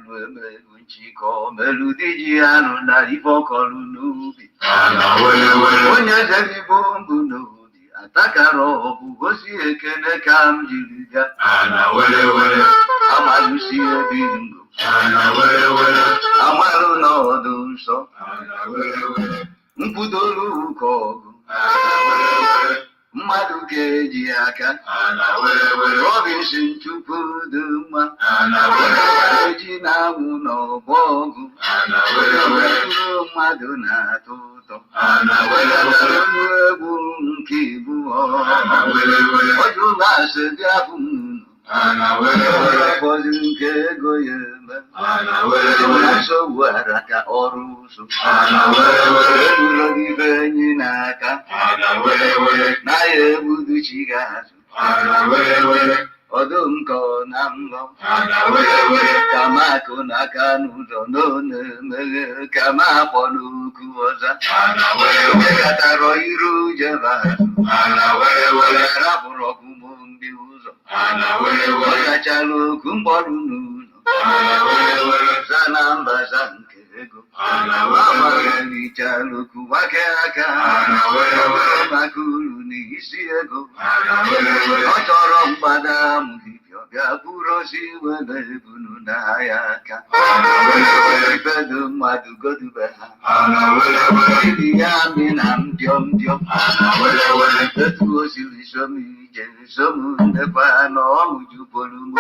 chiko meludiji anu na iboko lunubi. Ana wele. Onye zebi bombu no. Atakaro bugosi ekene kam jiriga. Ana wele. Amalusi ebingo. Ana wele. Amalu no dunso. Ana wele. Mpudolu kogu. Ana wele. Mmadụ ga-eji aka. Ana wele. Robinson Chukwuduma. Ana wele. Eji na-amụ n'ọgbọ ọgụ. Ana wele. Mmadụ na-atụ ụtọ. Ana wele. Onye egwu nke ibu ọha. Ọdụ na-asị bịa bụ nnụnụ. Ana wele. Ụfọdụ nke ego ya eme. Ana wele. Nsogbu ara ka ọrụ ụzọ. Ana wele. Ebulo ibe enyi n'aka. Ana wele. Na ya egbudu chi ga-azụ. Ana wele. Ọdụ nkọ na mlọ. Ana wele. Ka makụ n'aka n'ụzọ na-emeghe ka ma akpọ n'okwu ọza. Ana wele. Katara iru jeba. Ana wele. Rapụrụ ọgụmụ ndị ụzọ. Ana wele. Ọkachala okwu mkpọrụ n'ụlọ. Ana wele. Zanamba Zankerego, Amaluku Wakaka, Makulu Nisiego, Otorom Badam, Yaburosi, Wenebunayaka, Bedum Madu Godubeha, Yaminam Diom Diom, that was you, some the pan or you polum.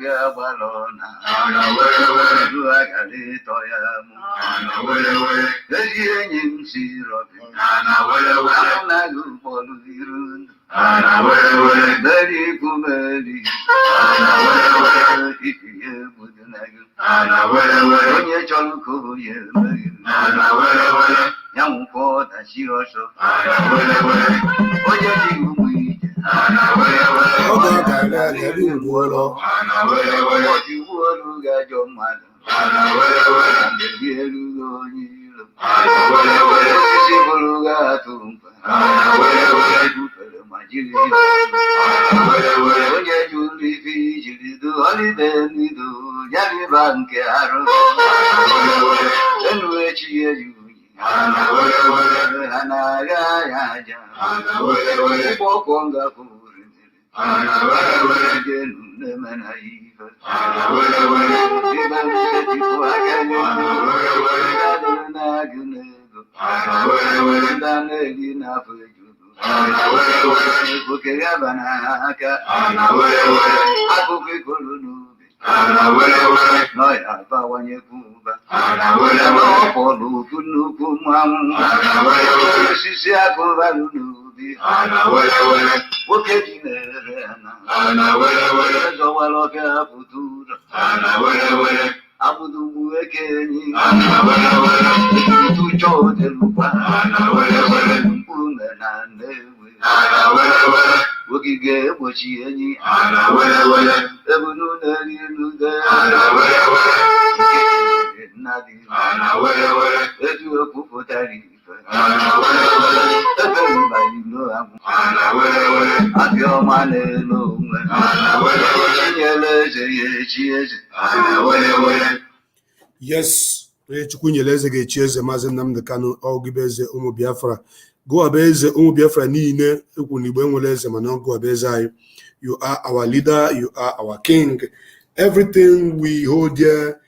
Yabalona, the Yen Sirop, Anagu Polirun, very Kumeli, if you would nagu, young port and she also, Yes, Chukwunyeleze ga-echieze Maazị Nnamdi Kanu Ogibeze ụmụ Biafra. Gụwabeze ụmụ Biafra niile ekwu n'Igbo enwere eze mana gụwabeze anyị. You are our leader, you are our king. Everything we hold here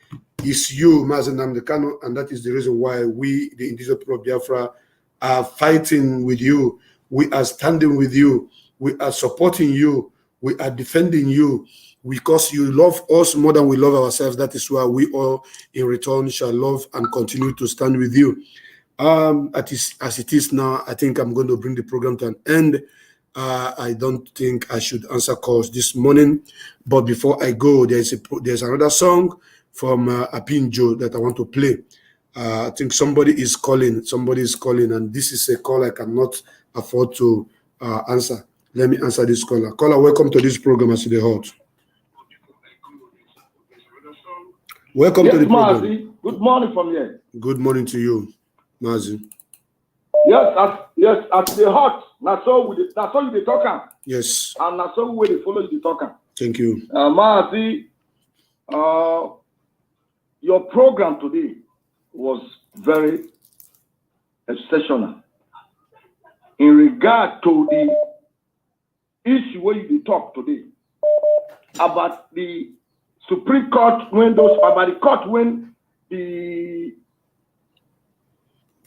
is you, Maazị Nnamdi Kanu, and that is the reason why we, the indigenous people of Biafra, are fighting with you. We are standing with you. We are supporting you. We are defending you. Because you love us more than we love ourselves, that is why we all in return shall love and continue to stand with you. As it is now, I think I'm going to bring the program to an end. I don't think I should answer calls this morning, but before I go, there's another song from Apinjo that I want to play. I think somebody is calling, and this is a call I cannot afford to answer. Let me answer this caller. Caller, welcome to this program, as the hot. Welcome to the program. Mazi. Good morning from here. Good morning to you, Mazi. Yes, at the hot. That's all you be talking. Yes. And that's all we follow you talking. Thank you. Mazi, your program today was very exceptional in regard to the issue where you talk today about the Supreme Court when about the court when the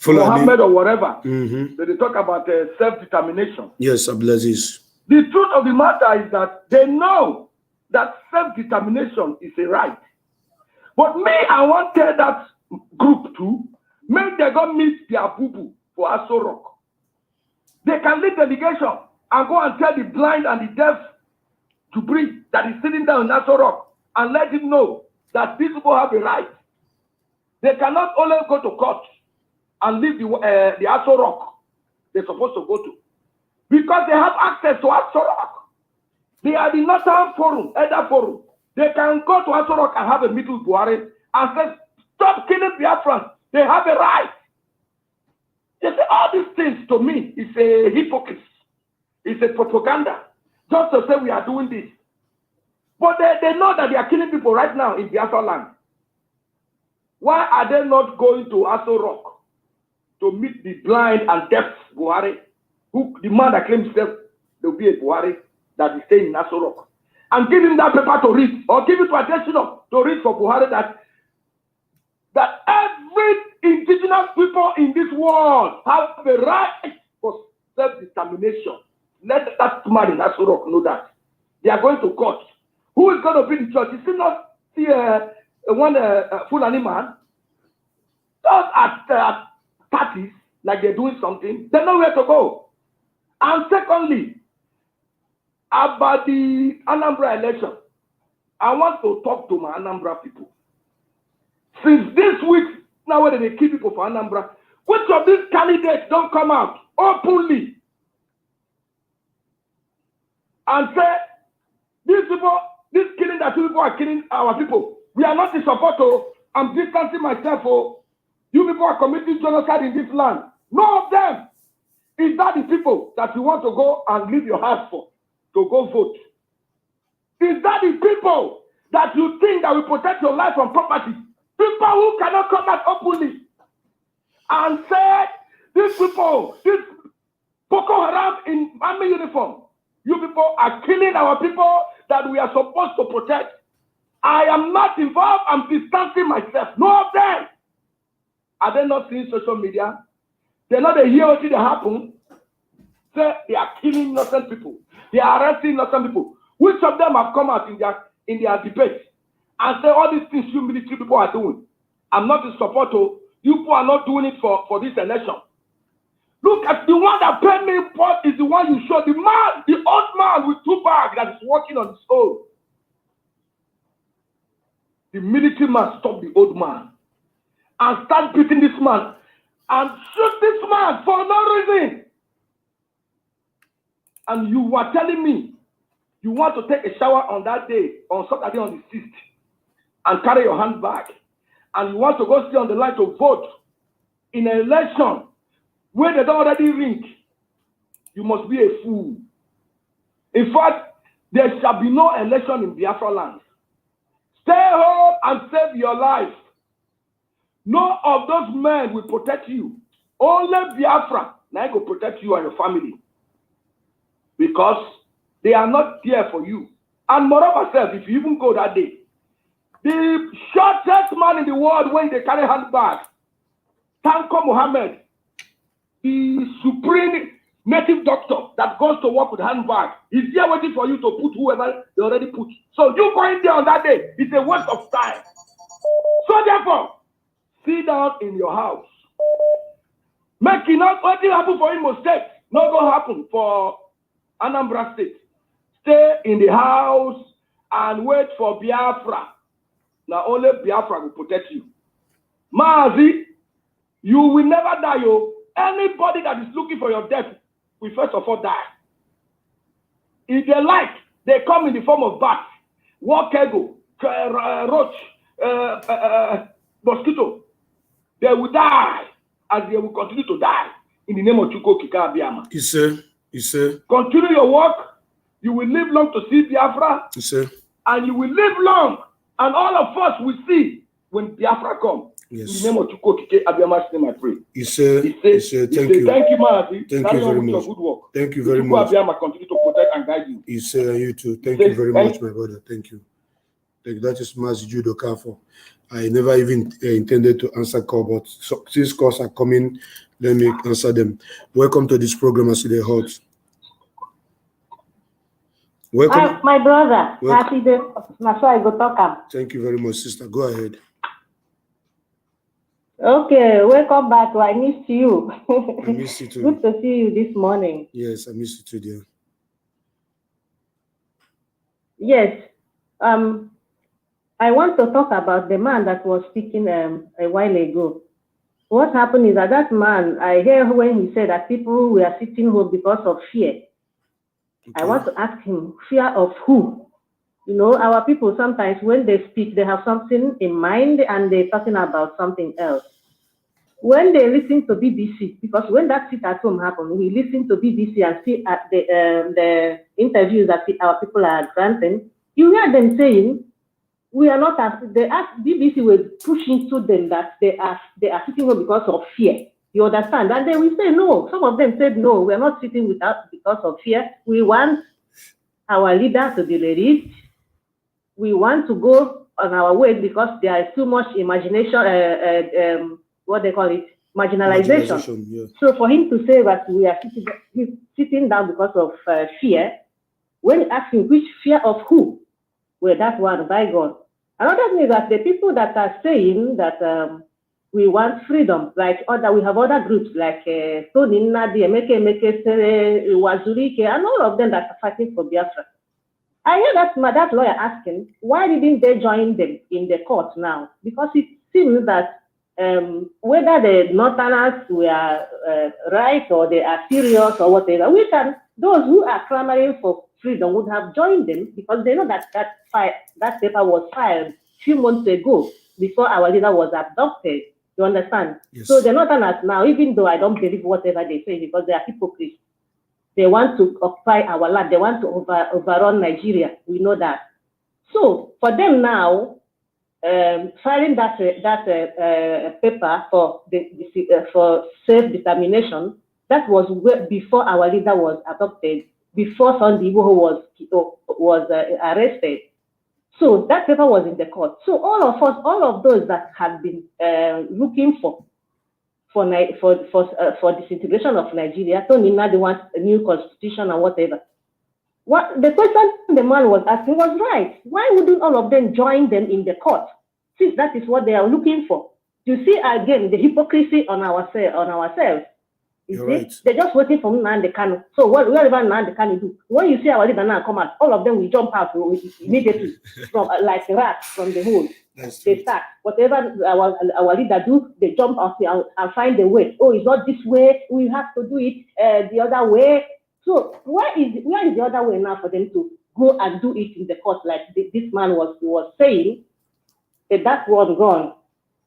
Mohammed or whatever, they talk about self-determination. Yes, Abdulaziz. The truth of the matter is that they know that self-determination is a right. But me, I want to tell that group too, make they go meet their boo-boo for Aso Rock. They can lead delegation and go and tell the blind and the deaf to breathe that is sitting down in Aso Rock and let him know that these people have a right. They cannot only go to court and leave the Aso Rock they're supposed to go to, because they have access to Aso Rock. They are the Northern Forum, Elder Forum. They can go to Aso Rock and have a meeting with Buhari and say, stop killing Biafrans. They have a right. They say all these things to me is a hypocrisy. It's a propaganda. Just to say we are doing this. But they know that they are killing people right now in Biafraland. Why are they not going to Aso Rock to meet the blind and deaf Buhari, who the man that claims himself to be a Buhari that is staying in Aso Rock, and give him that paper to read, or give it to attention to read for Buhari that every indigenous people in this world have the right for self-determination. Let that man in Aso Rock know that. They are going to court. Who is going to be in church? You see not see one Fulani man just at parties like they're doing something. They know where to go. And secondly, about the Anambra election, I want to talk to my Anambra people. Since this week, now when they kill people for Anambra, which of these candidates don't come out openly and say, these people, this killing that people are killing our people, we are not in support of, I'm distancing myself for, you people are committing genocide in this land. None of them. Is that the people that you want to go and leave your house for, to go vote? Is that the people that you think that will protect your life and property? People who cannot come out openly and say, these people, this Boko Haram in army uniform, you people are killing our people that we are supposed to protect. I am not involved. I'm distancing myself. No of them. Are they not seeing social media? They're not hear what happen. Say they are killing innocent people. They are arresting innocent people. Which of them have come out in their debate and say all these things you military people are doing? I'm not in support of. You people are not doing it for this election. Look at the one that paid me import is the one you showed. The man, the old man with 2 bags that is working on his own. The military man stopped the old man and start beating this man and shoot this man for no reason. And you were telling me you want to take a shower on that day, on Saturday on the 6th, and carry your handbag, and you want to go stay on the line to vote in an election where they don't already ring. You must be a fool. In fact, there shall be no election in Biafraland. Stay home and save your life. None of those men will protect you. Only Biafra now will protect you and your family. Because they are not there for you. And moreover, if you even go that day, the shortest man in the world when they carry handbags, Tanko Mohammed, the supreme native doctor that goes to work with handbag, is there waiting for you to put whoever they already put. So you going there on that day, it's a waste of time. So therefore, sit down in your house. Make it not what happen for Imo State, not going to happen for Anambra State. Stay in the house and wait for Biafra. Now only Biafra will protect you. Mazi, you will never die, yo. Anybody that is looking for your death will first of all die. If they like, they come in the form of bats, walk-ego, roach, mosquito. They will die as they will continue to die in the name of Chuko Kika Abiyama. You say. Continue your work. You will live long to see Biafra. And you will live long. And all of us will see when Biafra comes. Yes. In the name of Chuko Kike Abiyama's name I pray. He said, thank you. Thank you, Mazi. Thank you very much. Good work. Thank you very much. Abiyama continue to protect and guide you. He said, you too. Thank you very much, my brother. Thank you. That is Mazi Judo Kafo. I never even intended to answer call, but since calls are coming, let me answer them. Welcome to this program, as they hot. Welcome. My brother. Happy day. That's why I go talk. Thank you very much, sister. Go ahead. Okay, welcome back. I missed you. I missed you too. Good to see you this morning. Yes, I missed you too, dear. Yes. I want to talk about the man that was speaking a while ago. What happened is that man, I hear when he said that people were sitting home because of fear. Okay. I want to ask him, fear of who? You know, our people sometimes when they speak, they have something in mind and they're talking about something else. When they listen to BBC, because when that sit at home happened, we listen to BBC and see at the interviews that our people are granting. You hear them saying, we are not, they asked, BBC will push into them that they are sitting here because of fear. You understand? And they will say no. Some of them said no, we are not sitting with us because of fear. We want our leader to be released. We want to go on our way because there is too much imagination, what they call it, marginalization. Yeah. So for him to say that we are sitting down because of fear, when asking which fear of who, well, that one, by God. Another thing is that the people that are saying that we want freedom, like we have other groups like Tony Nadi, Emeke, Wazurike, and all of them that are fighting for Biafra. I hear that lawyer asking, why didn't they join them in the court now? Because it seems that whether the Northerners were right or they are serious or whatever, those who are clamoring for freedom would have joined them because they know that that paper was filed a few months ago before our leader was abducted. You understand? Yes. So the Northerners now, even though I don't believe whatever they say because they are hypocrites, they want to occupy our land. They want to overrun Nigeria. We know that. So for them now, filing that paper for for self-determination, that was before our leader was adopted, before Sunday Igboho was arrested. So that paper was in the court. So all of those that have been looking for disintegration of Nigeria, Tony Nadi wants a new constitution and whatever. What the question the man was asking was right. Why wouldn't all of them join them in the court? Since that is what they are looking for. You see again the hypocrisy on ourselves. You're right. They're just waiting for Nnamdi Kanu. So whatever Nnamdi Kanu do, when you see our leader now come out, all of them will jump out immediately from like rats from the hole. They start whatever our leader do, they jump out and find a way. Oh, it's not this way. We have to do it the other way. So where is the other way now for them to go and do it in the court like this man was saying? That one gone.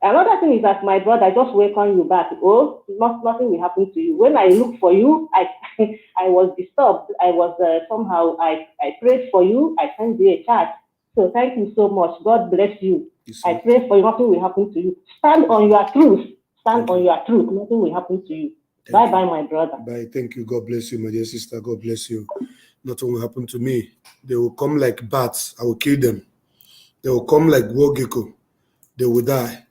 Another thing is that my brother, I just welcome you back. Oh, nothing will happen to you. When I look for you, I was disturbed. I was somehow I prayed for you. I sent you a chat. So thank you so much. God bless you. I pray for you. Nothing will happen to you. Stand on your truth. Stand on your truth. Nothing will happen to you. Bye bye, my brother. Bye. Thank you. God bless you, my dear sister. God bless you. Nothing will happen to me. They will come like bats. I will kill them. They will come like war gecko. They will die.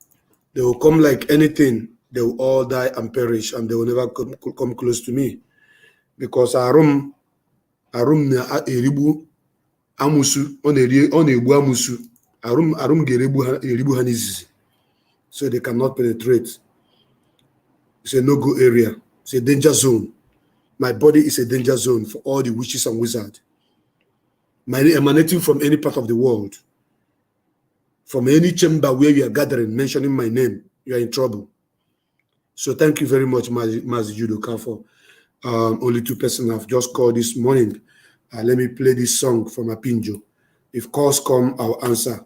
They will come like anything. They will all die and perish, and they will never come close to me. Because arum na eribu amusu on ebu amusu. Arum eribu hanizizi. So they cannot penetrate. It's a no-go area. It's a danger zone. My body is a danger zone for all the witches and wizards. Emanating from any part of the world. From any chamber where you are gathering, mentioning my name, you are in trouble. So thank you very much, Mazi Judoka, for only 2 persons have just called this morning. Let me play this song from Apinjo. If calls come, I'll answer.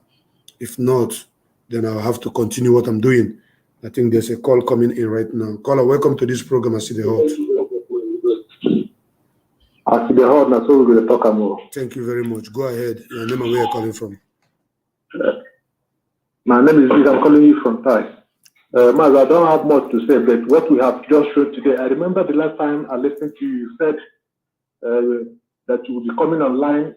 If not, then I'll have to continue what I'm doing. I think there's a call coming in right now. Caller, welcome to this program. I see the Hot. I see the Hot, now so we're going to talk more. Thank you very much. Go ahead. Your name and where you're calling from. My name is Vic. I'm calling you from Thai. Maz, I don't have much to say, but what we have just shown today, I remember the last time I listened to you, you said that you will be coming online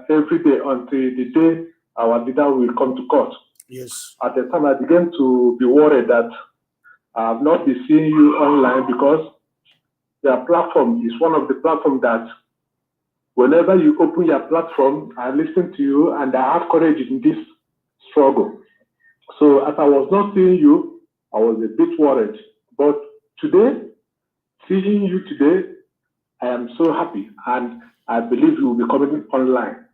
every day until the day our leader will come to court. Yes. At the time, I began to be worried that I have not been seeing you online because your platform is one of the platforms that whenever you open your platform, I listen to you and I have courage in this struggle. So as I was not seeing you, I was a bit worried. But today, seeing you today, I am so happy and I believe you will be coming online.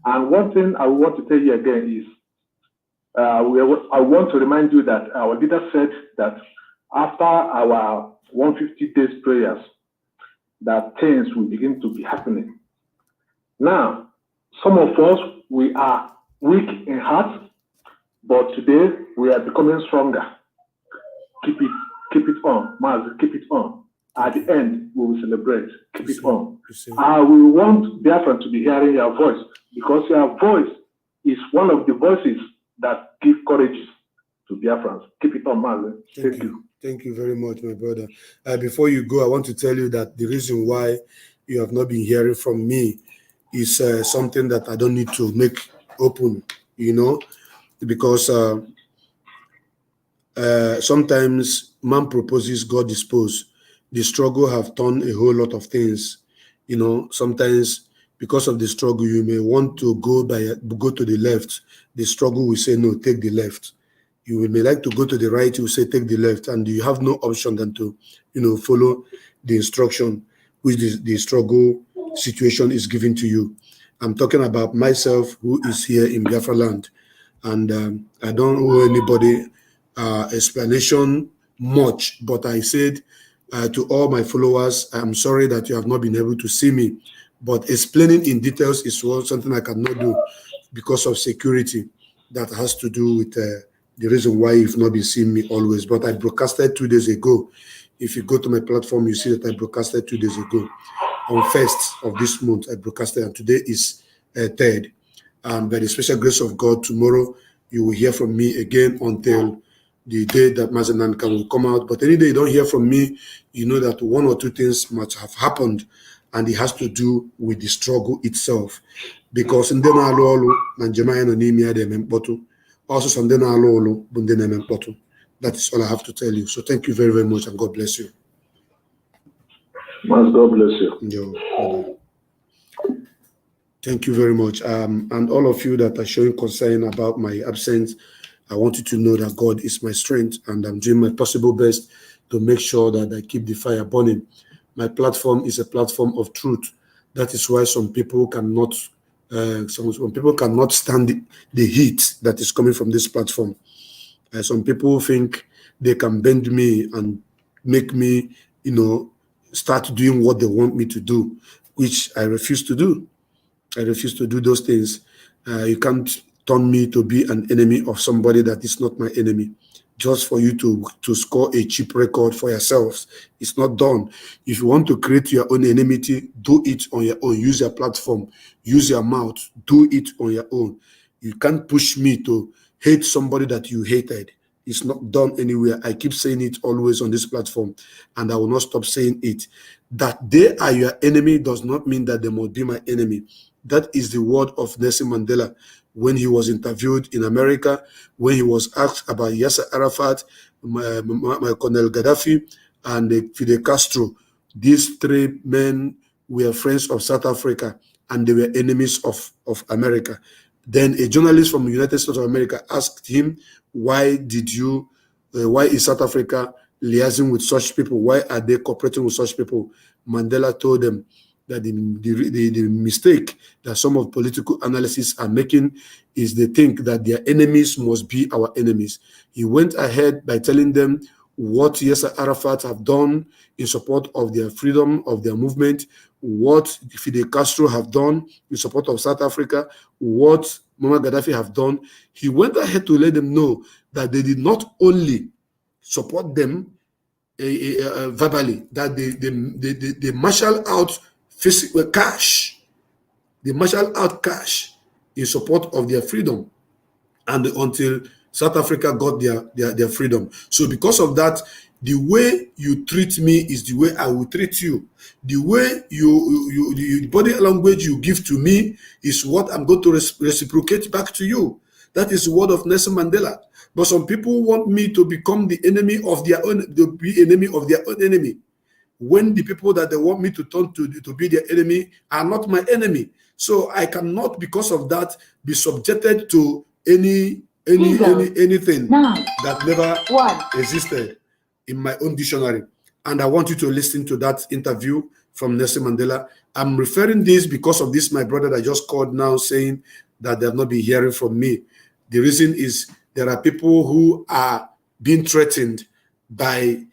And one thing I want to tell you again is, I want to remind you that our leader said that after our 150 days prayers, that things will begin to be happening. Now, some of us, we are weak in heart, but today we are becoming stronger. Keep it on, Maz, keep it on. At the end, we will celebrate. Keep it on. We want Biafra to be hearing your voice, because your voice is one of the voices that give courage to Biafrans. Keep it on, man. Thank you. Thank you very much, my brother. Before you go, I want to tell you that the reason why you have not been hearing from me is something that I don't need to make open, you know, because sometimes man proposes, God disposes. The struggle have done a whole lot of things, you know. Sometimes because of the struggle, you may want to go to the left. The struggle will say, no, take the left. You may like to go to the right, you say, take the left, and you have no option than to, you know, follow the instruction which the struggle situation is given to you. I'm talking about myself, who is here in Biafraland, and I don't owe anybody explanation much, but I said to all my followers, I'm sorry that you have not been able to see me, but explaining in details is something I cannot do because of security. That has to do with the reason why you've not been seeing me always. But I broadcasted 2 days ago. If you go to my platform, you see that I broadcasted 2 days ago. On 1st of this month, I broadcasted, and today is 3rd. By the special grace of God, tomorrow you will hear from me again until the day that Mazenanka will come out. But any day you don't hear from me, you know that 1 or 2 things must have happened, and it has to do with the struggle itself. Because in the also some that is all I have to tell you. So thank you very, very much, and God bless you. God bless you. Thank you very much. And all of you that are showing concern about my absence, I want you to know that God is my strength, and I'm doing my possible best to make sure that I keep the fire burning. My platform is a platform of truth. That is why some people cannot some people cannot stand the heat that is coming from this platform. Some people think they can bend me and make me, you know, start doing what they want me to do, which I refuse to do. I refuse to do those things. You can't turn me to be an enemy of somebody that is not my enemy, just for you to score a cheap record for yourselves. It's not done. If you want to create your own enmity, do it on your own. Use your platform, use your mouth, do it on your own. You can't push me to hate somebody that you hated. It's not done anywhere. I keep saying it always on this platform, and I will not stop saying it. That they are your enemy does not mean that they must be my enemy. That is the word of Nelson Mandela when he was interviewed in America, when he was asked about Yasser Arafat, Colonel Gaddafi, and Fidel Castro. These 3 men were friends of South Africa, and they were enemies of America. Then a journalist from the United States of America asked him, why is South Africa liaising with such people? Why are they cooperating with such people? Mandela told them that the mistake that some of political analysts are making is they think that their enemies must be our enemies. He went ahead by telling them what Yasser Arafat have done in support of their freedom, of their movement, what Fidel Castro have done in support of South Africa, what Muammar Gaddafi have done. He went ahead to let them know that they did not only support them verbally, that they marshal out physical cash. They marshal out cash in support of their freedom, and until South Africa got their freedom. So because of that, the way you treat me is the way I will treat you. The way the body language you give to me is what I'm going to reciprocate back to you. That is the word of Nelson Mandela. But some people want me to become the enemy of their own, to be enemy of their own enemy, when the people that they want me to turn to be their enemy are not my enemy. So I cannot, because of that, be subjected to anything that never existed in my own dictionary. And I want you to listen to that interview from Nelson Mandela. I'm referring this because of this, my brother that just called now saying that they have not been hearing from me. The reason is there are people who are being threatened by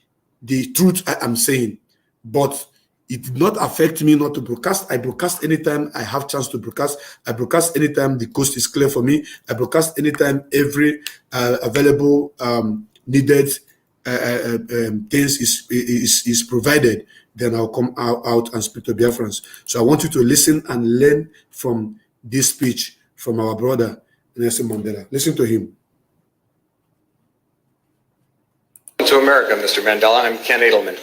the truth I am saying. But it did not affect me not to broadcast. I broadcast anytime I have chance to broadcast. I broadcast anytime the coast is clear for me. I broadcast anytime every available needed things is provided, then I'll come out and speak to Biafrans. So I want you to listen and learn from this speech from our brother Nelson Mandela. Listen to him. To America, Mr. Mandela. I'm Ken Edelman.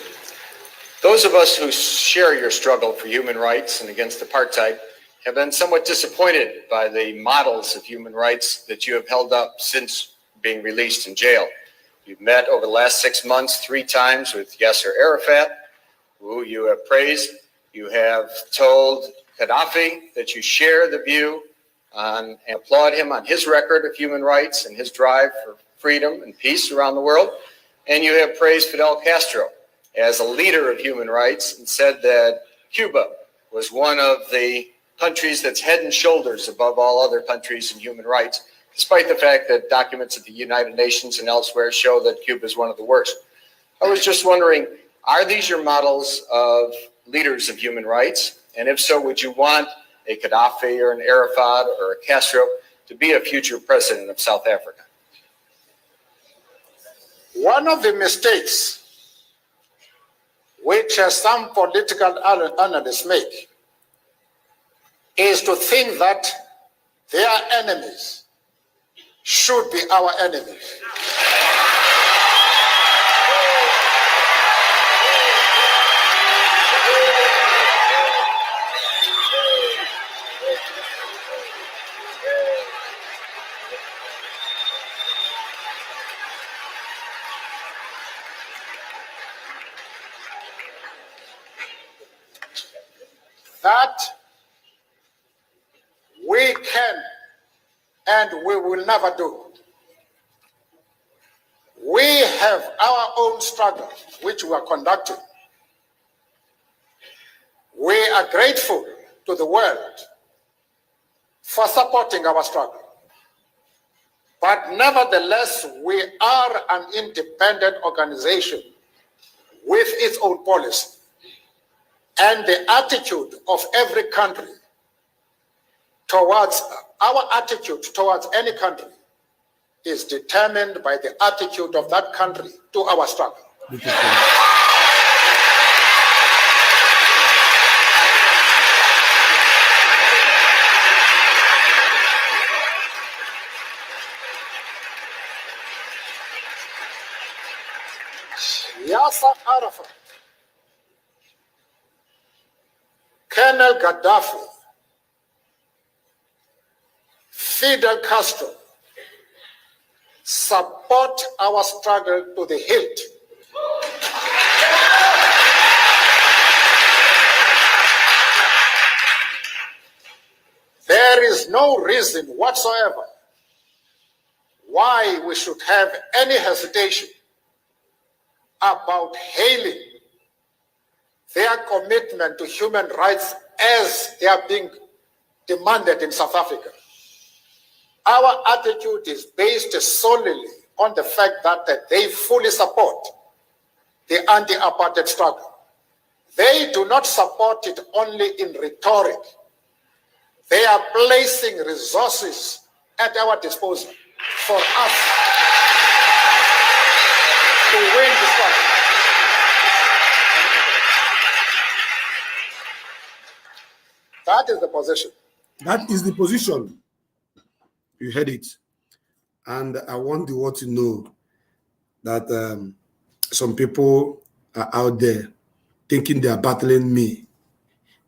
Those of us who share your struggle for human rights and against apartheid have been somewhat disappointed by the models of human rights that you have held up since being released in jail. You've met over the last 6 months 3 times with Yasser Arafat, who you have praised. You have told Gaddafi that you share the view and applaud him on his record of human rights and his drive for freedom and peace around the world. And you have praised Fidel Castro as a leader of human rights and said that Cuba was one of the countries that's head and shoulders above all other countries in human rights, despite the fact that documents at the United Nations and elsewhere show that Cuba is one of the worst. I was just wondering, are these your models of leaders of human rights? And if so, would you want a Gaddafi or an Arafat or a Castro to be a future president of South Africa? One of the mistakes which some political analysts make is to think that their enemies should be our enemies. That we can and we will never do. We have our own struggle, which we are conducting. We are grateful to the world for supporting our struggle. But nevertheless, we are an independent organization with its own policy. And the attitude of every country towards, our attitude towards any country is determined by the attitude of that country to our struggle. Yasser Arafat, Colonel Gaddafi, Fidel Castro support our struggle to the hilt. There is no reason whatsoever why we should have any hesitation about hailing their commitment to human rights as they are being demanded in South Africa. Our attitude is based solely on the fact that they fully support the anti-apartheid struggle. They do not support it only in rhetoric. They are placing resources at our disposal for us to win the struggle. That is the position. That is the position. You heard it. And I want the world to know that some people are out there thinking they are battling me.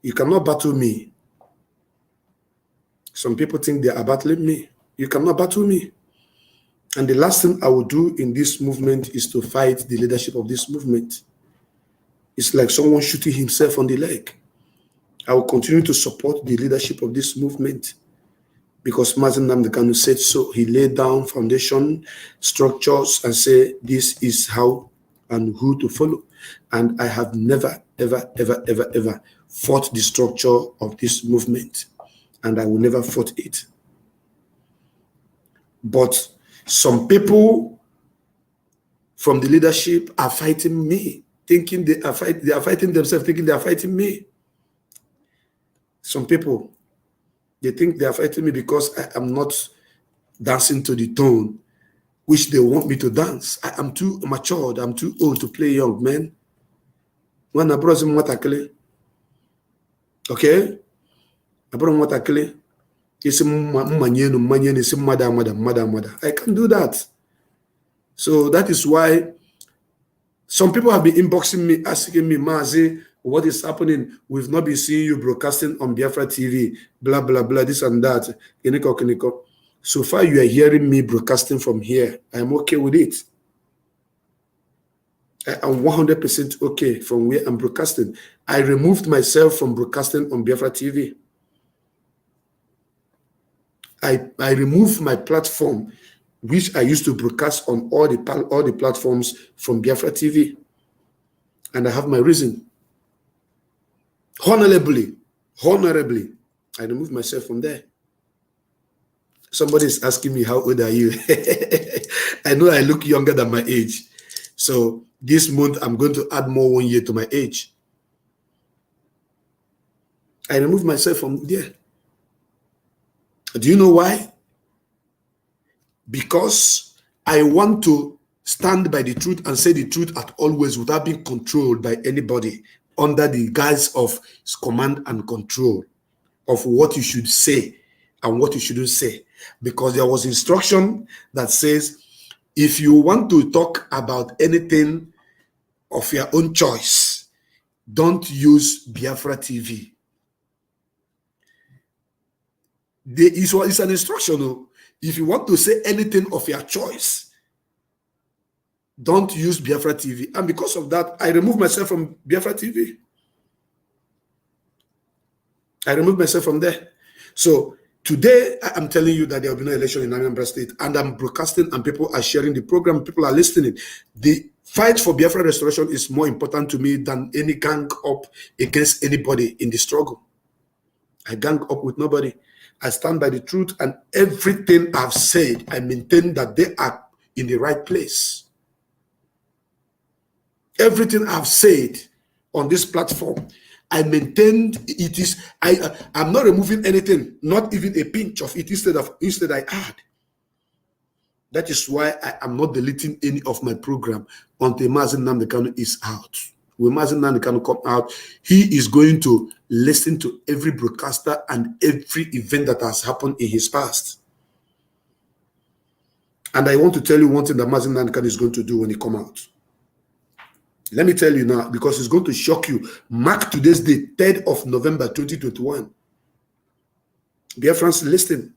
You cannot battle me. Some people think they are battling me. You cannot battle me. And the last thing I will do in this movement is to fight the leadership of this movement. It's like someone shooting himself on the leg. I will continue to support the leadership of this movement because Martin Nnamdi Kanu said so. He laid down foundation structures and said this is how and who to follow. And I have never, ever, ever, ever, ever fought the structure of this movement. And I will never fight it. But some people from the leadership are fighting me, thinking they are fighting themselves, thinking they are fighting me. Some people, they think they are fighting me because I am not dancing to the tone which they want me to dance. I am too matured. I'm too old to play young men. When I brought some water, okay? I brought water. I can do that. So that is why some people have been inboxing me, asking me, Mazi, what is happening? We've not been seeing you broadcasting on Biafra TV, blah, blah, blah, this and that. So far, you are hearing me broadcasting from here. I'm okay with it. I am 100% okay from where I'm broadcasting. I removed myself from broadcasting on Biafra TV. I removed my platform, which I used to broadcast on all the platforms from Biafra TV. And I have my reason. Honorably, I removed myself from there. Somebody is asking me, how old are you? I know I look younger than my age. So this month, I'm going to add more 1 year to my age. I removed myself from there. Do you know why? Because I want to stand by the truth and say the truth at always without being controlled by anybody under the guise of command and control of what you should say and what you shouldn't say. Because there was instruction that says, if you want to talk about anything of your own choice, don't use Biafra TV. It's an instruction. If you want to say anything of your choice, don't use Biafra TV. And because of that, I removed myself from Biafra TV. I removed myself from there. So today, I'm telling you that there will be no election in Anambra State, and I'm broadcasting, and people are sharing the program, people are listening. The fight for Biafra restoration is more important to me than any gang up against anybody in the struggle. I gang up with nobody. I stand by the truth, and everything I've said, I maintain that they are in the right place. Everything I've said on this platform, I maintained it is. I'm not removing anything, not even a pinch of it. Instead I add. That is why I am not deleting any of my program until Mazi Nnamdi Kanu is out. When Mazi Nnamdi Kanu come out, he is going to listen to every broadcaster and every event that has happened in his past. And I want to tell you one thing that Mazi Nnamdi Kanu is going to do when he come out. Let me tell you now, because it's going to shock you. Mark today's date, 3rd of November, 2021. Dear friends, listen.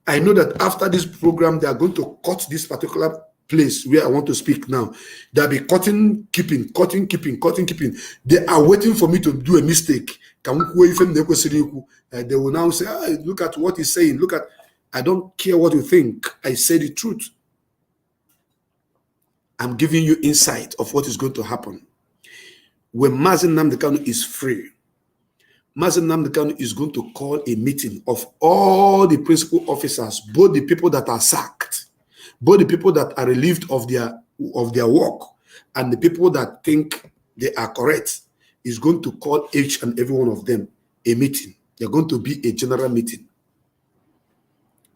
I know that after this program, they are going to cut this particular place where I want to speak now. They'll be cutting, keeping. They are waiting for me to do a mistake. They will now say, look at what he's saying. Look at, I don't care what you think. I say the truth. I'm giving you insight of what is going to happen. When Mazi Nnamdi Kanu is free, Mazi Nnamdi Kanu is going to call a meeting of all the principal officers, both the people that are sacked, both the people that are relieved of their work, and the people that think they are correct. Is going to call each and every one of them a meeting. They're going to be a general meeting.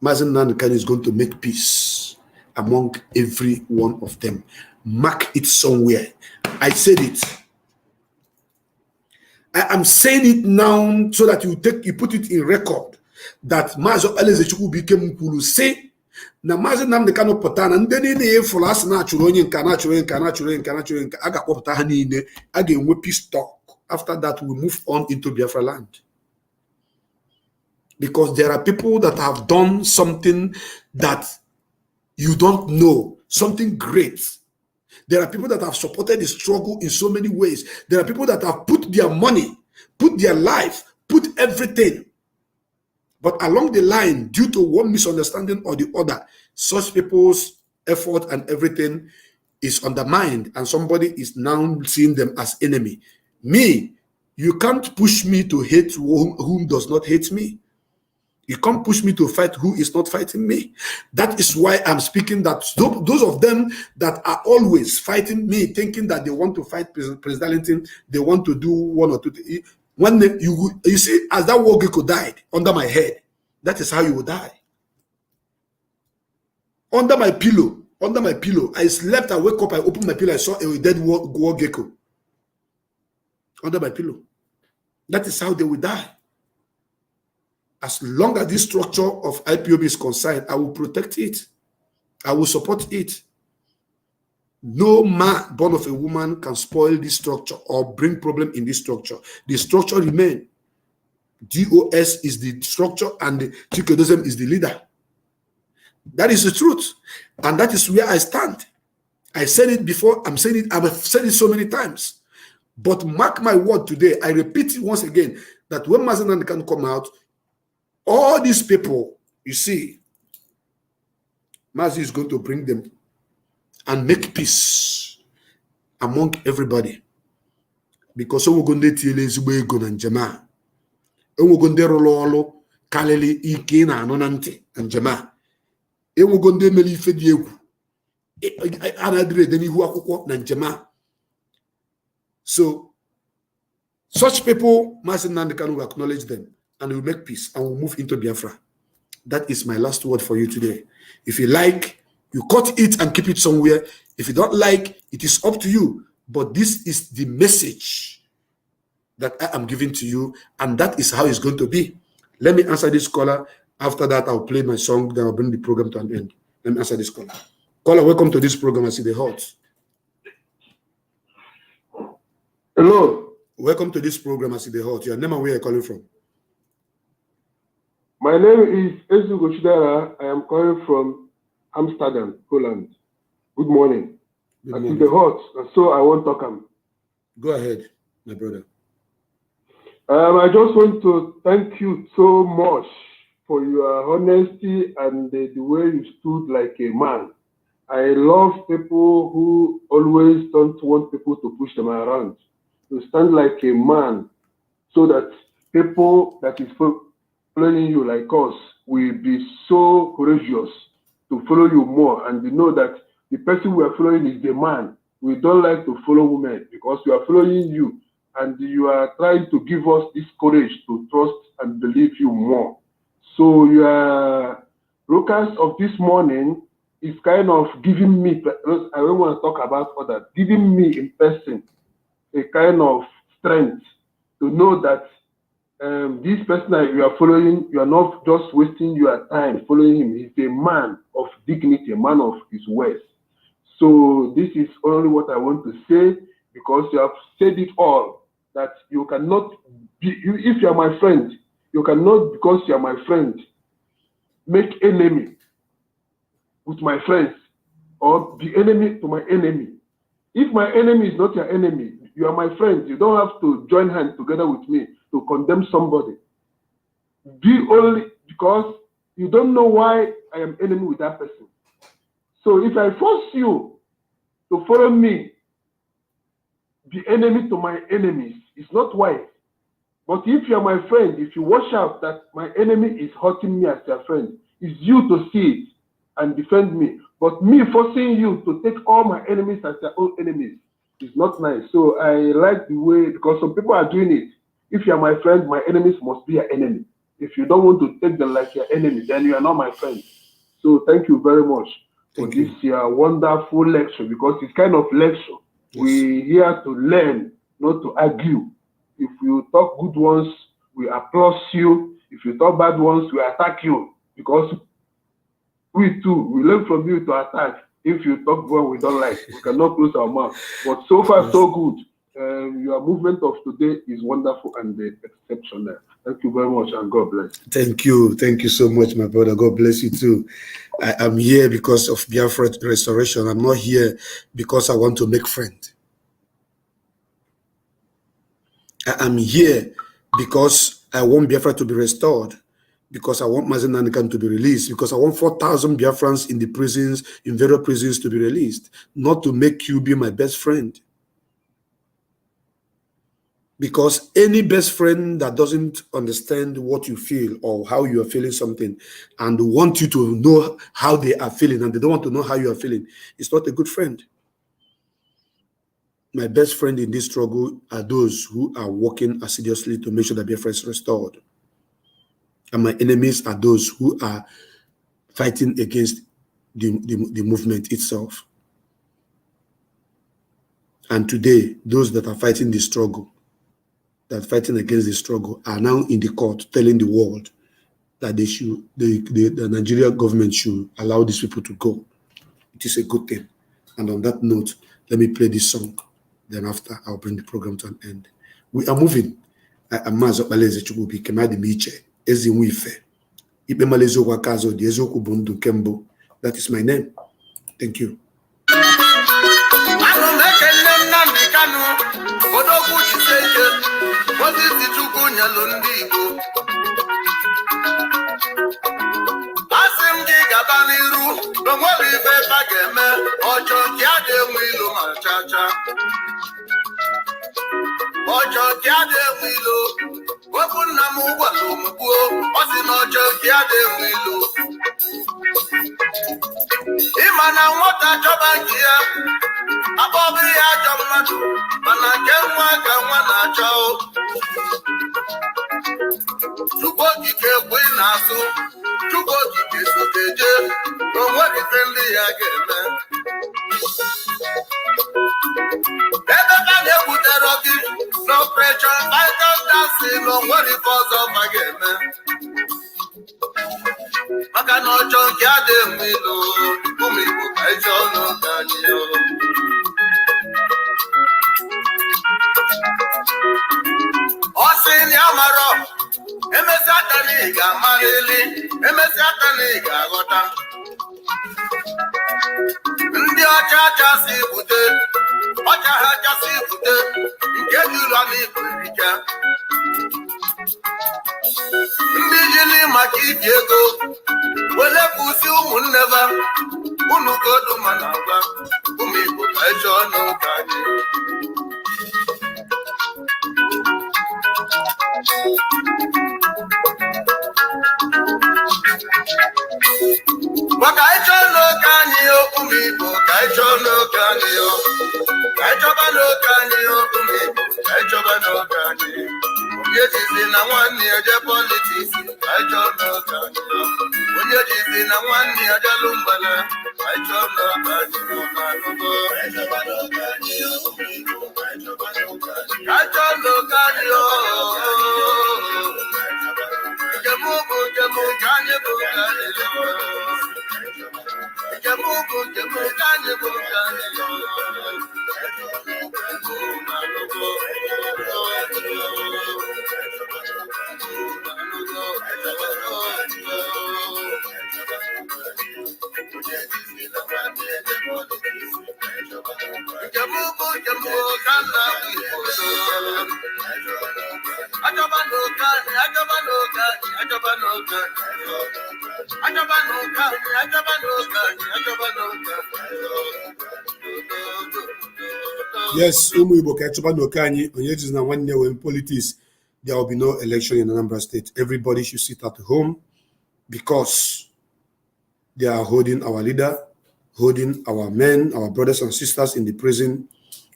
Mazi Nnamdi Kanu is going to make peace among every one of them. Mark it somewhere. I said it. I am saying it now so that you put it in record that Mazi Elezechukwu became Mkulu say na Mazi Nnamdi Kanu pụta na ndị niile efuru asị na-achụrụ onye nka na-achụrụ nka a ga-akpọpụta ha niile a ga-enwe peace talk. After that, we move on into Biafraland. Because there are people that have done something that you don't know, something great. There are people that have supported the struggle in so many ways. There are people that have put their money, put their life, put everything. But along the line, due to one misunderstanding or the other, such people's effort and everything is undermined, and somebody is now seeing them as enemy. Me, you can't push me to hate whom does not hate me. You can't push me to fight who is not fighting me. That is why I'm speaking that those of them that are always fighting me, thinking that they want to fight President, they want to do one or two things. When you see, as that war gecko died under my head, that is how you will die. Under my pillow. I slept, I wake up, I opened my pillow, I saw a dead war gecko. Under my pillow. That is how they will die. As long as this structure of IPOB is concerned, I will protect it. I will support it. No man born of a woman can spoil this structure or bring problem in this structure. The structure remains. DOS is the structure and the Chickedism is the leader. That is the truth. And that is where I stand. I said it before. I'm saying it. I've said it so many times. But mark my word today. I repeat it once again that when Mazenan can come out, all these people, you see, Mazi is going to bring them and make peace among everybody. Because we're going to tell you go and Jama. We're going to roll Kaleli Ikina Nonante and Jama. We're going to meli fediegu. Anadre deni huakoko na Jama. So such people, Mazi Nandekanu will acknowledge them and will make peace and will move into Biafra. That is my last word for you today. If you like, you cut it and keep it somewhere. If you don't like, it is up to you. But this is the message that I am giving to you, and that is how it's going to be. Let me answer this caller. After that, I'll play my song, then I'll bring the program to an end. Let me answer this caller. Caller, welcome to this program. I see the hot. Hello. Welcome to this program. I see the hot. Your name and where you're calling from? My name is Ezu Goshidara. I am calling from Amsterdam, Holland. Good morning. Good I morning. see the hot, and so I won't talk. Go ahead, my brother. I just want to thank you so much for your honesty and the way you stood like a man. I love people who always don't want people to push them around. You stand like a man so that people that is following you like us will be so courageous to follow you more, and we know that the person we are following is the man. We don't like to follow women because we are following you, and you are trying to give us this courage to trust and believe you more. So your broadcast of this morning is kind of giving me, I don't want to talk about others, giving me in person a kind of strength to know that this person that you are following, you are not just wasting your time following him. He's a man of dignity, a man of his words. So this is only what I want to say, because you have said it all, that you cannot be, if you are my friend, you cannot, because you are my friend, make enemy with my friends or be enemy to my enemy. If my enemy is not your enemy, you are my friend. You don't have to join hands together with me to condemn somebody. Be only because you don't know why I am enemy with that person. So if I force you to follow me, be enemy to my enemies, it's not wise. But if you are my friend, if you watch out that my enemy is hurting me as your friend, it's you to see it and defend me. But me forcing you to take all my enemies as their own enemies is not nice. So I like the way, because some people are doing it. If you are my friend, my enemies must be your enemy. If you don't want to take them like your enemy, then you are not my friend. So thank you very much for this wonderful lecture, because it's kind of lecture. Yes. We're here to learn, not to argue. If you talk good ones, we applaud you. If you talk bad ones, we attack you, because we too, we learn from you to attack. If you talk one we don't like, we cannot close our mouth. But so far, so good. Your movement of today is wonderful and exceptional. Thank you very much, and God bless. Thank you. Thank you so much, my brother. God bless you too. I am here because of Biafra restoration. I'm not here because I want to make friends. I am here because I want Biafra to be restored, because I want Mazen Nanikan to be released, because I want 4,000 Biafrans in the prisons, in various prisons, to be released, not to make you be my best friend. Because any best friend that doesn't understand what you feel or how you are feeling something and want you to know how they are feeling and they don't want to know how you are feeling, it's not a good friend. My best friend in this struggle are those who are working assiduously to make sure that Biafra is restored. And my enemies are those who are fighting against the movement itself. And today, those that are fighting the struggle, that are fighting against the struggle, are now in the court telling the world that they should, the Nigerian government should allow these people to go. It is a good thing. And on that note, let me play this song. Then after, I'll bring the program to an end. We are moving. That is my name. Thank you. Imana nwata chọba nke ya akpọbụ ya ajọ mmadụ mana nke nwa ka nwa na-achọ Chukwu okike kwe na-asụ Chukwu okike soteje n'onwe ife ndị ya ga-eme ebe ka na-ebutere gị no pressure fighters dancing n'onwe ife ọzọ ma ga-eme maka na ọchọ nke adịghị mma ilu ụmụ Igbo ka ije ọnụ ka anyị ọ sị na ya mara emesi aka na ị ga-amarịli emesi aka na ị ga-aghọta ndị ọcha achasị bute ọcha ha achasị bute nke dị ụlọ na Igbo erika ndị jili maka iji ego wele kwụsị ụmụnne ba unu godu ma na agwa ụmụ Igbo ka eche ọnụ ka anyị maka eche ọnụ ka anyị ụmụ Igbo ka eche ọnụ ka anyị ka echọba n'oke anyị ụmụ Igbo ka echọba n'oke anyị onye jizi na nwanne ya je politiks ka echọ n'oke anyị onye jizi na nwanne ya jalụ mgbala ka echọ n'oke anyị n'ọnụgo ka echọ n'oke anyị ka echọ n'oke anyị njem bụ njem ka anyị bụ ka anyị njem bụ njem ka anyị bụ ka anyị Yes, ụmụ Igbo ka echọba n'oke anyị onye jizi na nwanne when politics, there will be no election in Anambra State. Everybody should sit at home because they are holding our leader, holding our men, our brothers and sisters in the prison.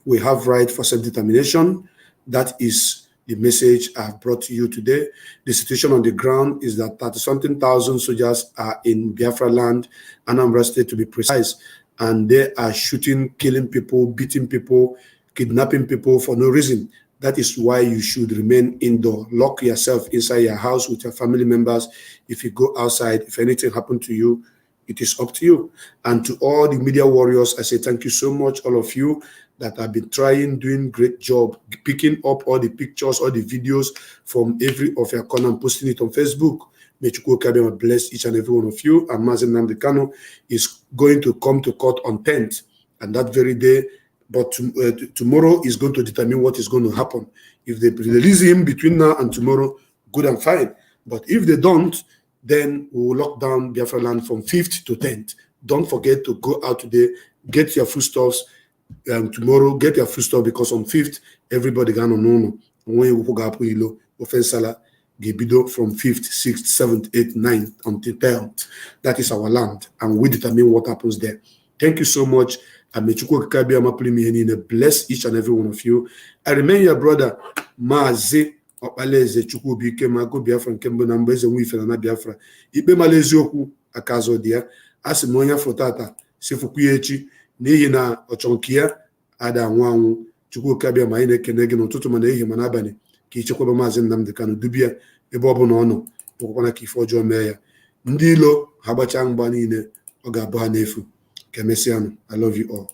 We have right for self-determination. That is the message I have brought to you today. The situation on the ground is that 30-something thousand soldiers are in Biafraland, Anambra State to be precise, and they are shooting, killing people, beating people, kidnapping people for no reason. That is why you should remain indoor. Lock yourself inside your house with your family members. If you go outside, if anything happened to you, it is up to you. And to all the media warriors, I say thank you so much, all of you that have been trying, doing great job, picking up all the pictures, all the videos from every of your corner and posting it on Facebook. May Chukwu Kabiyama bless each and every one of you. And Mazi Nnamdi Kanu is going to come to court on 10th, and that very day. But tomorrow is going to determine what is going to happen. If they release him between now and tomorrow, good and fine. But if they don't, then we will lock down Biafraland from 5th to 10th. Don't forget to go out today, get your foodstuffs. Tomorrow, get your foodstuff because on 5th, everybody gonna know. When you go up ilo offensala gebido from 5th, 6th, 7th, 8th, 9th until 10th. That is our land, and we determine what happens there. Thank you so much. And may Chukwu Kabiyama bless each and every one of you. I remain your brother, Mazi Okpaleze Chukwubuike Mago Biafra Nkembo na Mbeze Nwifela na Biafra. Ikpe mala eziokwu akazo dia. asị m onye afọ tata sifukwu ya echi n'ihi na ọchọ nke ya ada anwụ anwụ. Chukwuka bịa ma anyị na-ekene gị n'ụtụtụ ma n'ehihie ma n'abalị ka ichekwaba Maazị Nnamdi Kanu dubia ebe ọ bụla ọ nọ, tụkwakwana ka ife ọjọọ mee ya. Ndị ilo ha gbachaa mgba niile ọ ga-abụ ha n'efu. Ka emesịanụ. I love you all.